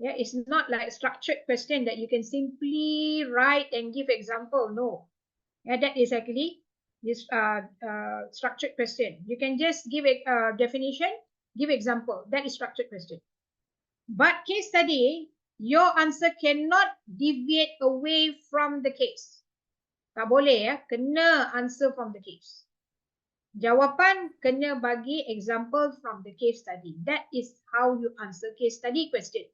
Yeah, it's not like structured question that you can simply write and give example. No. Yeah, that is actually this structured question. You can just give a definition, give example. That is structured question. But case study, your answer cannot deviate away from the case. Tak boleh ya, kena answer from the case. Jawapan kena bagi example from the case study. That is how you answer case study question.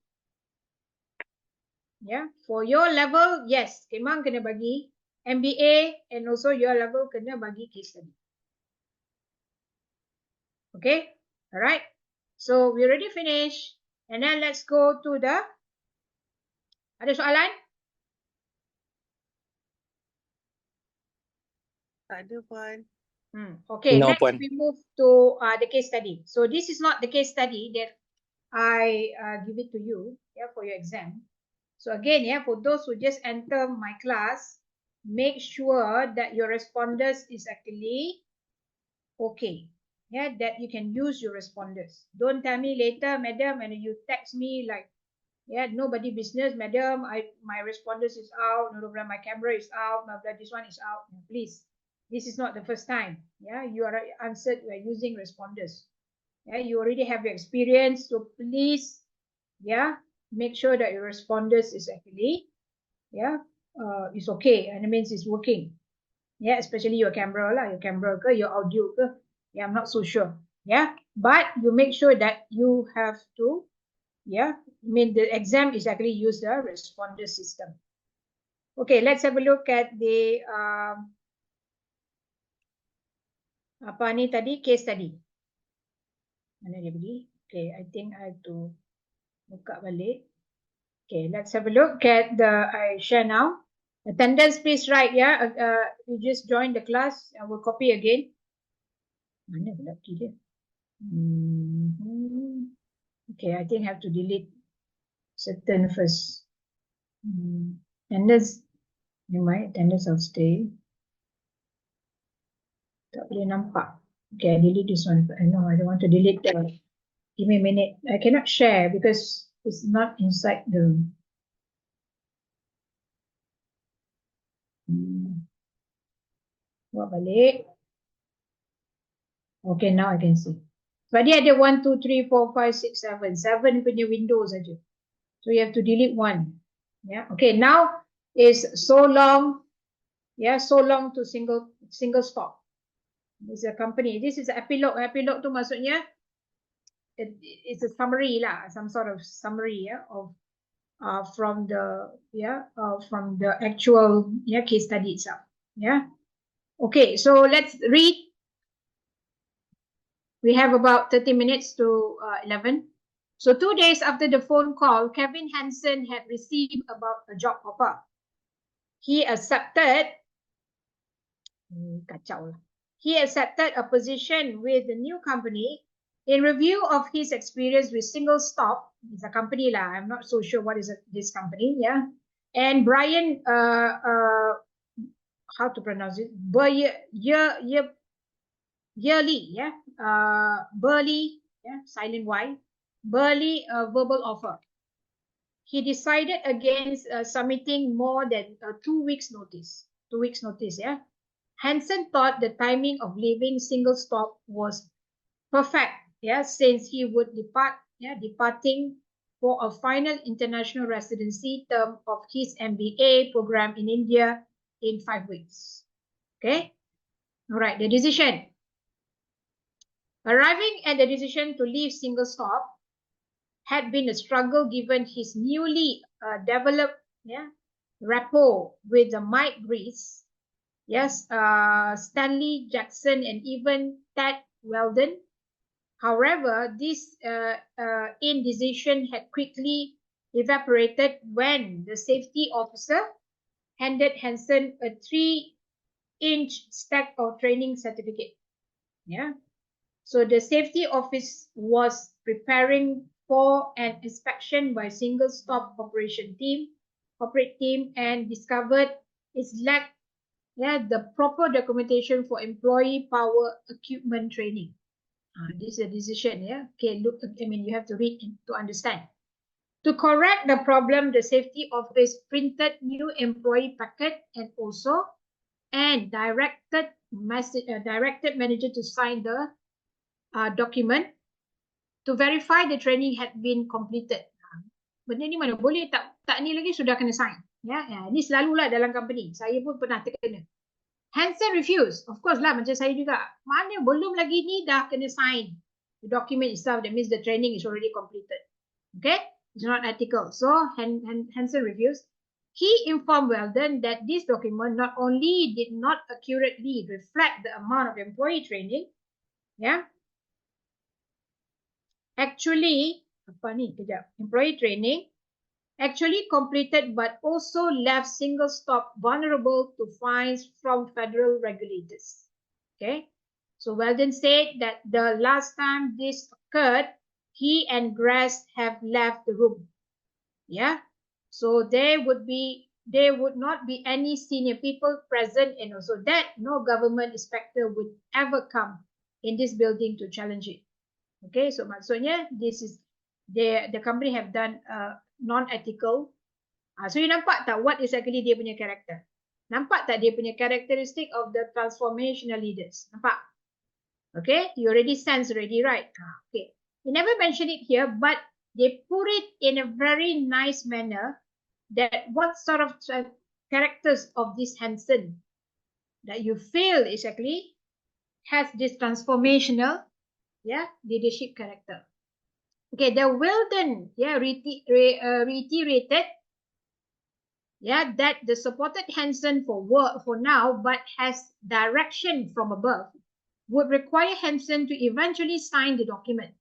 Yeah, for your level, yes, memang kena bagi MBA, and also your level kena bagi case study. Okay, all right. So we already finished, and then let's go to the. Ada soalan? Ada Puan. Okay, No, next Puan. we move to the case study. So this is not the case study that I give it to you, yeah, for your exam. So again, yeah, for those who just enter my class, make sure that your responders is actually okay. Yeah, that you can use your responders. Don't tell me later, madam, and you text me like, yeah, nobody business, madam. My responders is out, no problem, my camera is out, blah, blah, this one is out. Please, this is not the first time. Yeah, you are answered by using responders. Yeah, you already have your experience, so please, yeah, make sure that your responders is actually, yeah, is okay, and it means it's working. Yeah, especially your camera lah, your camera ke, your audio ke. Yeah, I'm not so sure. Yeah, but you make sure that you have to, yeah, I mean the exam is actually use the responder system. Okay, let's have a look at the apa ni tadi, case study. Mana dia pergi? Okay, I think I have to buka balik. Okay, let's have a look at the, I share now. Attendance, please write, yeah. You just join the class. I will copy again. Mana pula dia? Okay, I think I have to delete certain first. Attendance, my attendance I'll stay. Tak boleh nampak. Okay, I delete this one. I know I don't want to delete the. Give me a minute. I cannot share because it's not inside the. Buat balik. Okay, now I can see. Sebab dia ada 1, 2, 3, 4, 5, 6, 7. 7 punya window saja. So you have to delete one. Yeah. Okay, now is so long. Yeah, so long to single stop. This is a company. This is epilogue. Epilogue tu maksudnya it's a summary lah, some sort of summary, yeah, of from the actual, yeah, case study itself. Yeah. Okay, so let's read. We have about 30 minutes to 11. So 2 days after the phone call, Kevin Hansen had received about a job offer. He accepted. Kacau lah. He accepted a position with the new company. In review of his experience with Single Stop, it's a company lah. I'm not so sure what is this company, yeah. And Brian, how to pronounce it? Yearly, yeah. Burley, yeah. Silent Y. Burley verbal offer. He decided against submitting more than 2 weeks notice. 2 weeks notice, yeah. Hansen thought the timing of leaving Single Stop was perfect, yeah, since he would departing for a final international residency term of his MBA program in India in 5 weeks. Okay, all right, the decision. Arriving at the decision to leave Single Stop had been a struggle given his newly developed, yeah, rapport with the Mike Reese, yes, Stanley Jackson, and even Ted Weldon. However, this indecision had quickly evaporated when the safety officer handed Hansen a 3-inch stack of training certificate. Yeah. So the safety office was preparing for an inspection by Single Stop corporate team, and discovered its lack, yeah, the proper documentation for employee power equipment training. This is a decision, yeah. Okay, look, I mean, you have to read to understand. To correct the problem, the safety office printed new employee packet and directed manager to sign the document to verify the training had been completed. Benda ni mana boleh tak ni lagi sudah kena sign. Ya, ni selalulah dalam company. Saya pun pernah terkena. Hansen refused. Of course lah, macam saya juga. Mana belum lagi ni dah kena sign the document itself. That means the training is already completed. Okay. It's not ethical. So Hansen refused. He informed Weldon that this document not only did not accurately reflect the amount of employee training, employee training actually completed, but also left single stop vulnerable to fines from federal regulators. Okay, so Weldon said that the last time this occurred, he and Grass have left the room. So there would not be any senior people present, and also that no government inspector would ever come in this building to challenge it. Okay, so maksudnya this is the company have done non-ethical. So you nampak tak what is actually dia punya character? Nampak tak dia punya characteristic of the transformational leaders? Nampak? Okay, you already sense already, right? Okay, he never mentioned it here, but they put it in a very nice manner that what sort of characters of this Hansen that you feel is actually has this transformational leadership character. Okay, the Weldon reiterated that the supported Hansen for now, but has direction from above, would require Hansen to eventually sign the document.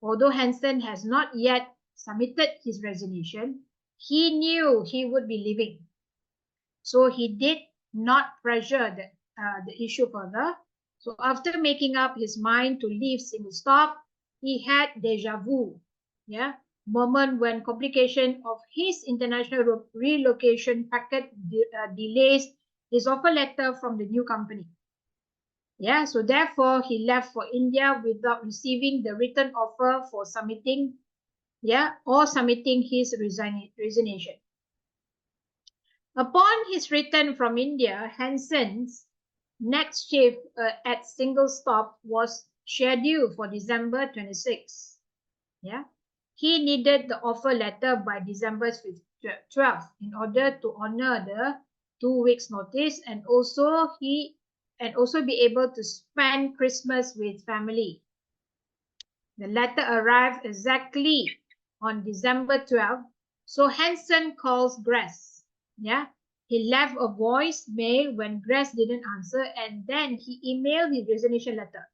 Although Hansen has not yet submitted his resignation, he knew he would be leaving. So he did not pressure the issue further. So after making up his mind to leave single stop, he had deja vu, moment when complication of his international relocation packet delays his offer letter from the new company. So therefore he left for India without receiving the written offer for submitting his resignation. Upon his return from India, Hansen's next shift at single stop was scheduled for December 26. He needed the offer letter by December 12th in order to honor the 2 weeks notice and also be able to spend Christmas with family. The letter arrived exactly on December 12th. So Hansen calls Grass. He left a voicemail when Grass didn't answer, and then he emailed his resignation letter.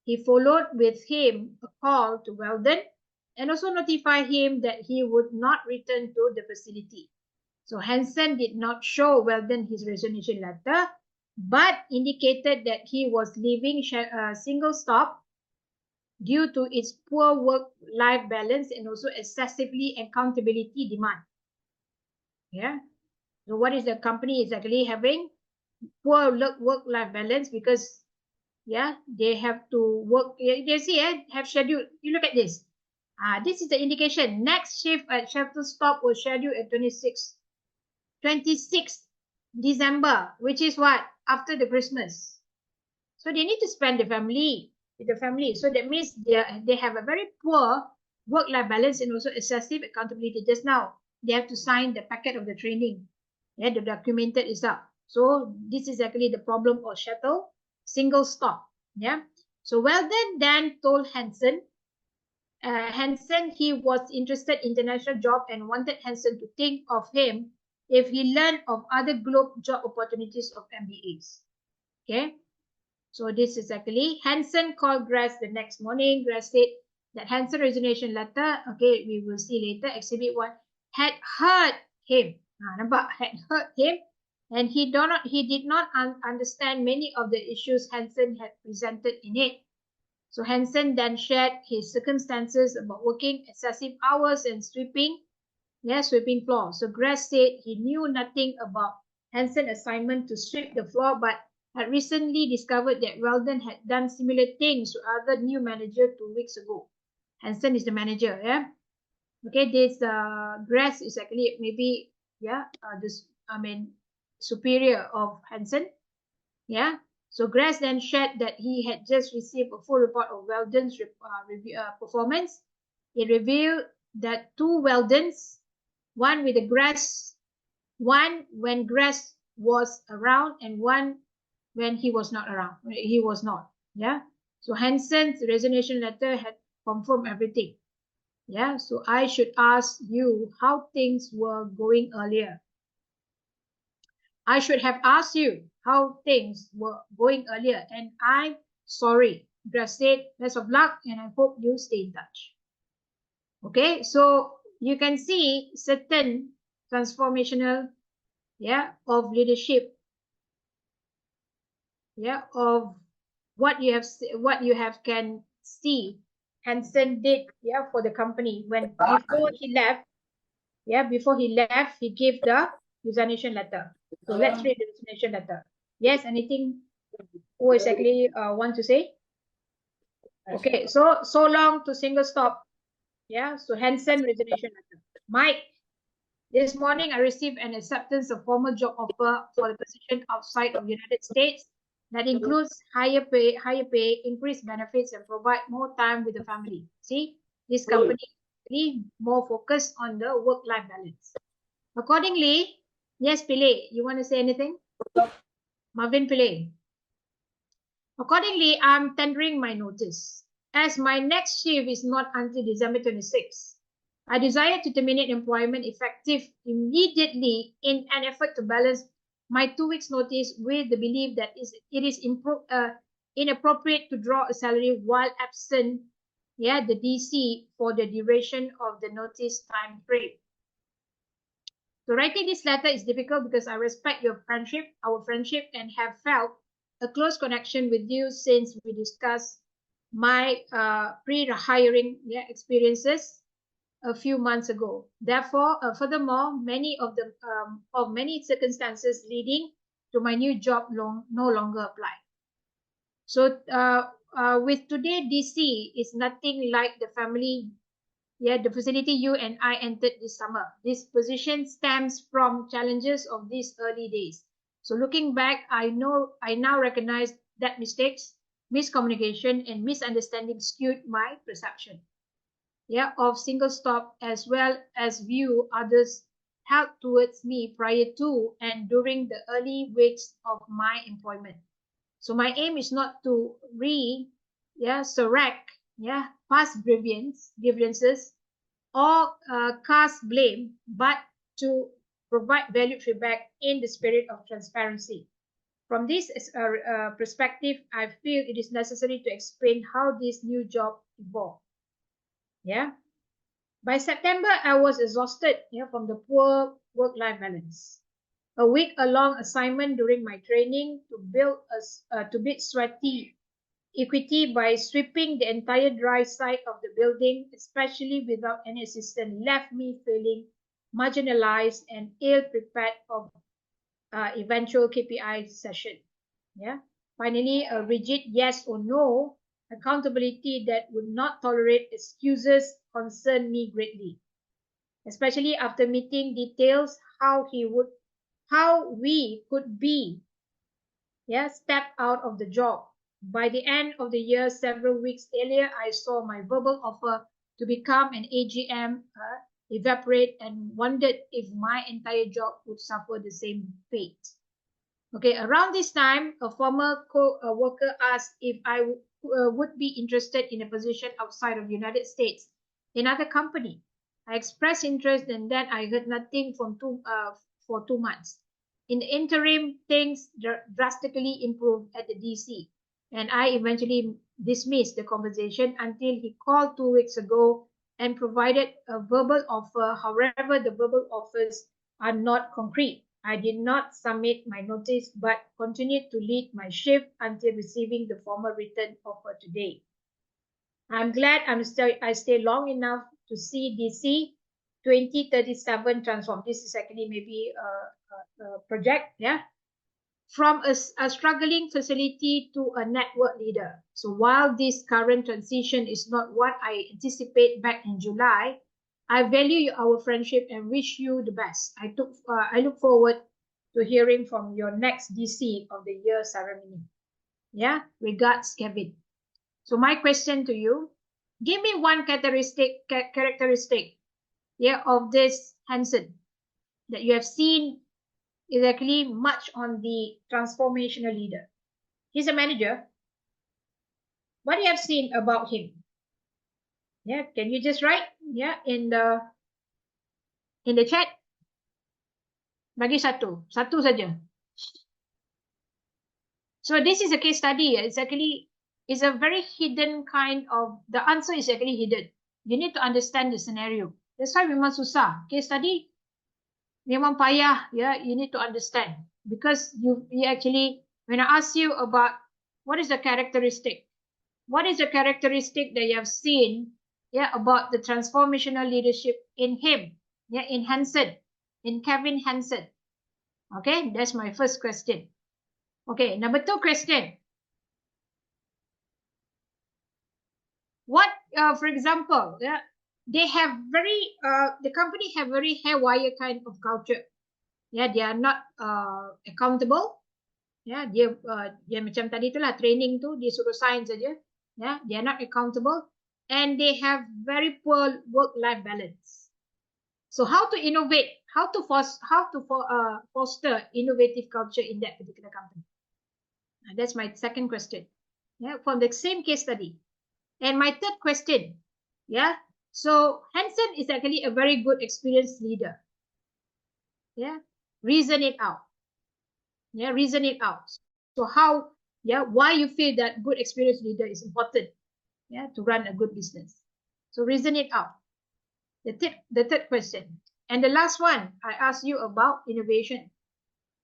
He followed with him a call to Weldon and also notified him that he would not return to the facility. So Hansen did not show Weldon his resignation letter, but indicated that he was leaving single stop due to its poor work-life balance and also excessively accountability demand. So what is the company is actually having? Poor work-life balance because they have to work. You see, have scheduled. You look at this. This is the indication. Next shift at shuttle stop was scheduled at 26th December, which is what? After the Christmas. So they need to spend with the family. So that means they have a very poor work-life balance and also excessive accountability. Just now, they have to sign the packet of the training. The documented is up. So this is actually the problem of shuttle single stop. So Weldon then told Hansen he was interested in international job and wanted Hansen to think of him if he learned of other globe job opportunities of MBAs. Okay. So this is actually Hansen called Grass the next morning. Grass said that Hansen resignation letter, okay, we will see later, Exhibit 1, had hurt him. Had hurt him, and he did not understand many of the issues Hansen had presented in it. So Hansen then shared his circumstances about working excessive hours and sweeping floor. So Grass said he knew nothing about Hansen's assignment to sweep the floor, but had recently discovered that Weldon had done similar things to other new manager 2 weeks ago. Hansen is the manager, Okay, this Grass is actually maybe superior of Hansen. So Grass then shared that he had just received a full report of Weldon's performance. It revealed that 2 Weldons, one with the Grass, one when Grass was around and one when he was not around. He was not. So Hansen's resignation letter had confirmed everything. Yeah, so I should ask you how things were going earlier. I should have asked you how things were going earlier, and I'm sorry. Just said best of luck, and I hope you stay in touch. Okay, so you can see certain transformational, yeah, of leadership, yeah, of what you have can see Hansen did, yeah, for the company when before he left, yeah, before he left, he gave the resignation letter. So let's read the resignation letter. Yes, anything who exactly want to say? Okay, so long to single stop. Yeah, so Hansen resignation letter. Mike, this morning I received an acceptance of formal job offer for the position outside of the United States that includes higher pay, increased benefits, and provide more time with the family. See, this company is really more focused on the work-life balance. Accordingly, yes, Pillay, you want to say anything? Marvin Pillay. Accordingly, I'm tendering my notice. As my next shift is not until December 26, I desire to terminate employment effective immediately in an effort to balance my 2 weeks notice with the belief that it is inappropriate to draw a salary while absent, yeah, the DC for the duration of the notice time frame. So writing this letter is difficult because I respect our friendship, and have felt a close connection with you since we discussed my pre-hiring experiences a few months ago. Therefore, furthermore, many circumstances leading to my new job no longer apply. So with today, DC is nothing like the family, yeah, the facility you and I entered this summer. This position stems from challenges of these early days. So looking back, I now recognize that mistakes, miscommunication, and misunderstanding skewed my perception, yeah, of single stop, as well as view others held towards me prior to and during the early weeks of my employment. So my aim is not to correct, yeah, past grievances or cast blame, but to provide valued feedback in the spirit of transparency. From this perspective, I feel it is necessary to explain how this new job evolved. Yeah. By September, I was exhausted, from the poor work-life balance. A week-long assignment during my training to build sweaty equity by sweeping the entire dry side of the building, especially without any assistance, left me feeling marginalized and ill-prepared for eventual KPI session. Yeah. Finally, a rigid yes or no accountability that would not tolerate excuses concerned me greatly, especially after meeting details how we could be, yeah, stepped out of the job. By the end of the year, several weeks earlier, I saw my verbal offer to become an AGM evaporate and wondered if my entire job would suffer the same fate. Okay, around this time, a former co-worker asked if I would be interested in a position outside of the United States in another company. I expressed interest, and then I heard nothing for 2 months. In the interim, things drastically improved at the DC, and I eventually dismissed the conversation until he called 2 weeks ago and provided a verbal offer. However, the verbal offers are not concrete. I did not submit my notice but continued to lead my shift until receiving the formal written offer today. I'm glad I stayed long enough to see DC 2037 transform. This is actually maybe a project, yeah, from a struggling facility to a network leader. So while this current transition is not what I anticipate back in July, I value our friendship and wish you the best. I look forward to hearing from your next DC of the year ceremony. Yeah, regards, Kevin. So my question to you, give me one characteristic, yeah, of this Hansen that you have seen exactly much on the transformational leader. He's a manager. What do you have seen about him? Yeah, can you just write in the chat? Bagi satu saja. So this is a case study. It's a very hidden kind of, the answer is actually hidden. You need to understand the scenario. That's why memang susah. Case study memang payah, you need to understand. Because you actually, when I ask you about what is the characteristic that you have seen, about the transformational leadership in him, in Hansen, in Kevin Hansen. Okay, that's my first question. Okay, number 2 question. What, for example, they have the company have very haywire kind of culture. They are not accountable. Dia macam tadi itulah training tu dia suruh sign saja. They are not accountable and they have very poor work-life balance. So how to innovate? How to foster innovative culture in that particular company? That's my second question. From the same case study. And my third question, so Hansen is actually a very good experienced leader. Reason it out. Reason it out. So how, why you feel that good experienced leader is important, to run a good business. So reason it out. The third question. And the last one, I asked you about innovation.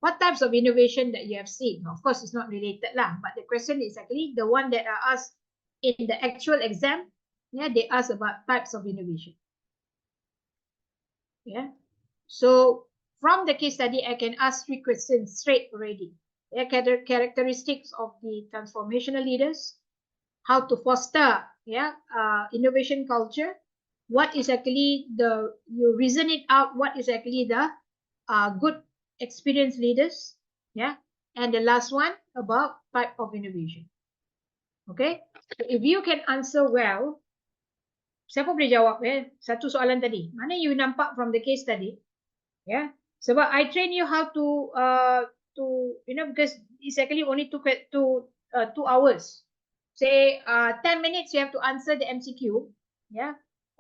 What types of innovation that you have seen? Of course, it's not related lah, but the question is actually the one that I asked in the actual exam. They ask about types of innovation. So from the case study, I can ask 3 questions straight already. Characteristics of the transformational leaders, how to foster innovation culture, what is actually you reason it out, what is actually the good experienced leaders, and the last one about type of innovation. Okay, so if you can answer well, siapa boleh jawab satu soalan tadi? Mana you nampak from the case study? Sebab I train you how to because it's actually only 2 hours. Say 10 minutes you have to answer the MCQ,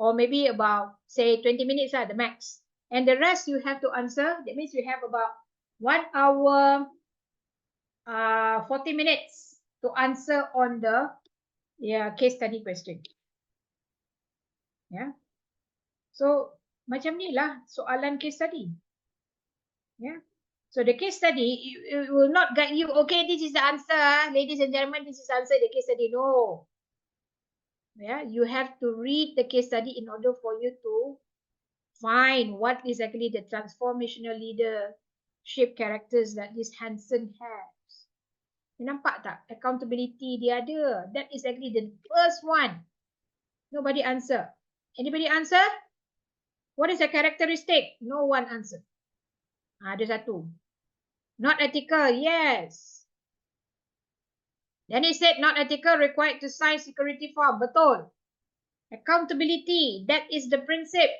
or maybe about say 20 minutes the max, and the rest you have to answer. That means you have about 1 hour 40 minutes to answer on the case study question. So macam ni lah soalan case study. So the case study, it will not guide you, okay, this is the answer, ladies and gentlemen, this is the answer, the case study. No. You have to read the case study in order for you to find what is actually the transformational leadership characters that this Hansen has. You nampak tak? Accountability dia ada. That is actually the first one. Nobody answer. Anybody answer? What is the characteristic? No one answer. Ada satu. Not ethical, yes. Then he said not ethical, required to sign security form. Betul. Accountability, that is the principle.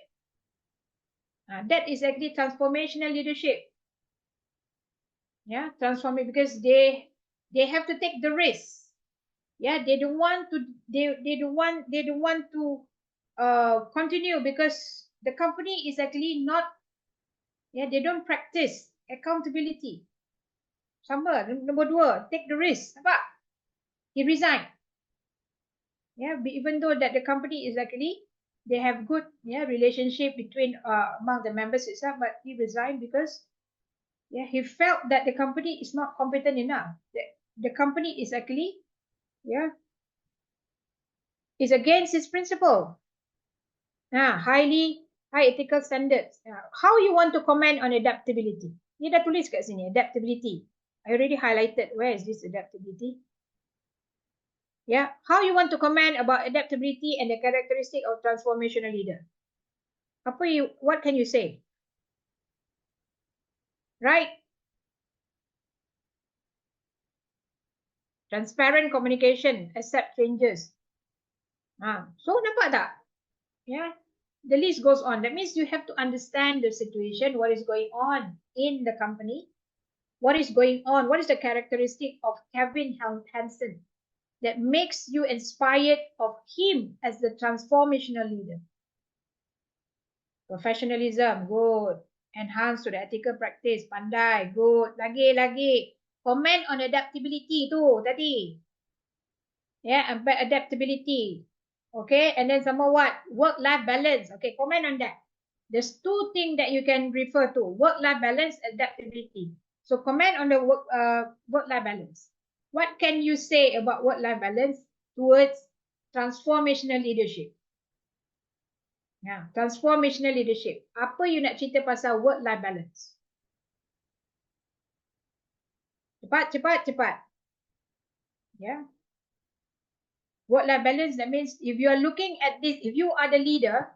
That is actually transformational leadership. Transforming, because they have to take the risk. They don't want to continue because the company is actually not, they don't practice accountability. Sama, number 2, take the risk. Nampak? He resigned. Even though that the company is actually, they have good relationship between among the members itself, but he resigned because he felt that the company is not competent enough. The company is actually is against his principle. High ethical standards. How you want to comment on adaptability? Ni dah tulis kat sini, adaptability. I already highlighted. Where is this adaptability? How you want to comment about adaptability and the characteristic of transformational leader? What can you say? Right? Transparent communication, accept changes. So nampak tak? The list goes on. That means you have to understand the situation, what is going on in the company, what is going on, what is the characteristic of Kevin Hansen, that makes you inspired of him as the transformational leader? Professionalism, good. Enhance to the ethical practice, pandai, good. Lagi. Comment on adaptability tu tadi. Yeah, adaptability. Okay, and then some more what? Work-life balance. Okay, comment on that. There's two things that you can refer to: work-life balance, adaptability. So comment on the work-life balance. What can you say about work-life balance towards transformational leadership? Yeah, transformational leadership. Apa you nak cerita pasal work-life balance? Cepat. Yeah. Work-life balance, that means if you are looking at this, if you are the leader,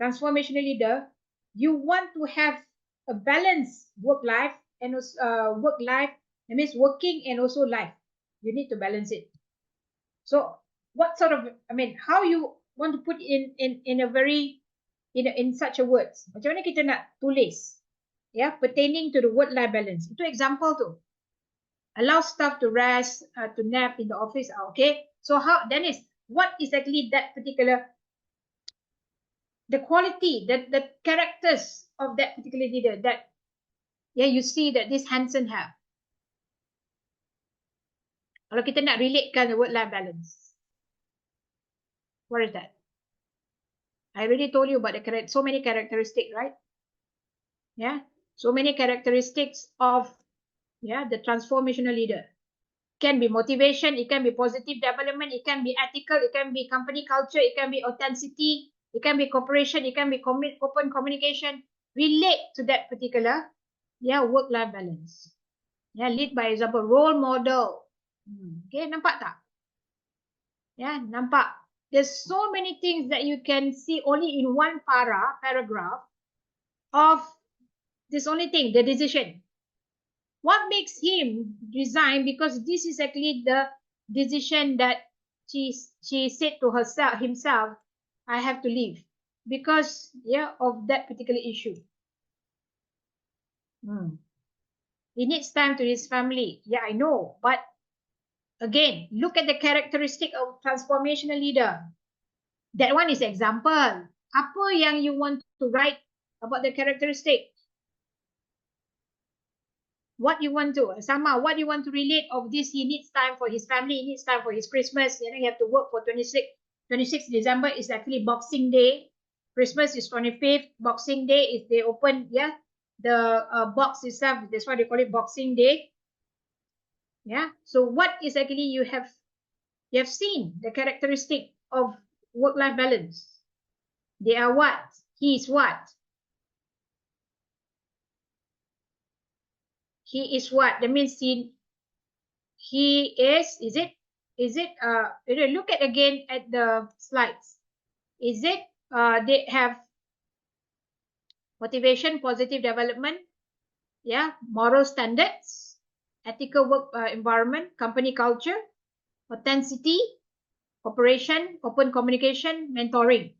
transformational leader, you want to have a balanced work life and work life, that means working and also life. You need to balance it. So what sort of, how you want to put in a very, in such a words, macam mana kita nak tulis, yeah, pertaining to the work-life balance. Itu example tu. Allow staff to rest, to nap in the office. Okay. So how, Dennis, what is actually that particular, the quality, the characters of that particular leader that, yeah, you see that this Hansen have? Kalau kita nak relatekan the work-life balance, what is that? I already told you about the so many characteristics, right? Yeah. So many characteristics of, yeah, the transformational leader. Can be motivation, it can be positive development, it can be ethical, it can be company culture, it can be authenticity, it can be cooperation, it can be open communication. Relate to that particular, yeah, work-life balance. Yeah, lead by example, role model. Okay, nampak tak? Yeah, nampak. There's so many things that you can see only in one paragraph of this only thing, the decision. What makes him resign? Because this is actually the decision that she said to himself, I have to leave because, yeah, of that particular issue. He needs time to his family. Yeah, I know. But again, look at the characteristic of transformational leader. That one is example. Apa yang you want to write about the characteristic? What you want to, Sama, what you want to relate of this? He needs time for his family, he needs time for his Christmas. You know, he have to work for 26 December is actually Boxing Day. Christmas is 25th. Boxing Day is they open, yeah, the box itself. That's why they call it Boxing Day. Yeah. So what is actually you have seen the characteristic of work-life balance. They are what? He is what? He is what? That means he is it, look at again at the slides. Is it, they have motivation, positive development, yeah, moral standards, ethical work environment, company culture, authenticity, cooperation, open communication, mentoring.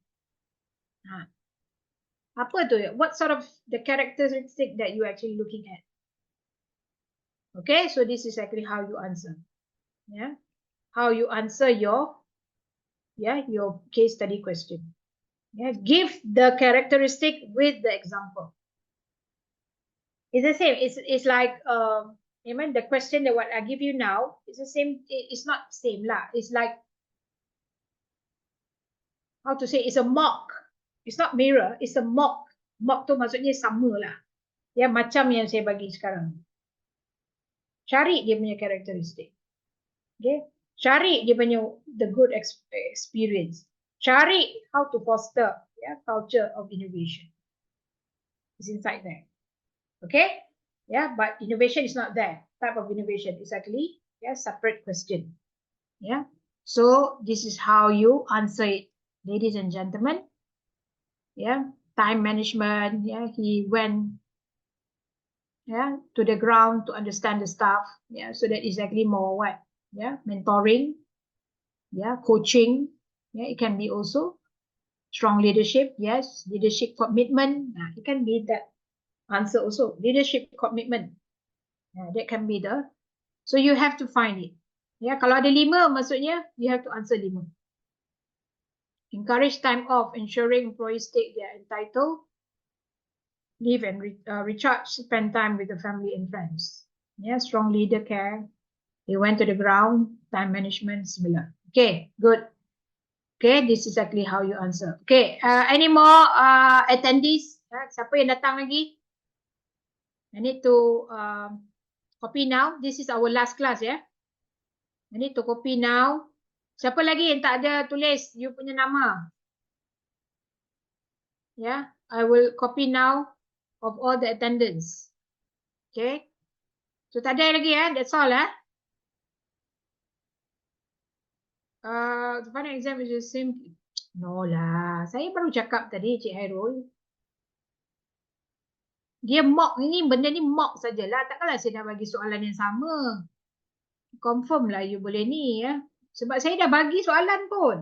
Apa tu? What sort of the characteristic that you actually looking at? Okay, so this is actually how you answer. Yeah, how you answer your, yeah, your case study question. Yeah, give the characteristic with the example. It's the same. It's like the question that what I give you now is the same. It's not same lah. It's like, how to say? It's a mock. It's not mirror. It's a mock. Mock tu maksudnya sama lah. Ya, macam yang saya bagi sekarang. Cari dia punya karakteristik. Okay. Cari dia punya the good experience. Cari how to foster, yeah, culture of innovation. It's inside there. Okay. Yeah, but innovation is not there. Type of innovation is actually, yeah, separate question. Yeah. So this is how you answer it, ladies and gentlemen. Yeah. Time management. Yeah. He went, yeah, to the ground to understand the stuff. Yeah. So that is actually more what? Yeah. Mentoring. Yeah. Coaching. Yeah. It can be also strong leadership. Yes. Leadership commitment. It can be that answer also. Leadership commitment. That can be the, so you have to find it. Ya, kalau ada 5 maksudnya you have to answer 5. Encourage time off, ensuring employees take their entitled leave and recharge, spend time with the family and friends. Yeah, strong leader care. They went to the ground, time management, similar. Okay, good. Okay, this is exactly how you answer. Okay, any more attendees? Siapa yang datang lagi? I need to copy now. This is our last class, ya. I need to copy now. Siapa lagi yang tak ada tulis you punya nama? Yeah, I will copy now of all the attendance. Okay. So tak ada lagi ya. That's all ya. The final exam is the same. No lah. Saya baru cakap tadi Cik Hairul. Dia mock ini, benda ni mock sajalah. Takkanlah saya dah bagi soalan yang sama. Confirm lah you boleh ni ya. Sebab saya dah bagi soalan pun.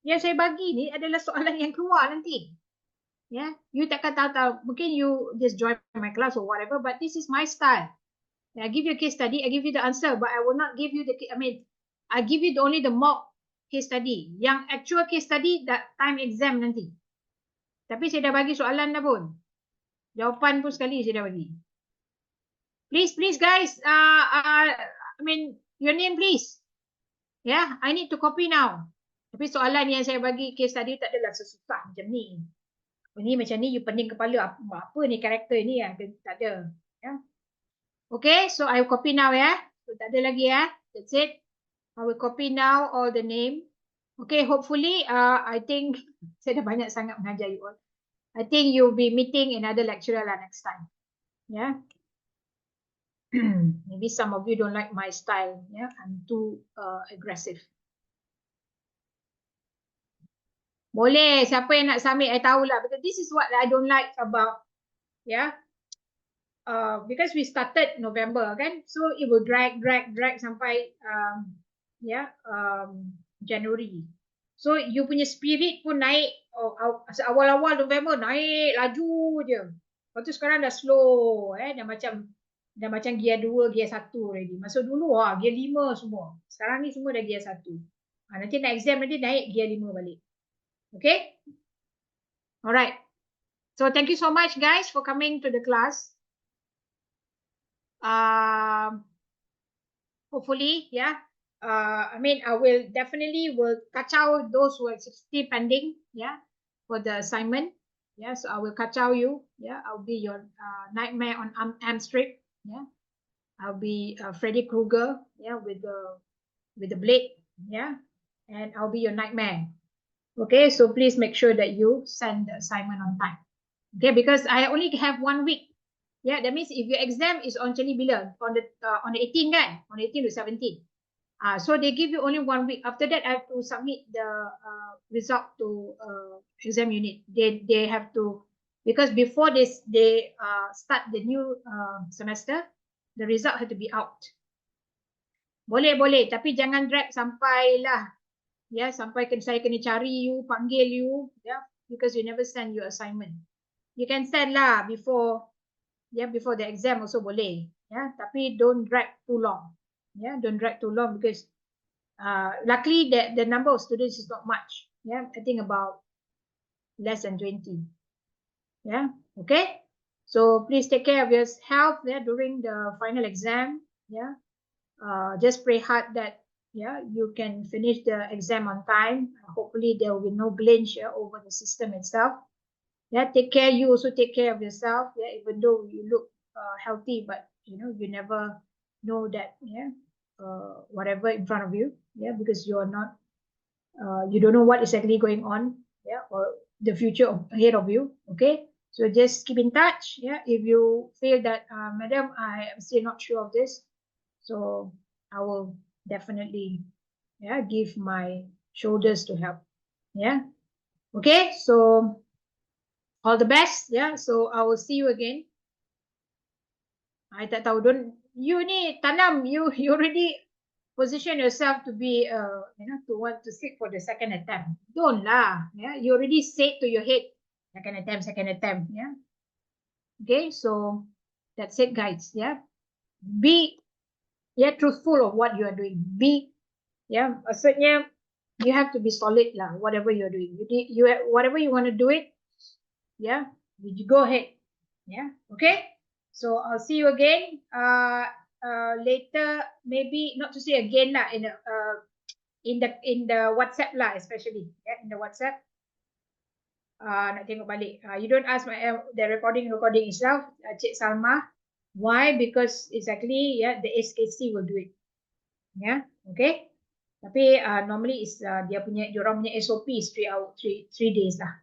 Yang saya bagi ni adalah soalan yang keluar nanti. Yeah, you takkan tahu. Mungkin you just join my class or whatever, but this is my style. I give you a case study, I give you the answer, but I will not give you the, I give you only the mock case study. Yang actual case study, that time exam nanti. Tapi saya dah bagi soalan dah pun. Jawapan pun sekali saya dah bagi. Please guys, your name please. Yeah, I need to copy now. Tapi soalan yang saya bagi case study tak adalah sesusah macam ni. Ini macam ni, you pening kepala, apa ni karakter ni ya, tak ada. Yeah. Okay, so I will copy now ya. So tak ada lagi ya. That's it. I will copy now all the name. Okay, hopefully, I think saya dah banyak sangat mengajar you all. I think you'll be meeting another lecturer lah next time. Yeah. Maybe some of you don't like my style. Yeah, I'm too aggressive. Boleh, siapa yang nak submit, I tahulah. Because this is what I don't like about, yeah. Because we started November, kan? So it will drag sampai, January. So you punya spirit pun naik. Awal-awal November naik laju je. Lepas tu sekarang dah slow, dah macam gear 2, gear 1 lagi. Masa dulu gear 5 semua. Sekarang ni semua dah gear 1. Nanti nak exam nanti naik gear 5 balik. Okay? Alright. So thank you so much guys for coming to the class. Hopefully, yeah. I will definitely kacau those who are still pending, yeah, for the assignment. Yeah, so I will kacau you. Yeah, I'll be your nightmare on Amsterdam. Yeah, I'll be Freddy Krueger. Yeah, with the blade. Yeah, and I'll be your nightmare. Okay, so please make sure that you send the assignment on time. Okay, because I only have 1 week. Yeah, that means if your exam is on bila? On the 18th kan? On 18 to 17. So they give you only 1 week. After that, I have to submit the result to exam unit. They have to, because before they start the new semester, the result had to be out. Boleh, tapi jangan drag sampailah. Yeah, sampai saya kena cari you, panggil you, yeah, because you never send your assignment. You can send lah before the exam also boleh. Yeah, tapi don't drag too long. Yeah, don't drag too long because luckily the number of students is not much. Yeah, I think about less than 20. Yeah, okay. So please take care of your health during the final exam. Yeah, just pray hard that you can finish the exam on time. Hopefully there will be no glitch over the system itself. Yeah, take care. You also take care of yourself. Yeah, even though you look healthy, but you never know that. Yeah, whatever in front of you. Yeah, because you are not. You don't know what is exactly going on. Yeah, or the future ahead of you. Okay, so just keep in touch. Yeah, if you feel that, Madam, I am still not sure of this, so I will definitely give my shoulders to help. Yeah, okay, so all the best. Yeah, so I will see you again. I tak tahu, you ni tanam, you already position yourself to be to want to sit for the second attempt. Don't lah. Yeah, you already said to your head second attempt. Yeah, okay, so that's it guys. Yeah, be Yeah, truthful of what you are doing. Be, yeah, maksudnya you have to be solid lah, whatever you're doing. Whatever you want to do it, yeah, you go ahead. Yeah, okay. So I'll see you again later, maybe not to say again lah, in the WhatsApp lah, especially, yeah, in the WhatsApp. Nak tengok balik. You don't ask the recording itself, Cik Salma. Why? Because exactly, yeah, the SKC will do it. Yeah, okay. Tapi normally is dia orang punya SOP is 3 days lah.